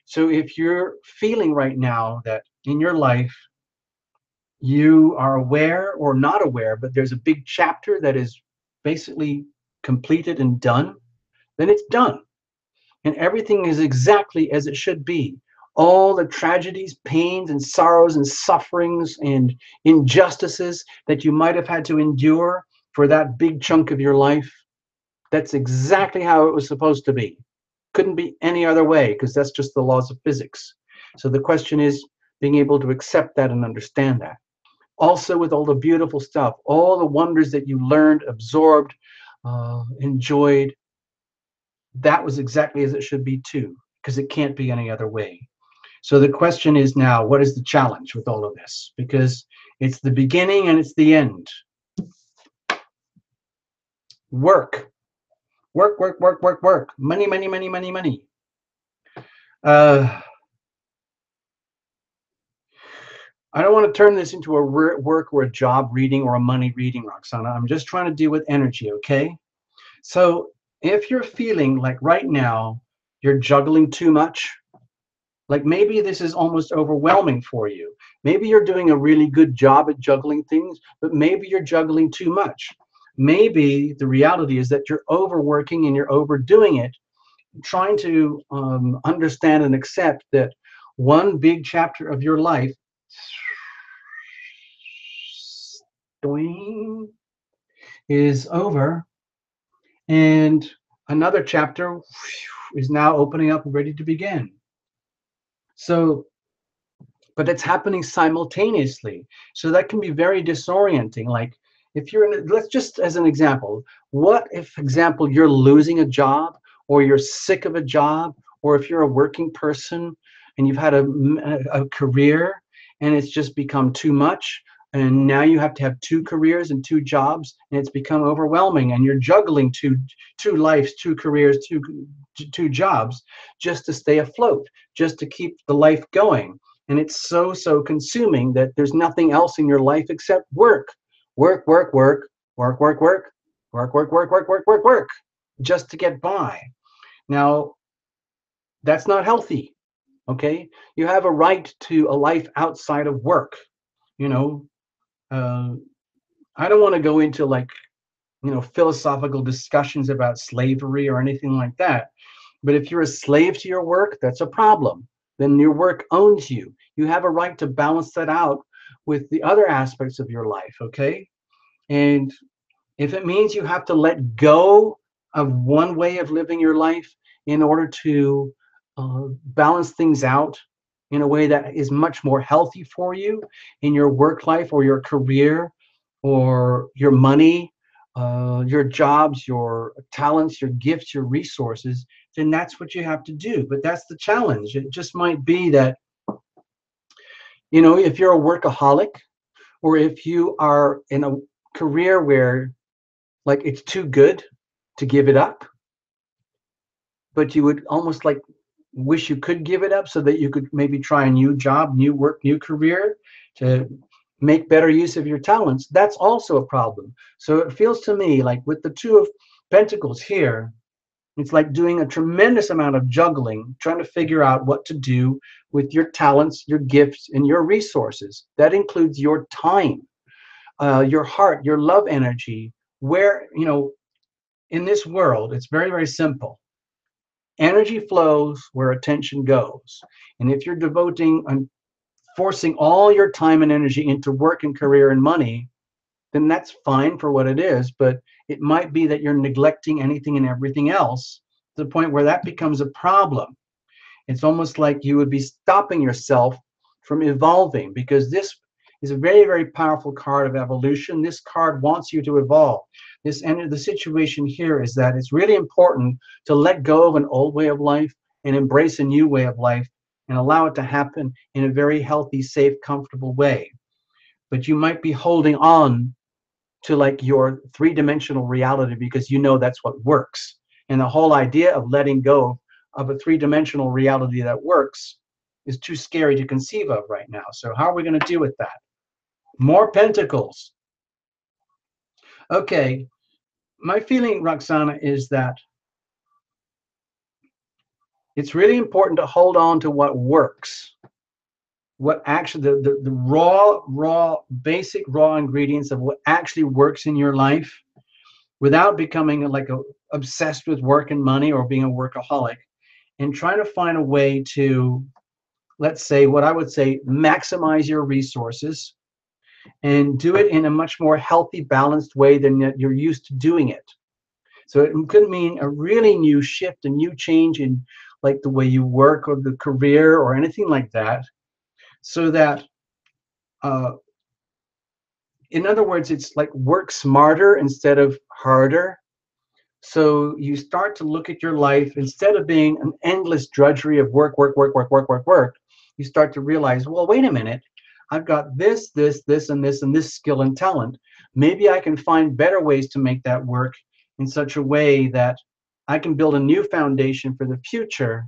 So if you're feeling right now that in your life you are aware or not aware, but there's a big chapter that is basically completed and done, then it's done. And everything is exactly as it should be. All the tragedies, pains, and sorrows, and sufferings, and injustices that you might have had to endure for that big chunk of your life, that's exactly how it was supposed to be. Couldn't be any other way, because that's just the laws of physics. So the question is being able to accept that and understand that. Also, with all the beautiful stuff, all the wonders that you learned, absorbed, enjoyed, that was exactly as it should be too, because it can't be any other way. So the question is now, what is the challenge with all of this? Because it's the beginning and it's the end. Work, work, work, work, work, work. Money, money, money, money, money. I don't want to turn this into a work or a job reading or a money reading, Ruksana. I'm just trying to deal with energy, okay? So if you're feeling like right now you're juggling too much, like maybe this is almost overwhelming for you. Maybe you're doing a really good job at juggling things, but maybe you're juggling too much. Maybe the reality is that you're overworking and you're overdoing it, trying to understand and accept that one big chapter of your life is over, and another chapter is now opening up and ready to begin. So, but it's happening simultaneously. So that can be very disorienting. Like if you're in, let's just as an example, what if, example, you're losing a job or you're sick of a job, or if you're a working person and you've had a career and it's just become too much, and now you have to have two careers and two jobs, and it's become overwhelming, and you're juggling two lives, two careers, two jobs, just to stay afloat, just to keep the life going. And it's so consuming that there's nothing else in your life except work, work, work, work, work, work, work, work, work, work, work, work, work, work, just to get by. Now, that's not healthy. Okay, you have a right to a life outside of work. You know, I don't want to go into like, philosophical discussions about slavery or anything like that. But if you're a slave to your work, that's a problem. Then your work owns you. You have a right to balance that out with the other aspects of your life, okay? And if it means you have to let go of one way of living your life in order to balance things out in a way that is much more healthy for you in your work life or your career or your money, your jobs, your talents, your gifts, your resources, then that's what you have to do. But that's the challenge. It just might be that, if you're a workaholic, or if you are in a career where like it's too good to give it up, but you would almost like wish you could give it up so that you could maybe try a new job, new work, new career to make better use of your talents, that's also a problem. So it feels to me like with the Two of Pentacles here, it's like doing a tremendous amount of juggling, trying to figure out what to do with your talents, your gifts, and your resources. That includes your time, your heart, your love energy. Where, you know, in this world, it's very, very simple. Energy flows where attention goes. And if you're devoting and forcing all your time and energy into work and career and money, then that's fine for what it is. But it might be that you're neglecting anything and everything else to the point where that becomes a problem. It's almost like you would be stopping yourself from evolving, because this is a very, very powerful card of evolution. This card wants you to evolve. The situation here is that it's really important to let go of an old way of life and embrace a new way of life and allow it to happen in a very healthy, safe, comfortable way. But you might be holding on to like your three-dimensional reality because you know that's what works. And the whole idea of letting go of a three-dimensional reality that works is too scary to conceive of right now. So how are we going to deal with that? More pentacles. Okay, my feeling, Ruksana, is that it's really important to hold on to what works. What actually, the raw, basic raw ingredients of what actually works in your life, without becoming like obsessed with work and money or being a workaholic, and trying to find a way to, let's say, what I would say, maximize your resources and do it in a much more healthy, balanced way than you're used to doing it. So it could mean a really new shift, a new change in like the way you work or the career or anything like that, so that in other words, it's like work smarter instead of harder. So you start to look at your life, instead of being an endless drudgery of work, work, work, work, work, work, work, you start to realize, well, wait a minute, I've got this, this, this, and this, and this skill and talent. Maybe I can find better ways to make that work in such a way that I can build a new foundation for the future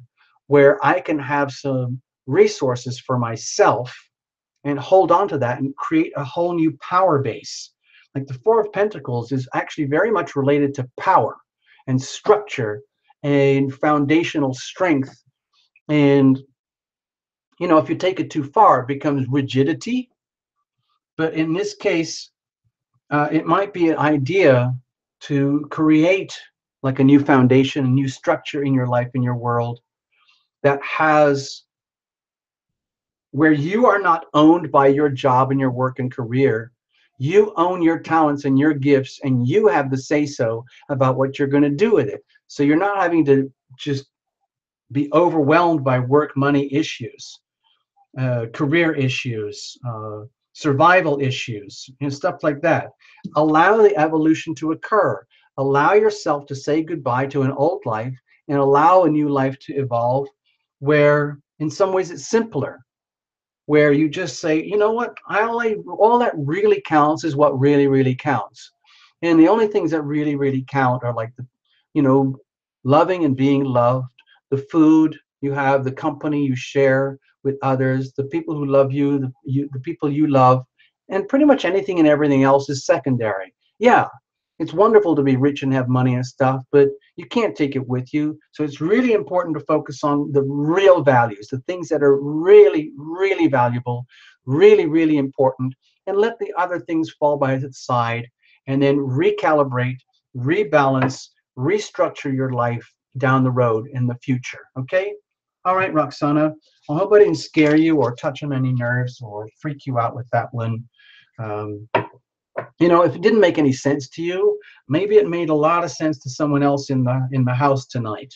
where I can have some resources for myself and hold on to that and create a whole new power base. Like the Four of Pentacles is actually very much related to power and structure and foundational strength. And, you know, if you take it too far, it becomes rigidity. But in this case, it might be an idea to create like a new foundation, a new structure in your life, in your world, that has, where you are not owned by your job and your work and career. You own your talents and your gifts, and you have the say-so about what you're going to do with it. So you're not having to just be overwhelmed by work, money issues, career issues, survival issues, and stuff like that. Allow the evolution to occur. Allow yourself to say goodbye to an old life and allow a new life to evolve, where in some ways it's simpler, where you just say, you know what, all that really counts is what really, really counts. And the only things that really, really count are like the, you know, loving and being loved, the food you have, the company you share with others, the people who love you, the people you love, and pretty much anything and everything else is secondary. Yeah, it's wonderful to be rich and have money and stuff, but you can't take it with you. So it's really important to focus on the real values, the things that are really, really valuable, really, really important, and let the other things fall by the side, and then recalibrate, rebalance, restructure your life down the road in the future. Okay? All right, Ruksana. I hope I didn't scare you or touch on any nerves or freak you out with that one. You know, if it didn't make any sense to you, maybe it made a lot of sense to someone else in the house tonight.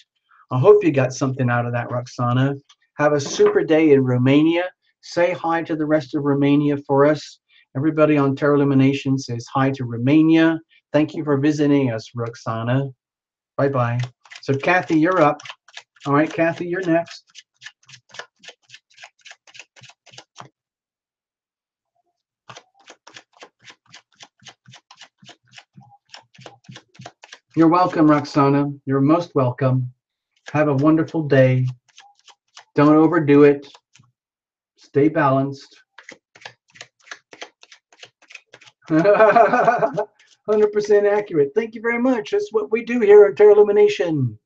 I hope you got something out of that, Ruksana. Have a super day in Romania. Say hi to the rest of Romania for us. Everybody on Terra Lumination says hi to Romania. Thank you for visiting us, Ruksana. Bye-bye. So, Cathy, you're up. All right, Cathy, you're next. You're welcome, Ruksana. You're most welcome. Have a wonderful day. Don't overdo it. Stay balanced. 100% accurate. Thank you very much. That's what we do here at Lumination.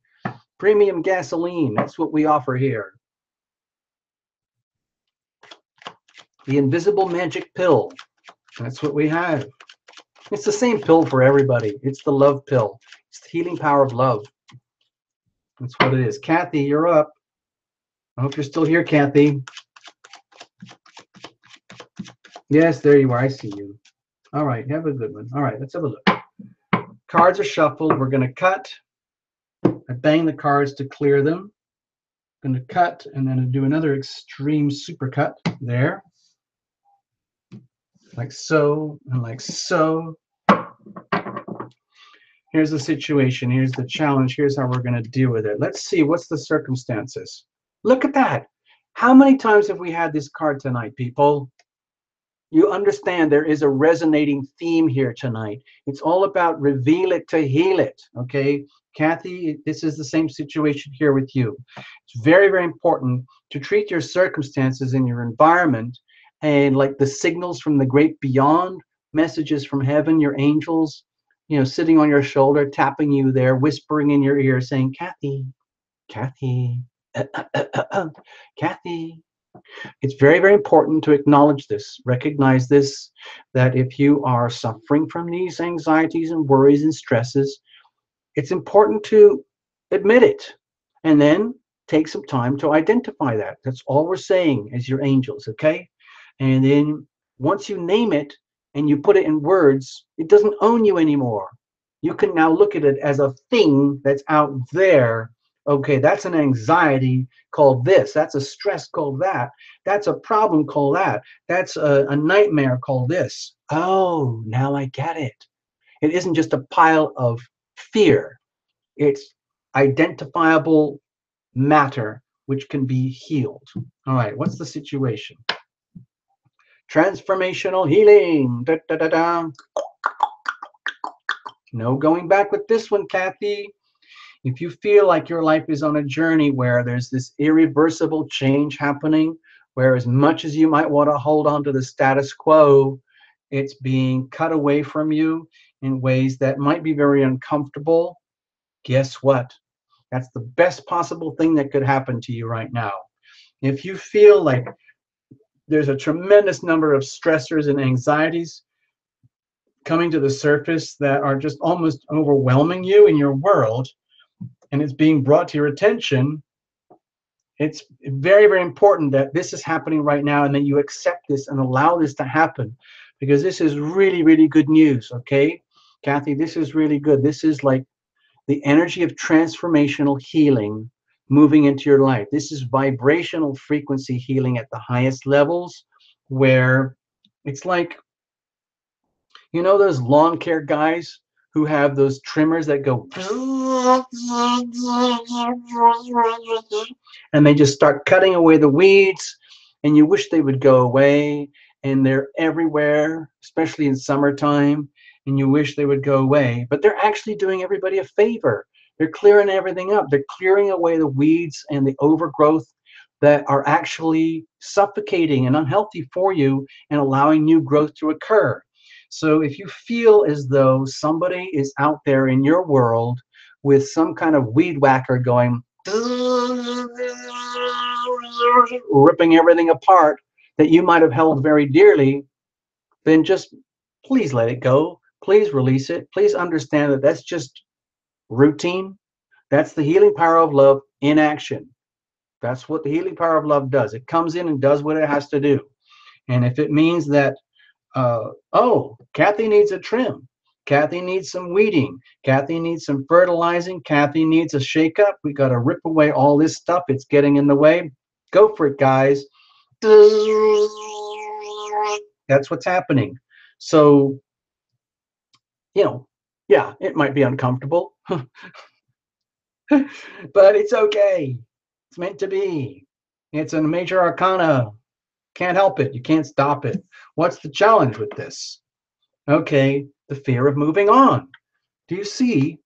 Premium gasoline. That's what we offer here. The invisible magic pill. That's what we have. It's the same pill for everybody. It's the love pill. It's the healing power of love. That's what it is. Cathy, you're up. I hope you're still here, Cathy. Yes, there you are. I see you. All right, have a good one. All right, let's have a look. Cards are shuffled. We're going to cut. I bang the cards to clear them. I'm going to cut and then do another extreme super cut there. Like so and like so. Here's the situation. Here's the challenge. Here's how we're going to deal with it. Let's see. What's the circumstances? Look at that. How many times have we had this card tonight, people? You understand there is a resonating theme here tonight. It's all about reveal it to heal it, okay? Cathy, this is the same situation here with you. It's very, very important to treat your circumstances in your environment and like the signals from the great beyond, messages from heaven, your angels, you know, sitting on your shoulder, tapping you there, whispering in your ear, saying, Cathy, Cathy, Cathy. It's very, very important to acknowledge this, recognize this, that if you are suffering from these anxieties and worries and stresses, it's important to admit it and then take some time to identify that. That's all we're saying as your angels, okay? And then once you name it and you put it in words, it doesn't own you anymore. You can now look at it as a thing that's out there. Okay, that's an anxiety called this. That's a stress called that. That's a problem called that. That's a nightmare called this. Oh, now I get it. It isn't just a pile of fear. It's identifiable matter which can be healed. All right, what's the situation? Transformational healing. Da, da, da, da. No going back with this one, Cathy. If you feel like your life is on a journey where there's this irreversible change happening, where as much as you might want to hold on to the status quo, it's being cut away from you in ways that might be very uncomfortable, guess what? That's the best possible thing that could happen to you right now. If you feel like there's a tremendous number of stressors and anxieties coming to the surface that are just almost overwhelming you in your world, and it's being brought to your attention, it's very, very important that this is happening right now and that you accept this and allow this to happen, because this is really, really good news, okay? Cathy, this is really good. This is like the energy of transformational healing moving into your life. This is vibrational frequency healing at the highest levels, where it's like, you know those lawn care guys who have those trimmers that go and they just start cutting away the weeds, and you wish they would go away, and they're everywhere, especially in summertime, and you wish they would go away, but they're actually doing everybody a favor. They're clearing everything up. They're clearing away the weeds and the overgrowth that are actually suffocating and unhealthy for you and allowing new growth to occur. So if you feel as though somebody is out there in your world with some kind of weed whacker going, ripping everything apart that you might have held very dearly, then just please let it go. Please release it. Please understand that that's just routine. That's the healing power of love in action. That's what the healing power of love does. It comes in and does what it has to do. And if it means that, oh, Cathy needs a trim, Cathy needs some weeding, Cathy needs some fertilizing, Cathy needs a shake-up, we got to rip away all this stuff, it's getting in the way, go for it, guys. That's what's happening. So, you know, yeah, it might be uncomfortable, but it's okay. It's meant to be. It's a major arcana. Can't help it. You can't stop it. What's the challenge with this? Okay, the fear of moving on. Do you see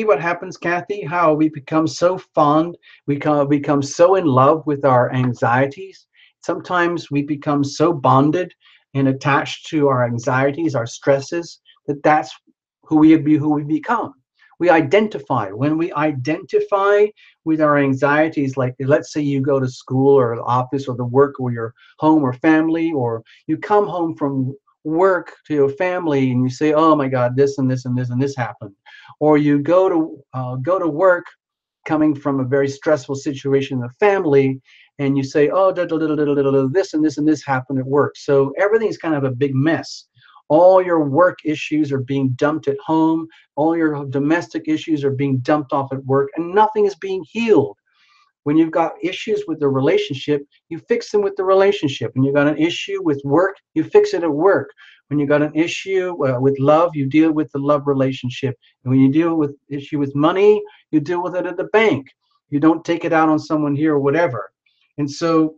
what happens, Cathy? How we become so fond, we become so in love with our anxieties. Sometimes we become so bonded and attached to our anxieties, our stresses, that's who we become. We identify. When we identify with our anxieties, like let's say you go to school or the office or the work or your home or family, or you come home from work to your family and you say, oh my God, this and this and this and this happened. Or you go to work coming from a very stressful situation in the family, and you say, oh, this and this and this happened at work. So everything's kind of a big mess. All your work issues are being dumped at home. All your domestic issues are being dumped off at work, and nothing is being healed. When you've got issues with the relationship, you fix them with the relationship. When you've got an issue with work, you fix it at work. When you've got an issue with love, you deal with the love relationship. And when you deal with issue with money, you deal with it at the bank. You don't take it out on someone here or whatever. And so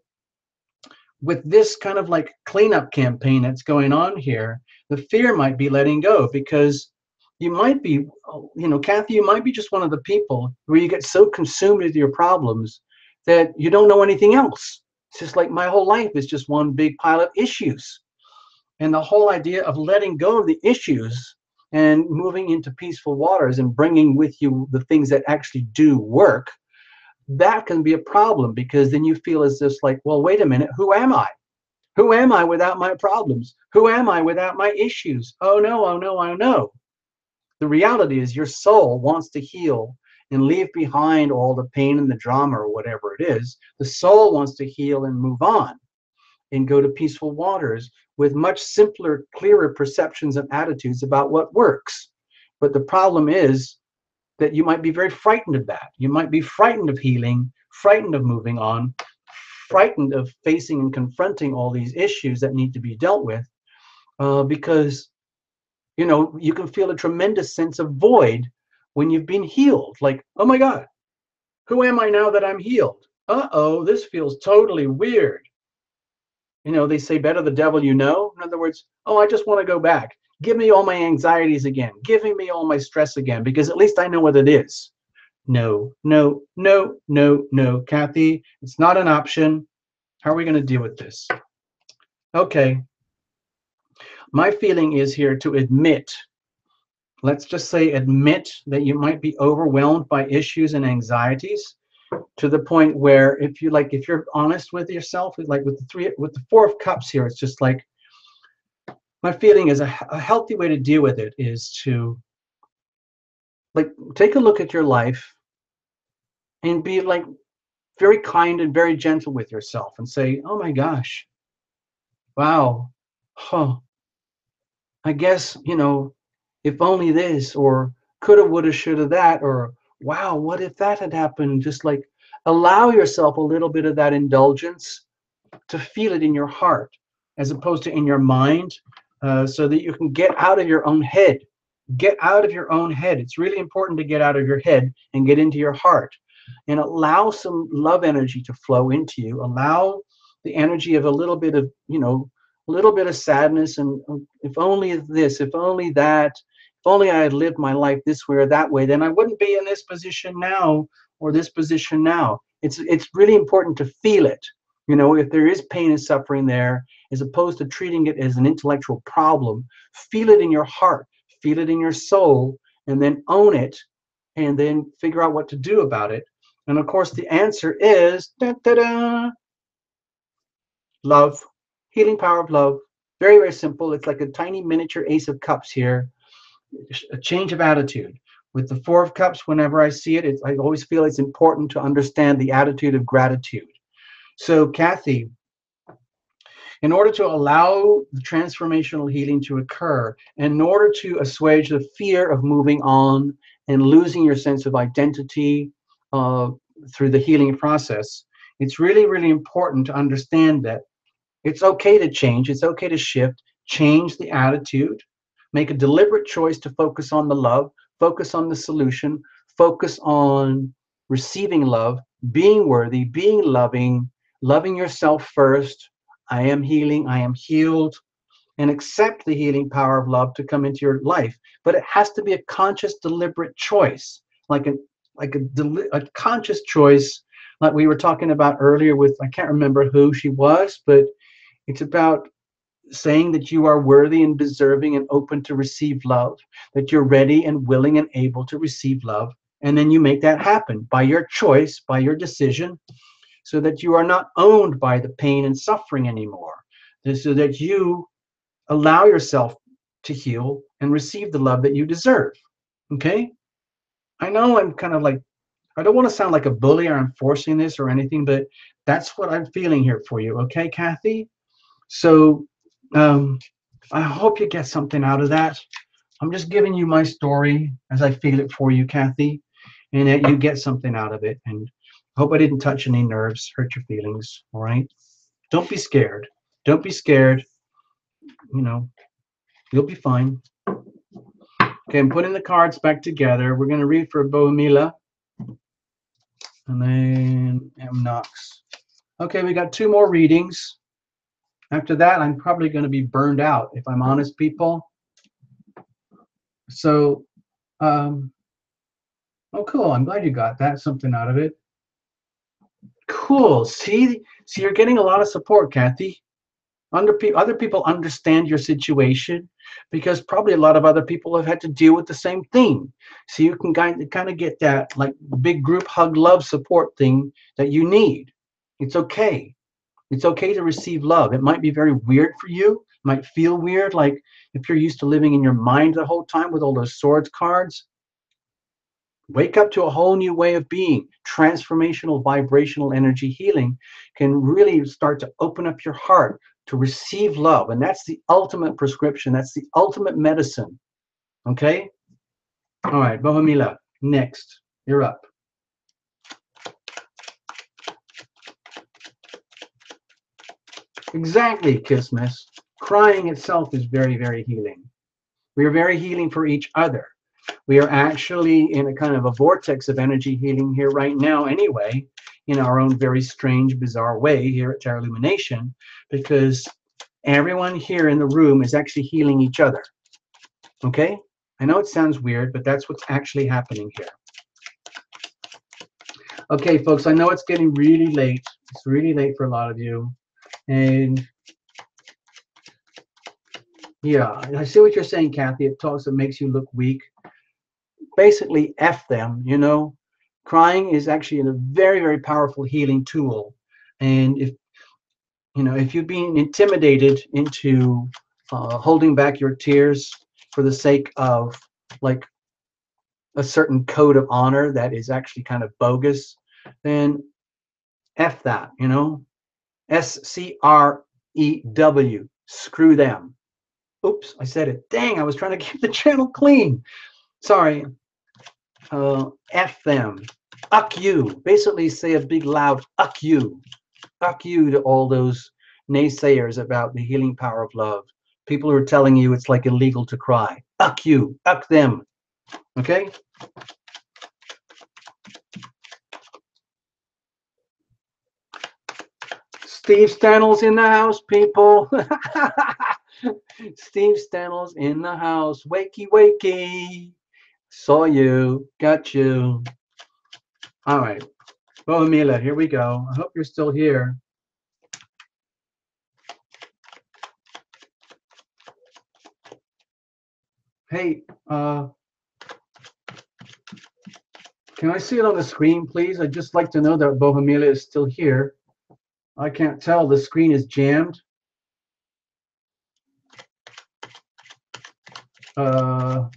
with this kind of like cleanup campaign that's going on here, the fear might be letting go, because you might be, Cathy, you might be just one of the people where you get so consumed with your problems that you don't know anything else. It's just like my whole life is just one big pile of issues. And the whole idea of letting go of the issues and moving into peaceful waters and bringing with you the things that actually do work, that can be a problem, because then you feel as if like, well, wait a minute, who am I? Who am I without my problems? Who am I without my issues? Oh no, oh no, oh no. The reality is your soul wants to heal and leave behind all the pain and the drama or whatever it is. The soul wants to heal and move on and go to peaceful waters with much simpler, clearer perceptions and attitudes about what works. But the problem is that you might be very frightened of that. You might be frightened of healing, frightened of moving on, frightened of facing and confronting all these issues that need to be dealt with, because you can feel a tremendous sense of void when you've been healed. Like, oh my God, who am I now that I'm healed? Uh-oh, this feels totally weird. They say better the devil you know. In other words, oh, I just want to go back. Give me all my anxieties again. Giving me all my stress again, because at least I know what it is. No, no, no, no, no, Cathy, it's not an option. How are we going to deal with this? Okay. My feeling is here to admit, let's just say admit that you might be overwhelmed by issues and anxieties, to the point where if you're honest with yourself, like with the Four of Cups here, it's just like, my feeling is a healthy way to deal with it is to like take a look at your life and be like very kind and very gentle with yourself and say, oh my gosh, wow, I guess, if only this, or coulda, woulda, shoulda that, or wow, what if that had happened? Just like allow yourself a little bit of that indulgence to feel it in your heart as opposed to in your mind, so that you can get out of your own head. Get out of your own head. It's really important to get out of your head and get into your heart and allow some love energy to flow into you. Allow the energy of a little bit of, a little bit of sadness, and if only this, if only that, if only I had lived my life this way or that way, then I wouldn't be in this position now or this position now. It's really important to feel it. If there is pain and suffering there, as opposed to treating it as an intellectual problem, feel it in your heart, feel it in your soul, and then own it, and then figure out what to do about it. And of course, the answer is love. Healing power of love. Very, very simple. It's like a tiny miniature Ace of Cups here. A change of attitude. With the Four of Cups, whenever I see it, I always feel it's important to understand the attitude of gratitude. So, Cathy, in order to allow the transformational healing to occur, in order to assuage the fear of moving on and losing your sense of identity through the healing process, it's really, really important to understand that it's okay to change. It's okay to shift, change the attitude, make a deliberate choice to focus on the love, focus on the solution, focus on receiving love, being worthy, being loving, loving yourself first. I am healing, I am healed, and accept the healing power of love to come into your life. But it has to be a conscious, deliberate choice, like a conscious choice, like we were talking about earlier with, I can't remember who she was, but it's about saying that you are worthy and deserving and open to receive love, that you're ready and willing and able to receive love. And then you make that happen by your choice, by your decision, so that you are not owned by the pain and suffering anymore. So that you allow yourself to heal and receive the love that you deserve. Okay? I know I'm kind of like, I don't want to sound like a bully or I'm forcing this or anything, but that's what I'm feeling here for you. Okay, Cathy? So um, I hope you get something out of that. I'm just giving you my story as I feel it for you, Cathy, and that you get something out of it. And I hope I didn't touch any nerves, hurt your feelings. All right? Don't be scared. Don't be scared. You know, you'll be fine. Okay, I'm putting the cards back together. We're going to read for Bo Mila and then M Knox. Okay, we got 2 more readings. After that, I'm probably going to be burned out, if I'm honest, people. So, oh, cool. I'm glad you got that, something out of it. Cool. See, you're getting a lot of support, Cathy. Other people understand your situation because probably a lot of other people have had to deal with the same thing. So you can kind of get that like big group hug love support thing that you need. It's okay. It's okay to receive love. It might be very weird for you. It might feel weird, like if you're used to living in your mind the whole time with all those swords cards. Wake up to a whole new way of being. Transformational vibrational energy healing can really start to open up your heart to receive love. And that's the ultimate prescription. That's the ultimate medicine. Okay? All right, Bo Mila, next. You're up. Exactly, Kismis. Crying itself is very, very healing. We are very healing for each other. We are actually in a kind of a vortex of energy healing here right now anyway, in our own very strange, bizarre way here at Tarot Illumination, because everyone here in the room is actually healing each other. Okay? I know it sounds weird, but that's what's actually happening here. Okay, folks, I know it's getting really late. It's really late for a lot of you. And yeah, I see what you're saying, Cathy. It makes you look weak. Basically, F them, you know. Crying is actually a very, very powerful healing tool. And if you've been intimidated into holding back your tears for the sake of like a certain code of honor that is actually kind of bogus, then F that, you know. SCREW, screw them. Oops, I said it. Dang, I was trying to keep the channel clean. Sorry. F them. Uck you. Basically say a big loud uck you. Uck you to all those naysayers about the healing power of love. People who are telling you it's like illegal to cry. Uck you. Uck them. Okay? Steve Stanley's in the house, people. Steve Stanley's in the house. Wakey, wakey. Saw you. Got you. All right. Bo Mila, here we go. I hope you're still here. Hey, can I see it on the screen, please? I'd just like to know that Bo Mila is still here. I can't tell. The screen is jammed. Bo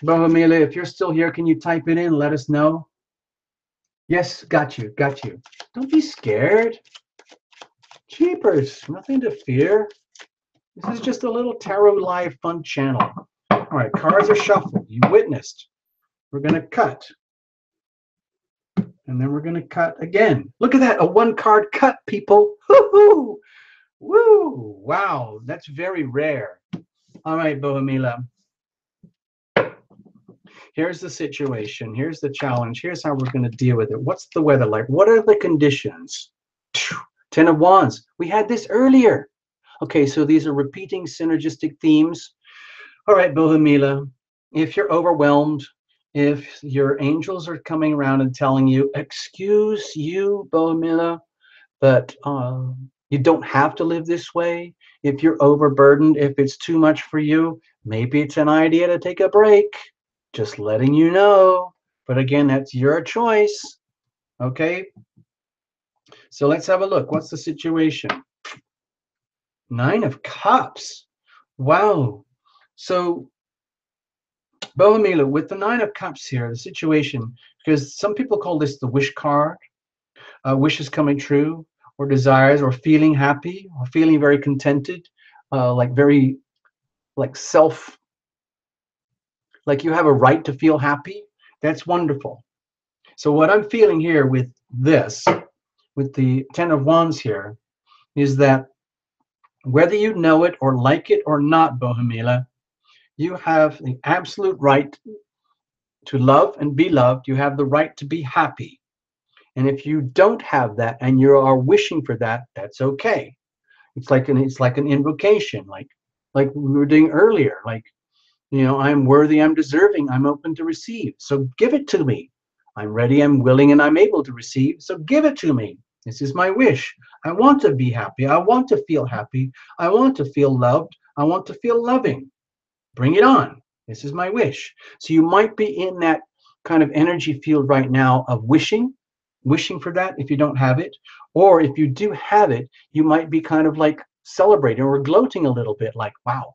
Mila, if you're still here, can you type it in? Let us know. Yes, got you. Got you. Don't be scared. Jeepers, nothing to fear. This is just a little Tarot Live fun channel. All right, cards are shuffled. You witnessed. We're going to cut. And then we're going to cut again. Look at that, a 1-card cut, people. Woo-hoo! Woo! Wow, that's very rare. All right, Bo Mila. Here's the situation. Here's the challenge. Here's how we're going to deal with it. What's the weather like? What are the conditions? 10 of Wands. We had this earlier. Okay, so these are repeating synergistic themes. All right, Bo Mila, if you're overwhelmed, if your angels are coming around and telling you, excuse you, Bo Mila, but You don't have to live this way. If you're overburdened, if it's too much for you, maybe it's an idea to take a break. Just letting you know. But again, that's your choice. Okay? So let's have a look. What's the situation? Nine of Cups. Wow. So, Bo Mila, with the Nine of Cups here, the situation, because some people call this the wish card, wishes coming true, or desires, or feeling happy, or feeling very contented, like very, like self, like you have a right to feel happy. That's wonderful. So what I'm feeling here with this, with the Ten of Wands here, is that whether you know it or like it or not, Bo Mila, you have the absolute right to love and be loved. You have the right to be happy. And if you don't have that and you are wishing for that, that's okay. It's like an invocation, like we were doing earlier. Like, you know, I'm worthy, I'm deserving, I'm open to receive. So give it to me. I'm ready, I'm willing, and I'm able to receive. So give it to me. This is my wish. I want to be happy. I want to feel happy. I want to feel loved. I want to feel loving. Bring it on. This is my wish. So you might be in that kind of energy field right now of wishing for that if you don't have it. Or if you do have it, you might be kind of like celebrating or gloating a little bit, like, wow.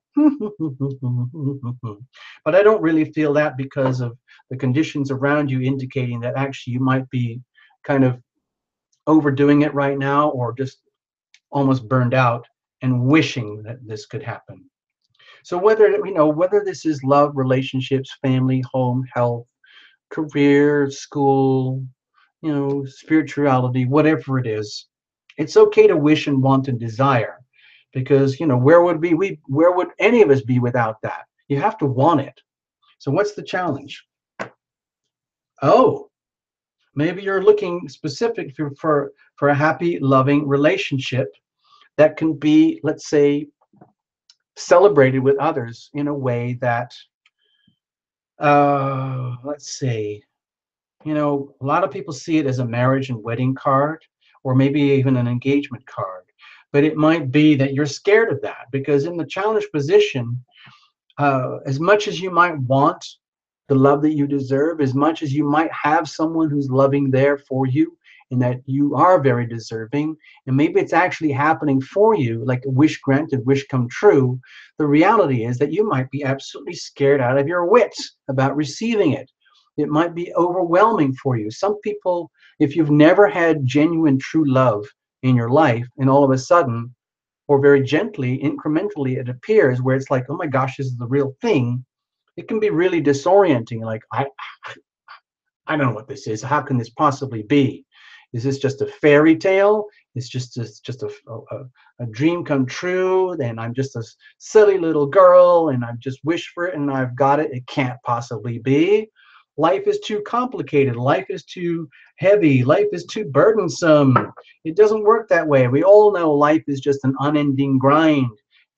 But I don't really feel that because of the conditions around you indicating that actually you might be kind of overdoing it right now, or just almost burned out and wishing that this could happen. So whether this is love, relationships, family, home, health, career, school, spirituality, whatever it is, it's okay to wish and want and desire, because where would any of us be without that? You have to want it. So what's the challenge? Oh, maybe you're looking specific for a happy, loving relationship that can be, let's say, celebrated with others in a way that, let's say, a lot of people see it as a marriage and wedding card, or maybe even an engagement card. But it might be that you're scared of that, because in the challenge position, as much as you might want the love that you deserve, as much as you might have someone who's loving there for you, and that you are very deserving, and maybe it's actually happening for you, like a wish granted, wish come true, the reality is that you might be absolutely scared out of your wits about receiving it. It might be overwhelming for you. Some people, if you've never had genuine true love in your life, and all of a sudden, or very gently, incrementally, it appears where it's like, oh my gosh, this is the real thing, it can be really disorienting. Like, I don't know what this is. How can this possibly be? Is this just a fairy tale? It's just a dream come true, and I'm just a silly little girl, and I've just wished for it, and I've got it. It can't possibly be. Life is too complicated. Life is too heavy. Life is too burdensome. It doesn't work that way. We all know life is just an unending grind,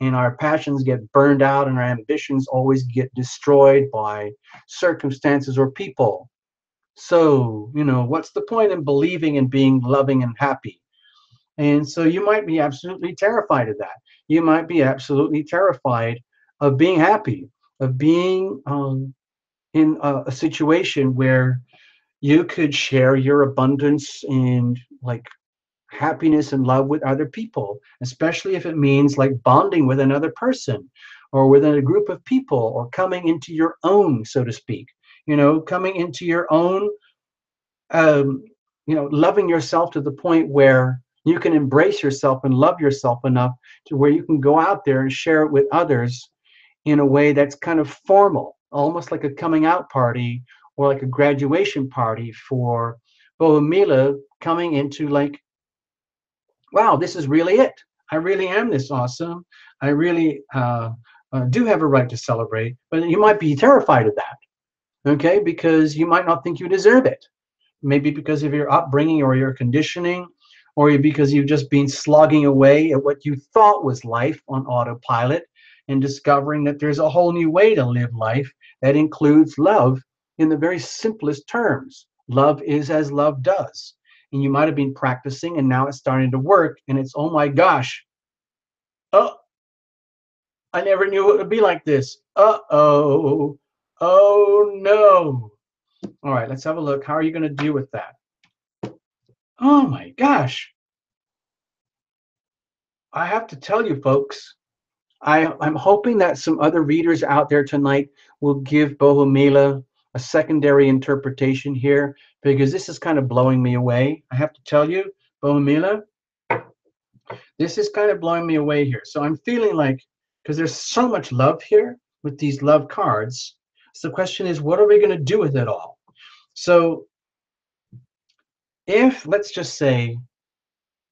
and our passions get burned out, and our ambitions always get destroyed by circumstances or people. So, what's the point in believing and being loving and happy? And so you might be absolutely terrified of that. You might be absolutely terrified of being happy, of being in a situation where you could share your abundance and like happiness and love with other people, especially if it means like bonding with another person or within a group of people, or coming into your own, so to speak, coming into your own, loving yourself to the point where you can embrace yourself and love yourself enough to where you can go out there and share it with others in a way that's kind of formal, almost like a coming out party or like a graduation party for Bo Mila, coming into like, wow, this is really it. I really am this awesome. I really do have a right to celebrate, but you might be terrified of that, okay? Because you might not think you deserve it. Maybe because of your upbringing or your conditioning, or because you've just been slogging away at what you thought was life on autopilot, and discovering that there's a whole new way to live life that includes love in the very simplest terms. Love is as love does. and you might have been practicing, and now it's starting to work, and it's, oh my gosh, oh, I never knew it would be like this. Uh-oh. Oh no. All right, let's have a look. How are you going to deal with that? Oh my gosh. I have to tell you, folks, I'm hoping that some other readers out there tonight will give Bo Mila a secondary interpretation here, because this is kind of blowing me away. I have to tell you, Bo Mila, this is kind of blowing me away here. So I'm feeling like, because there's so much love here with these love cards, so the question is, what are we going to do with it all? So if, let's just say,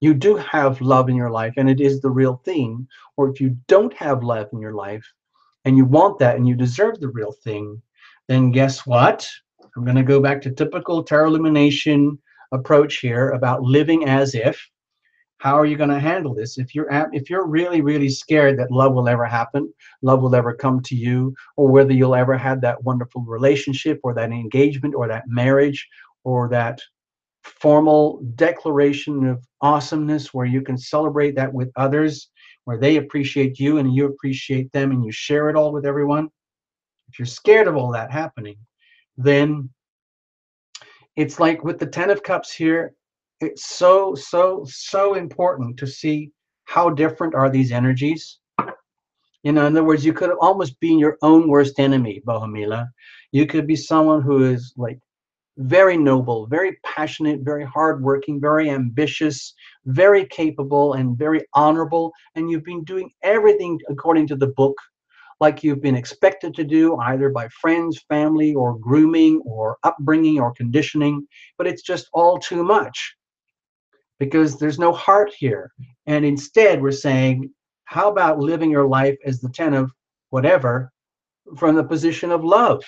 you do have love in your life and it is the real thing, or if you don't have love in your life and you want that and you deserve the real thing, then guess what? I'm going to go back to typical tarot illumination approach here about living as if. How are you going to handle this? If you're really, really scared that love will ever happen, love will ever come to you, or whether you'll ever have that wonderful relationship or that engagement or that marriage or that formal declaration of awesomeness where you can celebrate that with others, where they appreciate you and you appreciate them and you share it all with everyone. If you're scared of all that happening, then it's like with the Ten of Cups here, it's so important to see how different are these energies. You know, in other words, you could almost be your own worst enemy, Bo Mila. You could be someone who is like very noble, very passionate, very hardworking, very ambitious, very capable, and very honorable. And you've been doing everything according to the book, like you've been expected to do, either by friends, family, or grooming, or upbringing, or conditioning. But it's just all too much because there's no heart here. And instead, we're saying, how about living your life as the 10 of whatever from the position of love,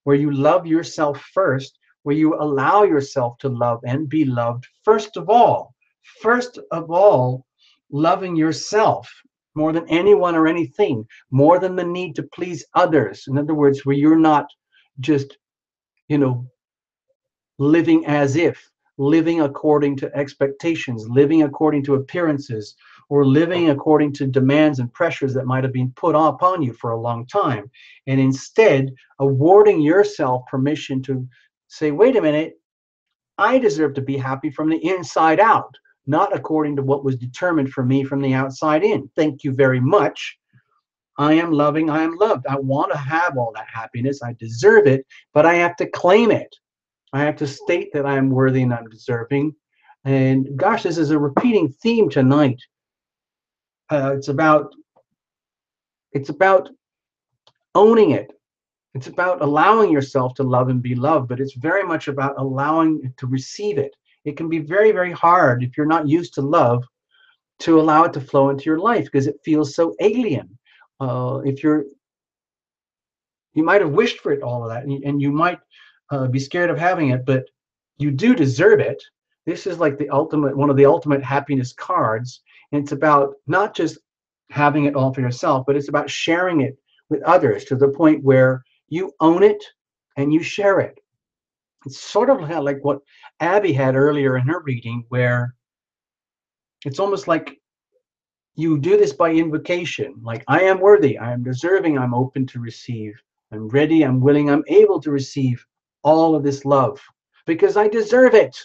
where you love yourself first, where you allow yourself to love and be loved first of all, loving yourself more than anyone or anything, more than the need to please others. In other words, where you're not just, you know, living as if, living according to expectations, living according to appearances, or living according to demands and pressures that might have been put upon you for a long time, and instead awarding yourself permission to say, wait a minute, I deserve to be happy from the inside out, not according to what was determined for me from the outside in. Thank you very much. I am loving, I am loved. I want to have all that happiness. I deserve it, but I have to claim it. I have to state that I am worthy and I'm deserving. And gosh, this is a repeating theme tonight. It's about owning it. It's about allowing yourself to love and be loved, but it's very much about allowing to receive it. It can be very, very hard if you're not used to love to allow it to flow into your life because it feels so alien. If you might have wished for it, all of that, and you might be scared of having it, but you do deserve it. This is like the ultimate, one of the ultimate happiness cards. And it's about not just having it all for yourself, but it's about sharing it with others to the point where you own it and you share it. It's sort of like what Abby had earlier in her reading, where it's almost like you do this by invocation, like I am worthy, I am deserving, I'm open to receive, I'm ready, I'm willing, I'm able to receive all of this love because I deserve it.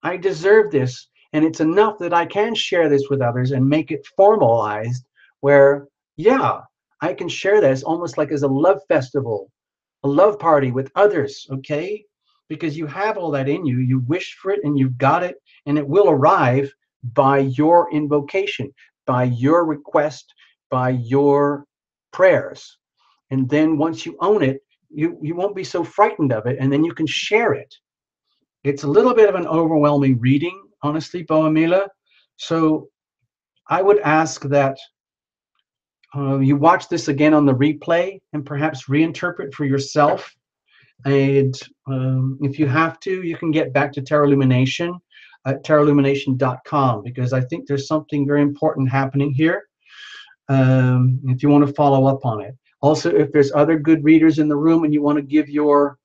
I deserve this, and it's enough that I can share this with others and make it formalized where, yeah, I can share this almost like as a love festival, a love party with others, okay? Because you have all that in you, you wish for it and you got it, and it will arrive by your invocation, by your request, by your prayers. And then once you own it, you won't be so frightened of it, and then you can share it. It's a little bit of an overwhelming reading, honestly, Bo Mila. So I would ask that you watch this again on the replay and perhaps reinterpret for yourself. And if you have to, you can get back to Tarot Illumination at tarotillumination.com, because I think there's something very important happening here if you want to follow up on it. Also, if there's other good readers in the room and you want to give your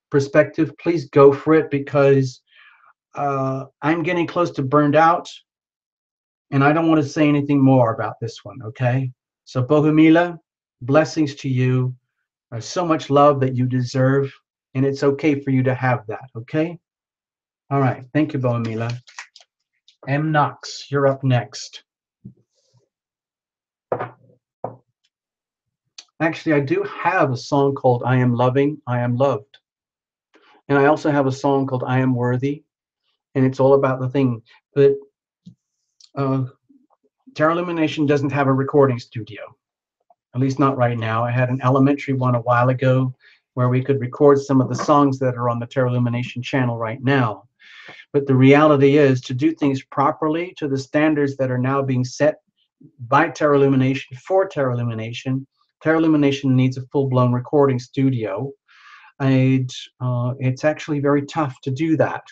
perspective, please go for it, because I'm getting close to burned out, and I don't want to say anything more about this one, okay? So Bo Mila, blessings to you. There's so much love that you deserve, and it's okay for you to have that, okay? All right, thank you, Bo Mila. M Knox, you're up next. Actually, I do have a song called I Am Loving, I Am Loved. And I also have a song called I Am Worthy, and it's all about the thing. But Tarot Illumination doesn't have a recording studio, at least not right now. I had an elementary one a while ago where we could record some of the songs that are on the Tarot Illumination channel right now. But the reality is, to do things properly to the standards that are now being set by Tarot Illumination for Tarot Illumination needs a full-blown recording studio. And it's actually very tough to do that.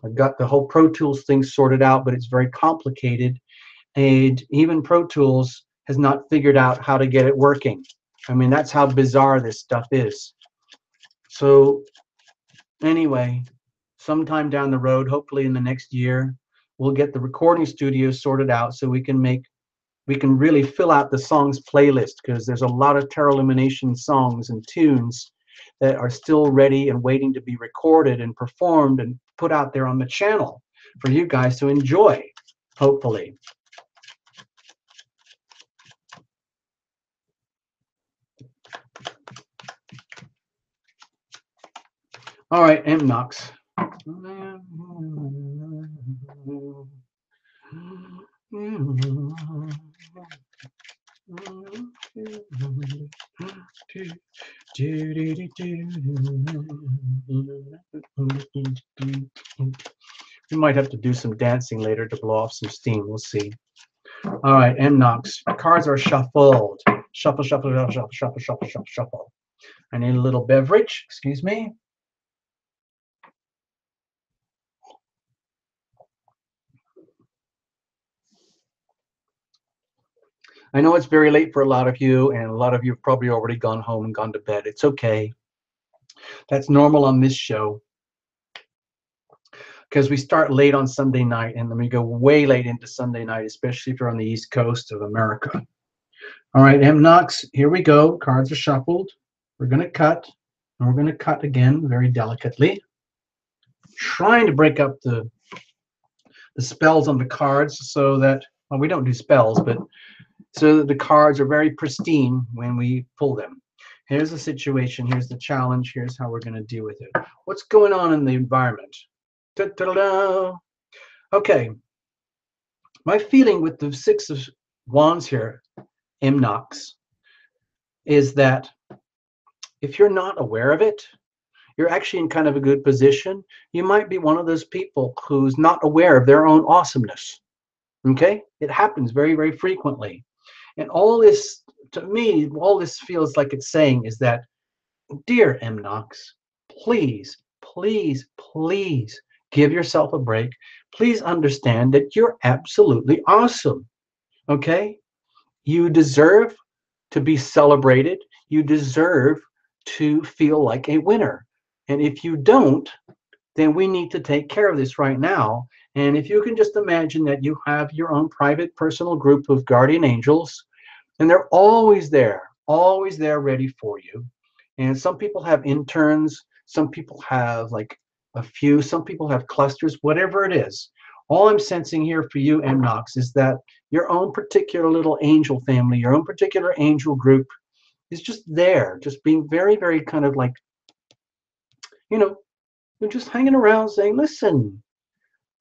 I've got the whole Pro Tools thing sorted out, but it's very complicated. And even Pro Tools has not figured out how to get it working. I mean, that's how bizarre this stuff is. So anyway, sometime down the road, hopefully in the next year, we'll get the recording studio sorted out so we can really fill out the songs playlist, because there's a lot of Tarot Illumination songs and tunes that are still ready and waiting to be recorded and performed and put out there on the channel for you guys to enjoy, hopefully. All right, M Knox. We might have to do some dancing later to blow off some steam. We'll see. All right, M Knox. Cards are shuffled. Shuffle, shuffle, shuffle, shuffle, shuffle, shuffle, shuffle, shuffle. I need a little beverage. Excuse me. I know it's very late for a lot of you, and a lot of you have probably already gone home and gone to bed. It's okay. That's normal on this show, because we start late on Sunday night and then we go way late into Sunday night, especially if you're on the East Coast of America. All right, M Knox, here we go. Cards are shuffled. We're going to cut, and we're going to cut again very delicately, trying to break up the spells on the cards so that, well, we don't do spells, but so that the cards are very pristine when we pull them. Here's the situation. Here's the challenge. Here's how we're going to deal with it. What's going on in the environment? Da-da-da-da. Okay. My feeling with the Six of Wands here, M Knox, is that if you're not aware of it, you're actually in kind of a good position. You might be one of those people who's not aware of their own awesomeness. Okay? It happens very, very frequently. And all this, to me, all this feels like it's saying is that, dear M Knox, please, please, please give yourself a break. Please understand that you're absolutely awesome. Okay? You deserve to be celebrated. You deserve to feel like a winner. And if you don't, then we need to take care of this right now. And if you can just imagine that you have your own private personal group of guardian angels, and they're always there ready for you. And some people have interns, some people have like a few, some people have clusters, whatever it is. All I'm sensing here for you, M Knox, is that your own particular little angel family, your own particular angel group is just there, just being very, very kind of like, you know, you're just hanging around saying, listen,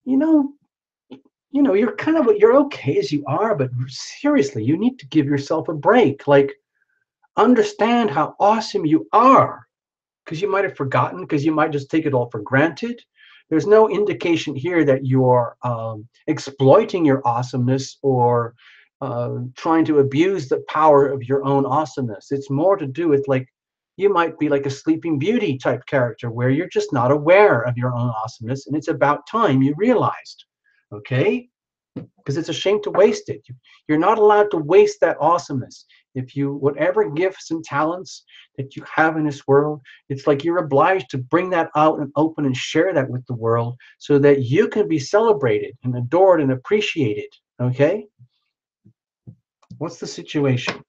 you know, you're okay as you are, but seriously, you need to give yourself a break. Like, understand how awesome you are, because you might have forgotten, because you might just take it all for granted. There's no indication here that you're exploiting your awesomeness or trying to abuse the power of your own awesomeness. It's more to do with, like, you might be like a Sleeping Beauty type character where you're just not aware of your own awesomeness, and it's about time you realized. Okay? Because it's a shame to waste it. You're not allowed to waste that awesomeness. If you, whatever gifts and talents that you have in this world, it's like you're obliged to bring that out and open and share that with the world so that you can be celebrated and adored and appreciated. Okay? What's the situation?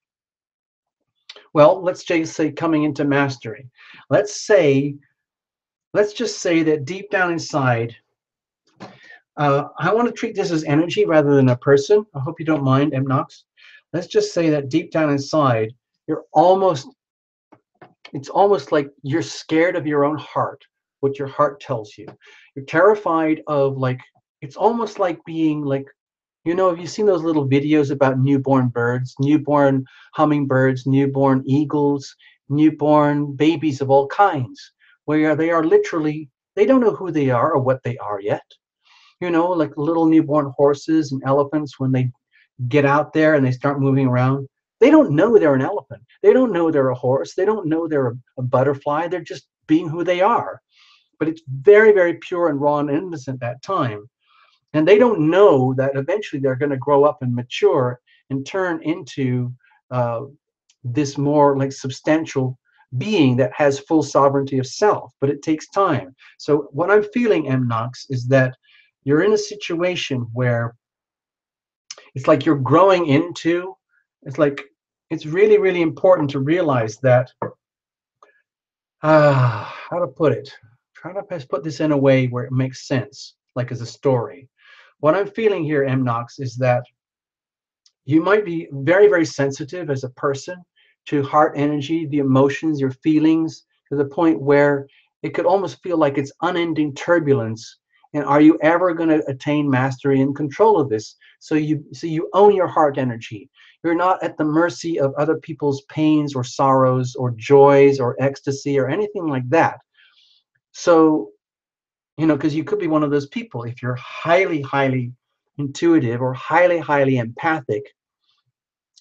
Well, let's just say coming into mastery. Let's just say that deep down inside, I want to treat this as energy rather than a person. I hope you don't mind, M Knox. Let's just say that deep down inside, you're almost, it's almost like you're scared of your own heart, what your heart tells you. You're terrified of, like, it's almost like being like, you know, have you seen those little videos about newborn birds, newborn hummingbirds, newborn eagles, newborn babies of all kinds, where they are literally, they don't know who they are or what they are yet. You know, like little newborn horses and elephants, when they get out there and they start moving around, they don't know they're an elephant. They don't know they're a horse. They don't know they're a butterfly. They're just being who they are. But it's very, very pure and raw and innocent at that time. And they don't know that eventually they're going to grow up and mature and turn into this more like substantial being that has full sovereignty of self. But it takes time. So what I'm feeling, M Knox, is that you're in a situation where it's like you're growing into, it's like, it's really, really important to realize that, how to put it, try to put this in a way where it makes sense, like as a story. What I'm feeling here, M Knox, is that you might be very, very sensitive as a person to heart energy, the emotions, your feelings, to the point where it could almost feel like it's unending turbulence. And are you ever going to attain mastery and control of this? So you own your heart energy. You're not at the mercy of other people's pains or sorrows or joys or ecstasy or anything like that. So, you know, because you could be one of those people, if you're highly, highly intuitive or highly, highly empathic,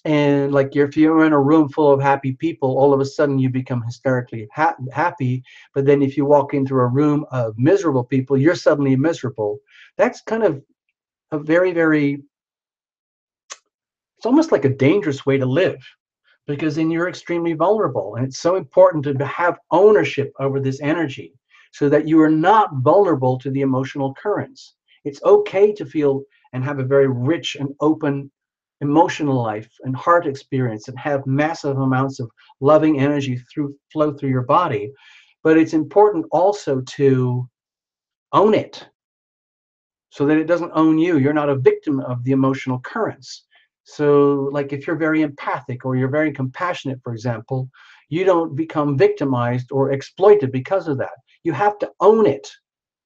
and like if you're in a room full of happy people, all of a sudden you become hysterically happy. But then if you walk into a room of miserable people, you're suddenly miserable. That's kind of a very, very, it's almost like a dangerous way to live, because then you're extremely vulnerable. And it's so important to have ownership over this energy so that you are not vulnerable to the emotional currents. It's okay to feel and have a very rich and open emotional life and heart experience and have massive amounts of loving energy flow through your body. But it's important also to own it so that it doesn't own you. You're not a victim of the emotional currents. So like if you're very empathic or you're very compassionate, for example, you don't become victimized or exploited because of that. You have to own it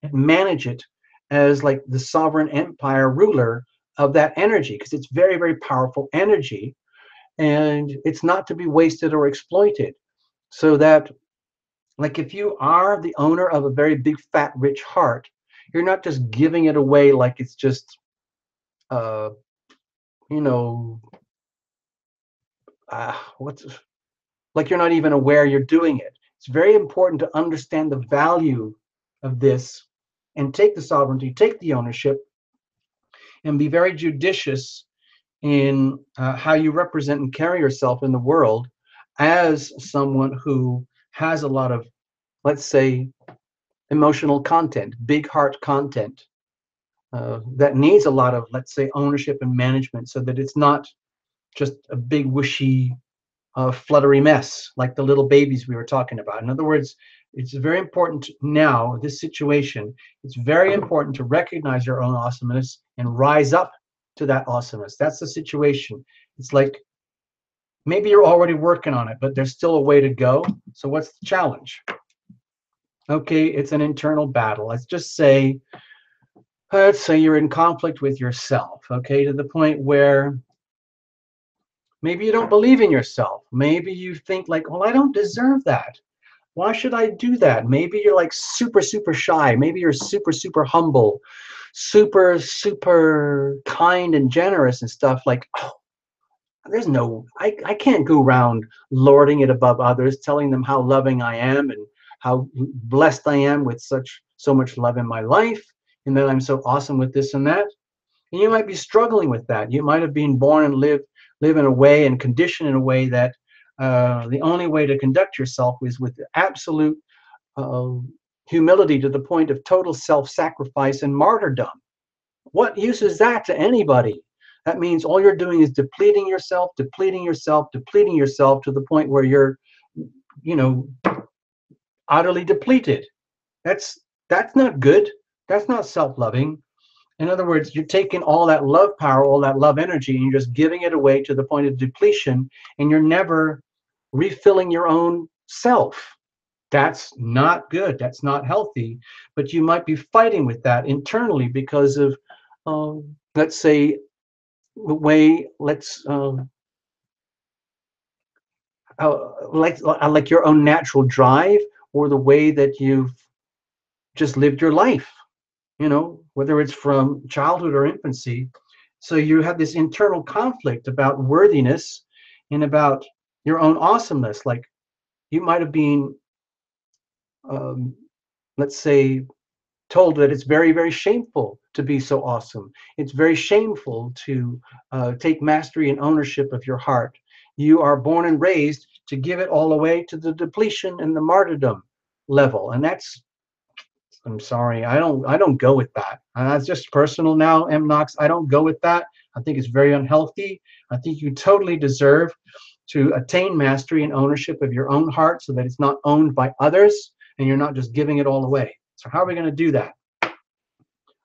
and manage it as like the sovereign empire ruler of that energy, because it's very, very powerful energy and it's not to be wasted or exploited. So that, like, if you are the owner of a very big, fat, rich heart, you're not just giving it away like it's just, you know, what's, like you're not even aware you're doing it. It's very important to understand the value of this and take the sovereignty, take the ownership, and be very judicious in how you represent and carry yourself in the world as someone who has a lot of, let's say, emotional content, big heart content that needs a lot of, let's say, ownership and management, so that it's not just a big wishy, fluttery mess like the little babies we were talking about. In other words, it's very important now, this situation, it's very important to recognize your own awesomeness and rise up to that awesomeness. That's the situation. It's like maybe you're already working on it, but there's still a way to go. So what's the challenge? Okay, it's an internal battle. Let's say you're in conflict with yourself, okay, to the point where maybe you don't believe in yourself. Maybe you think like, well, I don't deserve that. Why should I do that? Maybe you're like super, super shy. Maybe you're super, super humble, super, super kind and generous and stuff. Like, oh, there's no, I can't go around lording it above others, telling them how loving I am and how blessed I am with so much love in my life, and that I'm so awesome with this and that. And you might be struggling with that. You might have been born and lived live in a way and condition in a way that the only way to conduct yourself is with absolute uh, humility to the point of total self-sacrifice and martyrdom. What use is that to anybody? That means all you're doing is depleting yourself, depleting yourself, depleting yourself to the point where you're, you know, utterly depleted. That's that's not good. That's not self-loving. In other words, you're taking all that love power, all that love energy, and you're just giving it away to the point of depletion, and you're never refilling your own self. That's not good. That's not healthy. But you might be fighting with that internally because of, let's say, the way, like your own natural drive, or the way that you've just lived your life, whether it's from childhood or infancy. So you have this internal conflict about worthiness and about your own awesomeness. Like you might have been, um, let's say, told that it's very, very shameful to be so awesome. It's very shameful to take mastery and ownership of your heart. You are born and raised to give it all away to the depletion and the martyrdom level. And that's, I'm sorry, I don't go with that. That's just personal now, M Knox. I don't go with that. I think it's very unhealthy. I think you totally deserve to attain mastery and ownership of your own heart so that it's not owned by others and you're not just giving it all away. So how are we going to do that?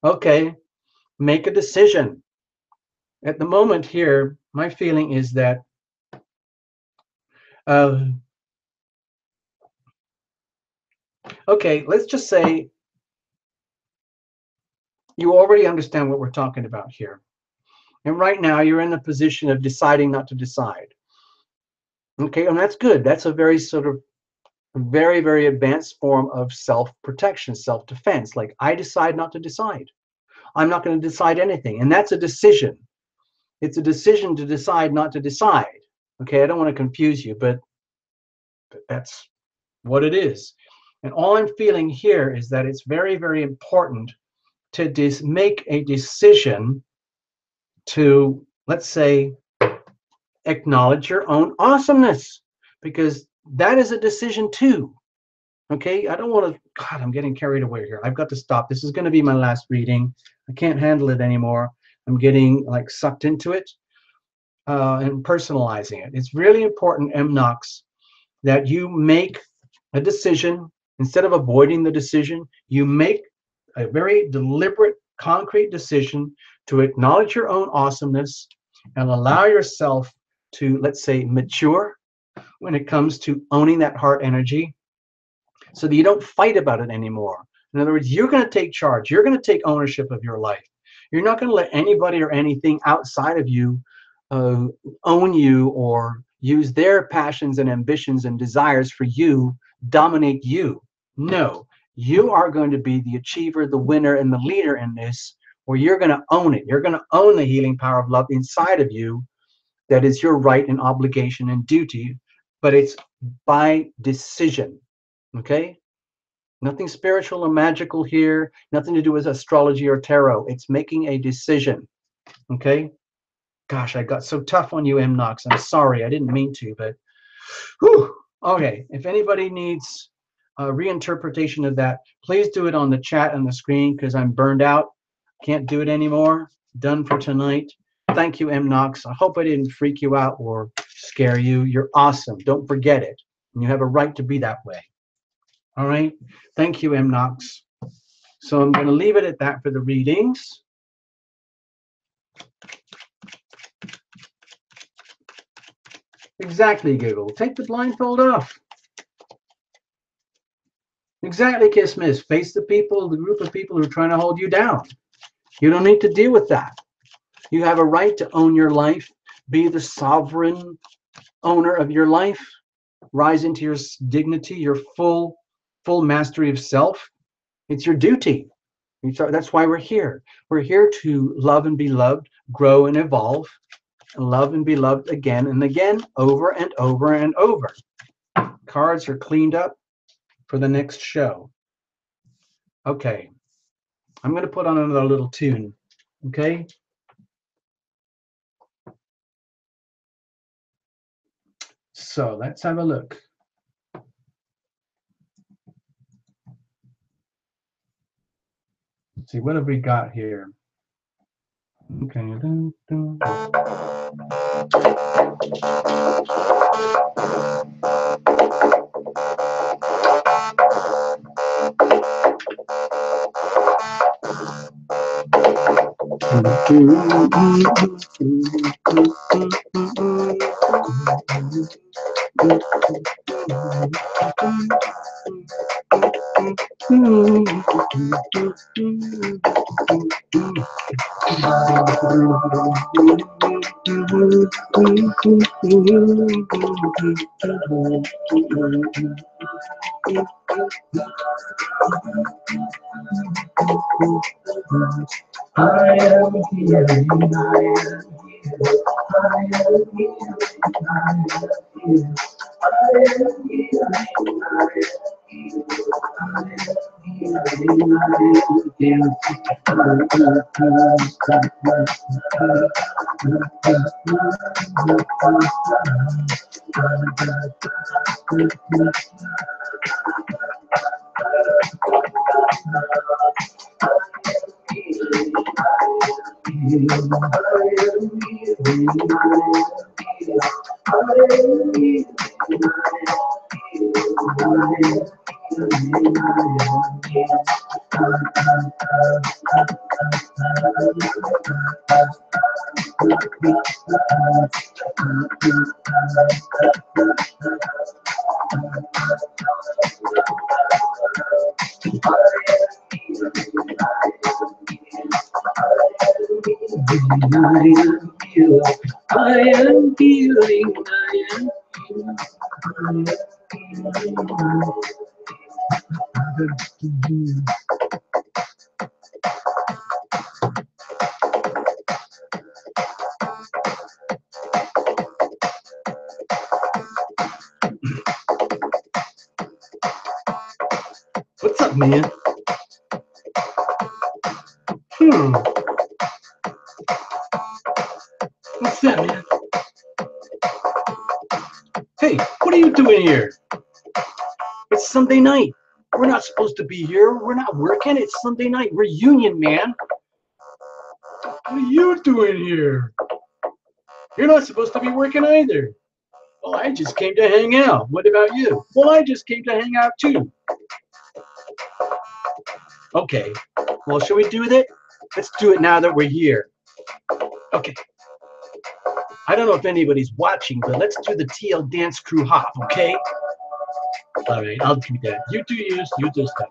Okay, make a decision. At the moment here, my feeling is that okay, let's just say you already understand what we're talking about here. And right now you're in the position of deciding not to decide. Okay, and that's good. That's a very sort of very, very advanced form of self-protection, self-defense. Like I decide not to decide. I'm not going to decide anything. And that's a decision. It's a decision to decide not to decide. Okay, I don't want to confuse you, but that's what it is. And all I'm feeling here is that it's very, very important to make a decision to, let's say, acknowledge your own awesomeness, because that is a decision too. Okay, I don't want to, God, I'm getting carried away here. I've got to stop. This is going to be my last reading. I can't handle it anymore. I'm getting like sucked into it and personalizing it. It's really important, M Knox, that you make a decision. Instead of avoiding the decision, you make a very deliberate, concrete decision to acknowledge your own awesomeness and allow yourself to, let's say, mature when it comes to owning that heart energy, so that you don't fight about it anymore. In other words, you're going to take charge. You're going to take ownership of your life. You're not going to let anybody or anything outside of you own you or use their passions and ambitions and desires for you, dominate you. No, you are going to be the achiever, the winner, and the leader in this, where you're going to own it. You're going to own the healing power of love inside of you. That is your right and obligation and duty, but it's by decision. Okay? Nothing spiritual or magical here, nothing to do with astrology or tarot. It's making a decision. Okay? Gosh, I got so tough on you, M Knox. I'm sorry, I didn't mean to, but whew. Okay, if anybody needs a reinterpretation of that, please do it on the chat on the screen, because I'm burned out. Can't do it anymore. Done for tonight. Thank you, M Knox. I hope I didn't freak you out or scare you. You're awesome. Don't forget it. And you have a right to be that way. All right. Thank you, M Knox. So I'm going to leave it at that for the readings. Exactly, Google. Take the blindfold off. Exactly, Kiss Miss. Face the people, the group of people who are trying to hold you down. You don't need to deal with that. You have a right to own your life. Be the sovereign owner of your life. Rise into your dignity, your full mastery of self. It's your duty. That's why we're here. We're here to love and be loved, grow and evolve, and love and be loved again and again, over and over and over. Cards are cleaned up for the next show. Okay. I'm going to put on another little tune. Okay. So let's have a look. Let's see, what have we got here? Okay. What's up, man? What's that, man? Hey, what are you doing here? It's Sunday night. We're not supposed to be here. We're not working. It's Sunday night. We're union, man. What are you doing here? You're not supposed to be working either. Well, I just came to hang out. What about you? Well, I just came to hang out too. Okay. Well, shall we do it? Let's do it now that we're here. Okay. I don't know if anybody's watching, but let's do the TL Dance Crew hop, okay? All right, I'll do that. You do yours, you do stuff.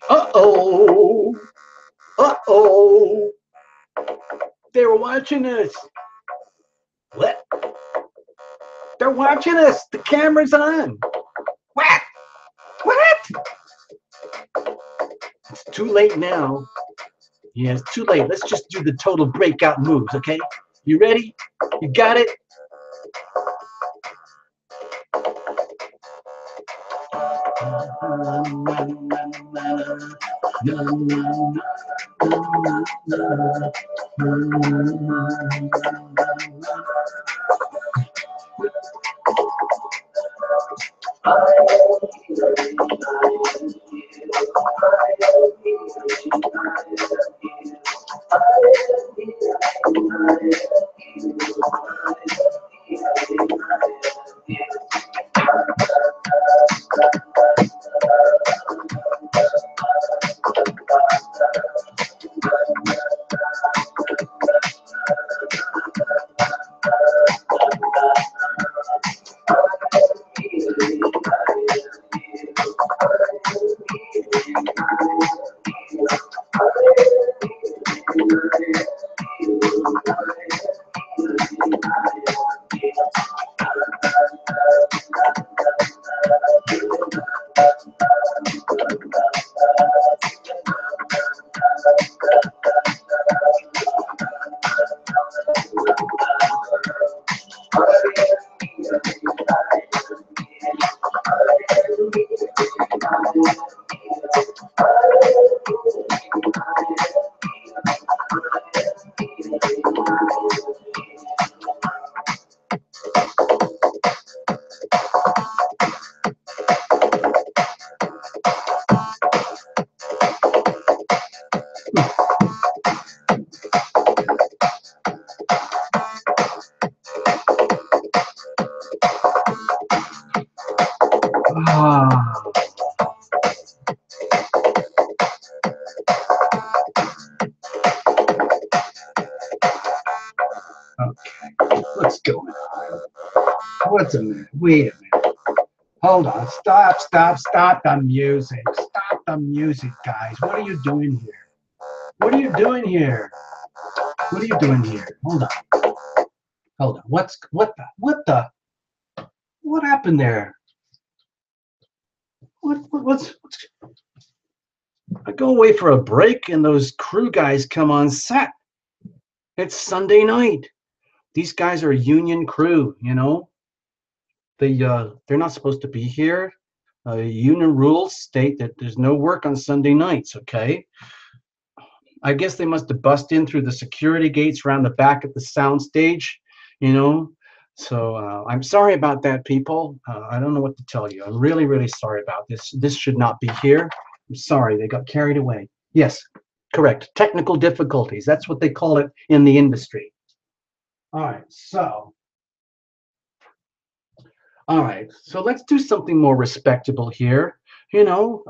Uh-oh. Uh-oh. They were watching us. What? They're watching us. The camera's on. What? What? It's too late now. Yeah, it's too late. Let's just do the total breakout moves, okay? You ready? You got it? Okay, what's going on? What's a minute? Wait a minute. Hold on. Stop the music. Stop the music, guys. What are you doing here? What are you doing here? What are you doing here? Hold on. Hold on. What happened there? What's I go away for a break and those crew guys come on set. It's Sunday night. These guys are a union crew, you know. They're not supposed to be here. Union rules state that there's no work on Sunday nights, okay? I guess they must have busted in through the security gates around the back of the sound stage, you know. So I'm sorry about that, people. I don't know what to tell you. I'm really, really sorry about this. This should not be here. I'm sorry, they got carried away. Yes, correct. Technical difficulties. That's what they call it in the industry. All right, so let's do something more respectable here. You know,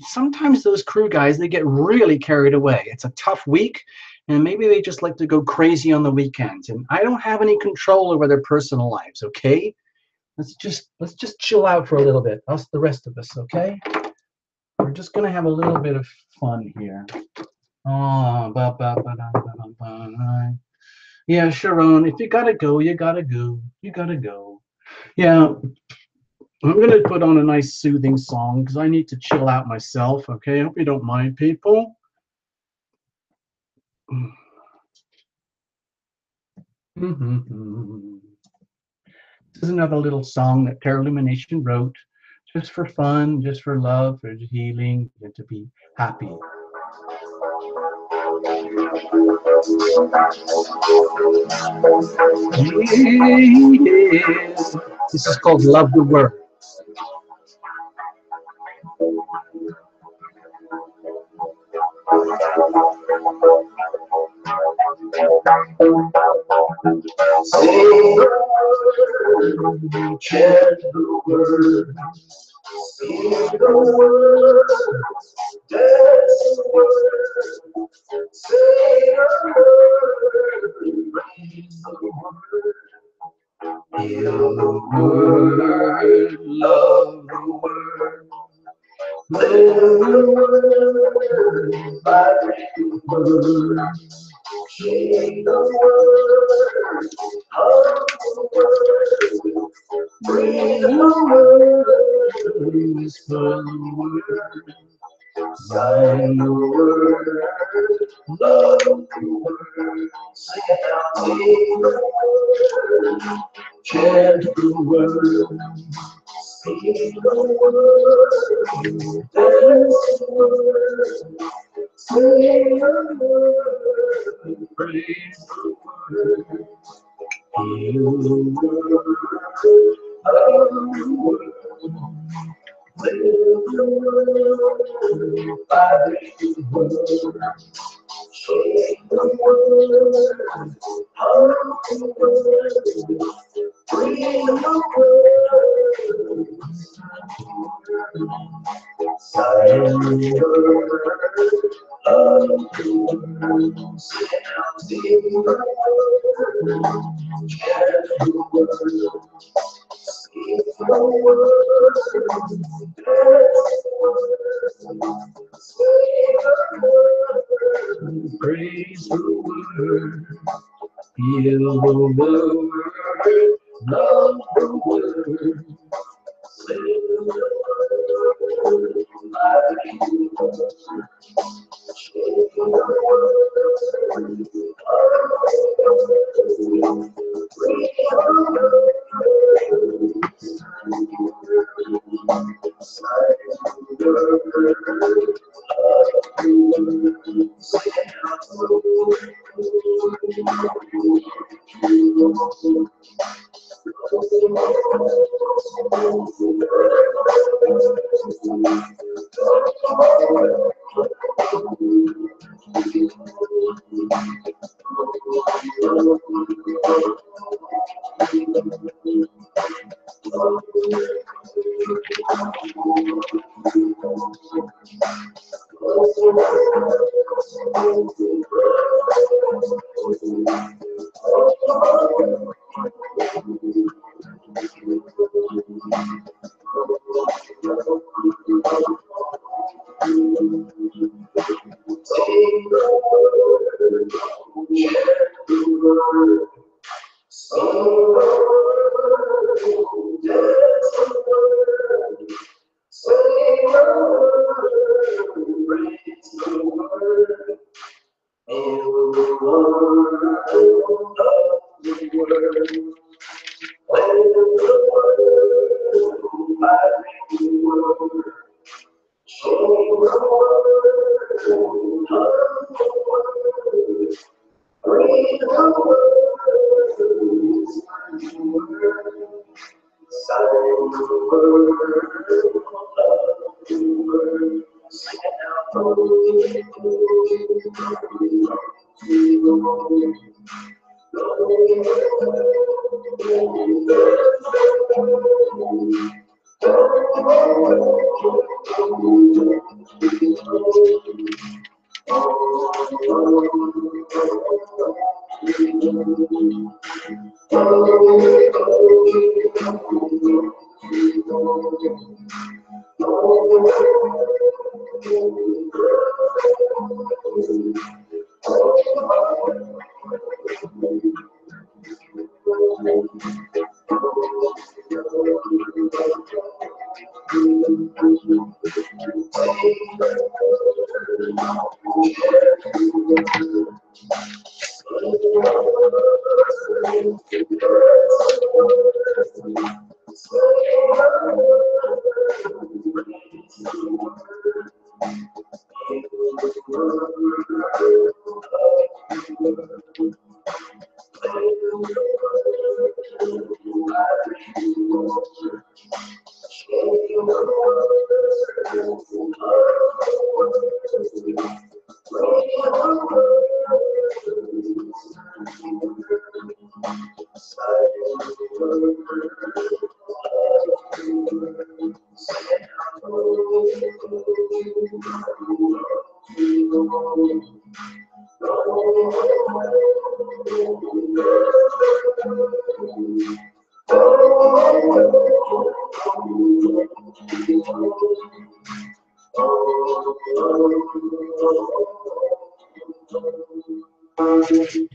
sometimes those crew guys, they get really carried away. It's a tough week, and maybe they just like to go crazy on the weekends. And I don't have any control over their personal lives, okay? Let's just chill out for a little bit, us, the rest of us, okay? We're just gonna have a little bit of fun here. Oh, yeah, Sharone, if you gotta go, you gotta go. You gotta go. Yeah, I'm going to put on a nice soothing song because I need to chill out myself, okay? I hope you don't mind, people. This is another little song that Lumination wrote just for fun, just for love, for healing, and to be happy. Yeah. This is called Love the Word. Say the word, say the word, dance the word, say the word, praise the word, heal the word, love the word, live the word, vibrate the word. Shake the word of the word. Breathe the word. Whisper the word. Sign the word. Love the word. Sing it out. Sing the word. Chant the word. Speak the word. Dance the word. Sing the word, praise the word, heal the word, love the word, live the word, fight the word, shake the word, hug the word, breathe the word, sign the word. Love the word, sing out the word, chant the word, speak the word, dance the word, say the word, praise the word, feel the word, love the word, say the word, like the word. Sing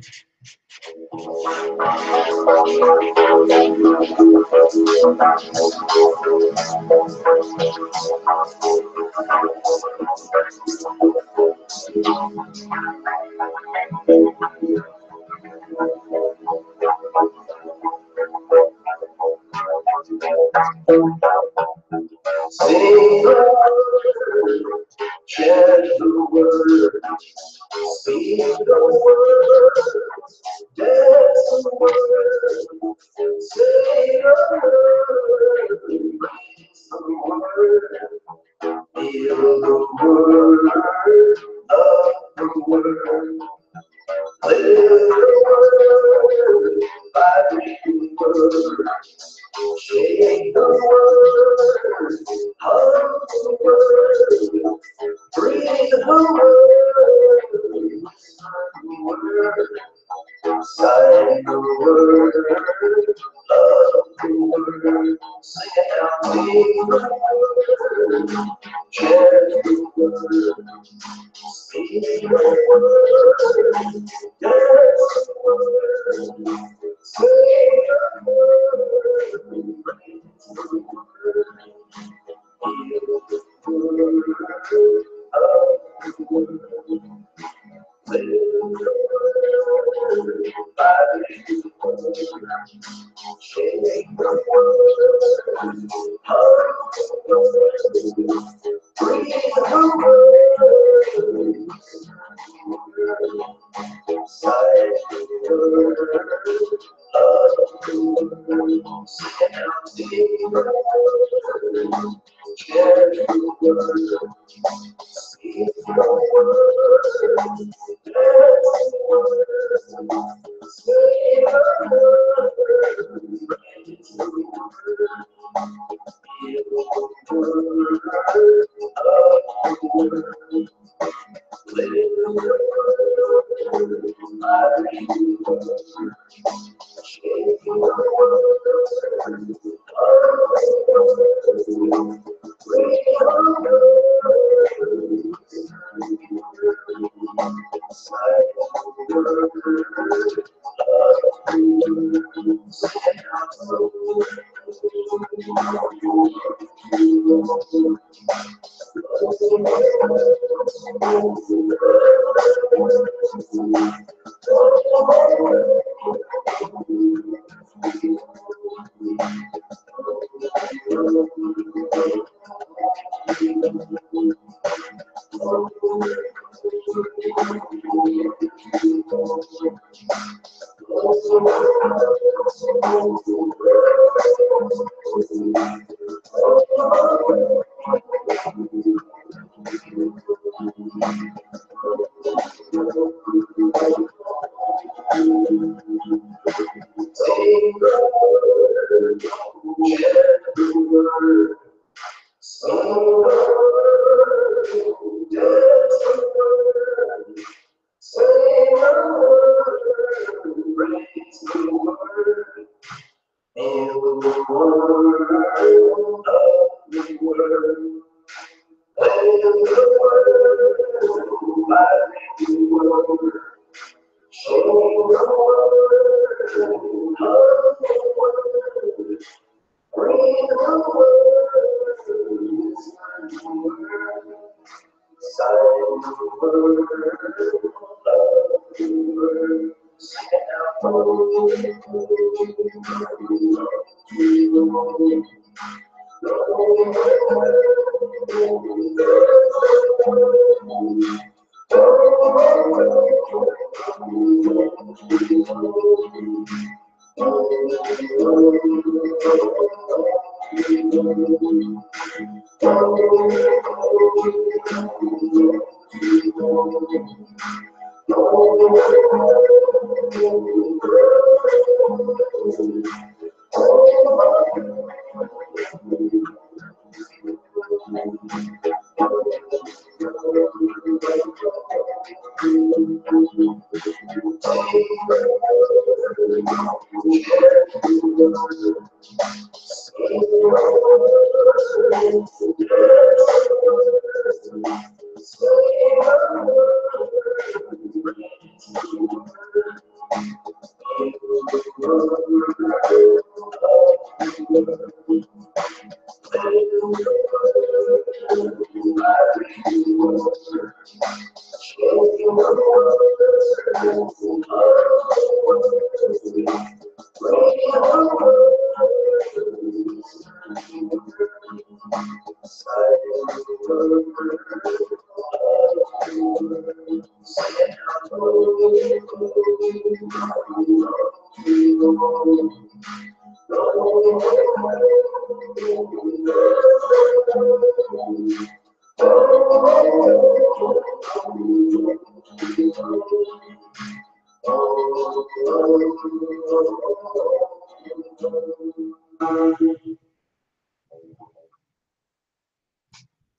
the word, chant the word, speak the word, dance the word, say the word, praise the word, feel the word of the word, live the word, vibrate the word. Shake the word, hug the word, breathe the word, sigh the word, love the word, sing it out, sing the word, chant the word, speak the word, dance the word, say the word.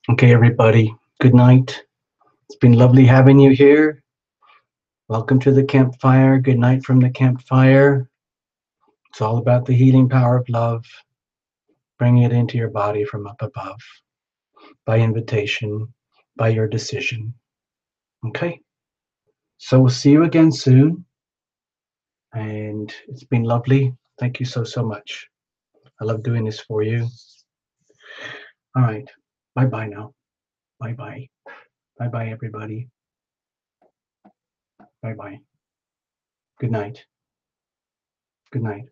Okay, everybody, good night. It's been lovely having you here. Welcome to the campfire. Good night from the campfire. It's all about the healing power of love. Bring it into your body from up above, by invitation, by your decision. Okay? So we'll see you again soon. And it's been lovely. Thank you so, so much. I love doing this for you. All right. Bye-bye now. Bye-bye. Bye-bye, everybody. Bye-bye. Good night. Good night.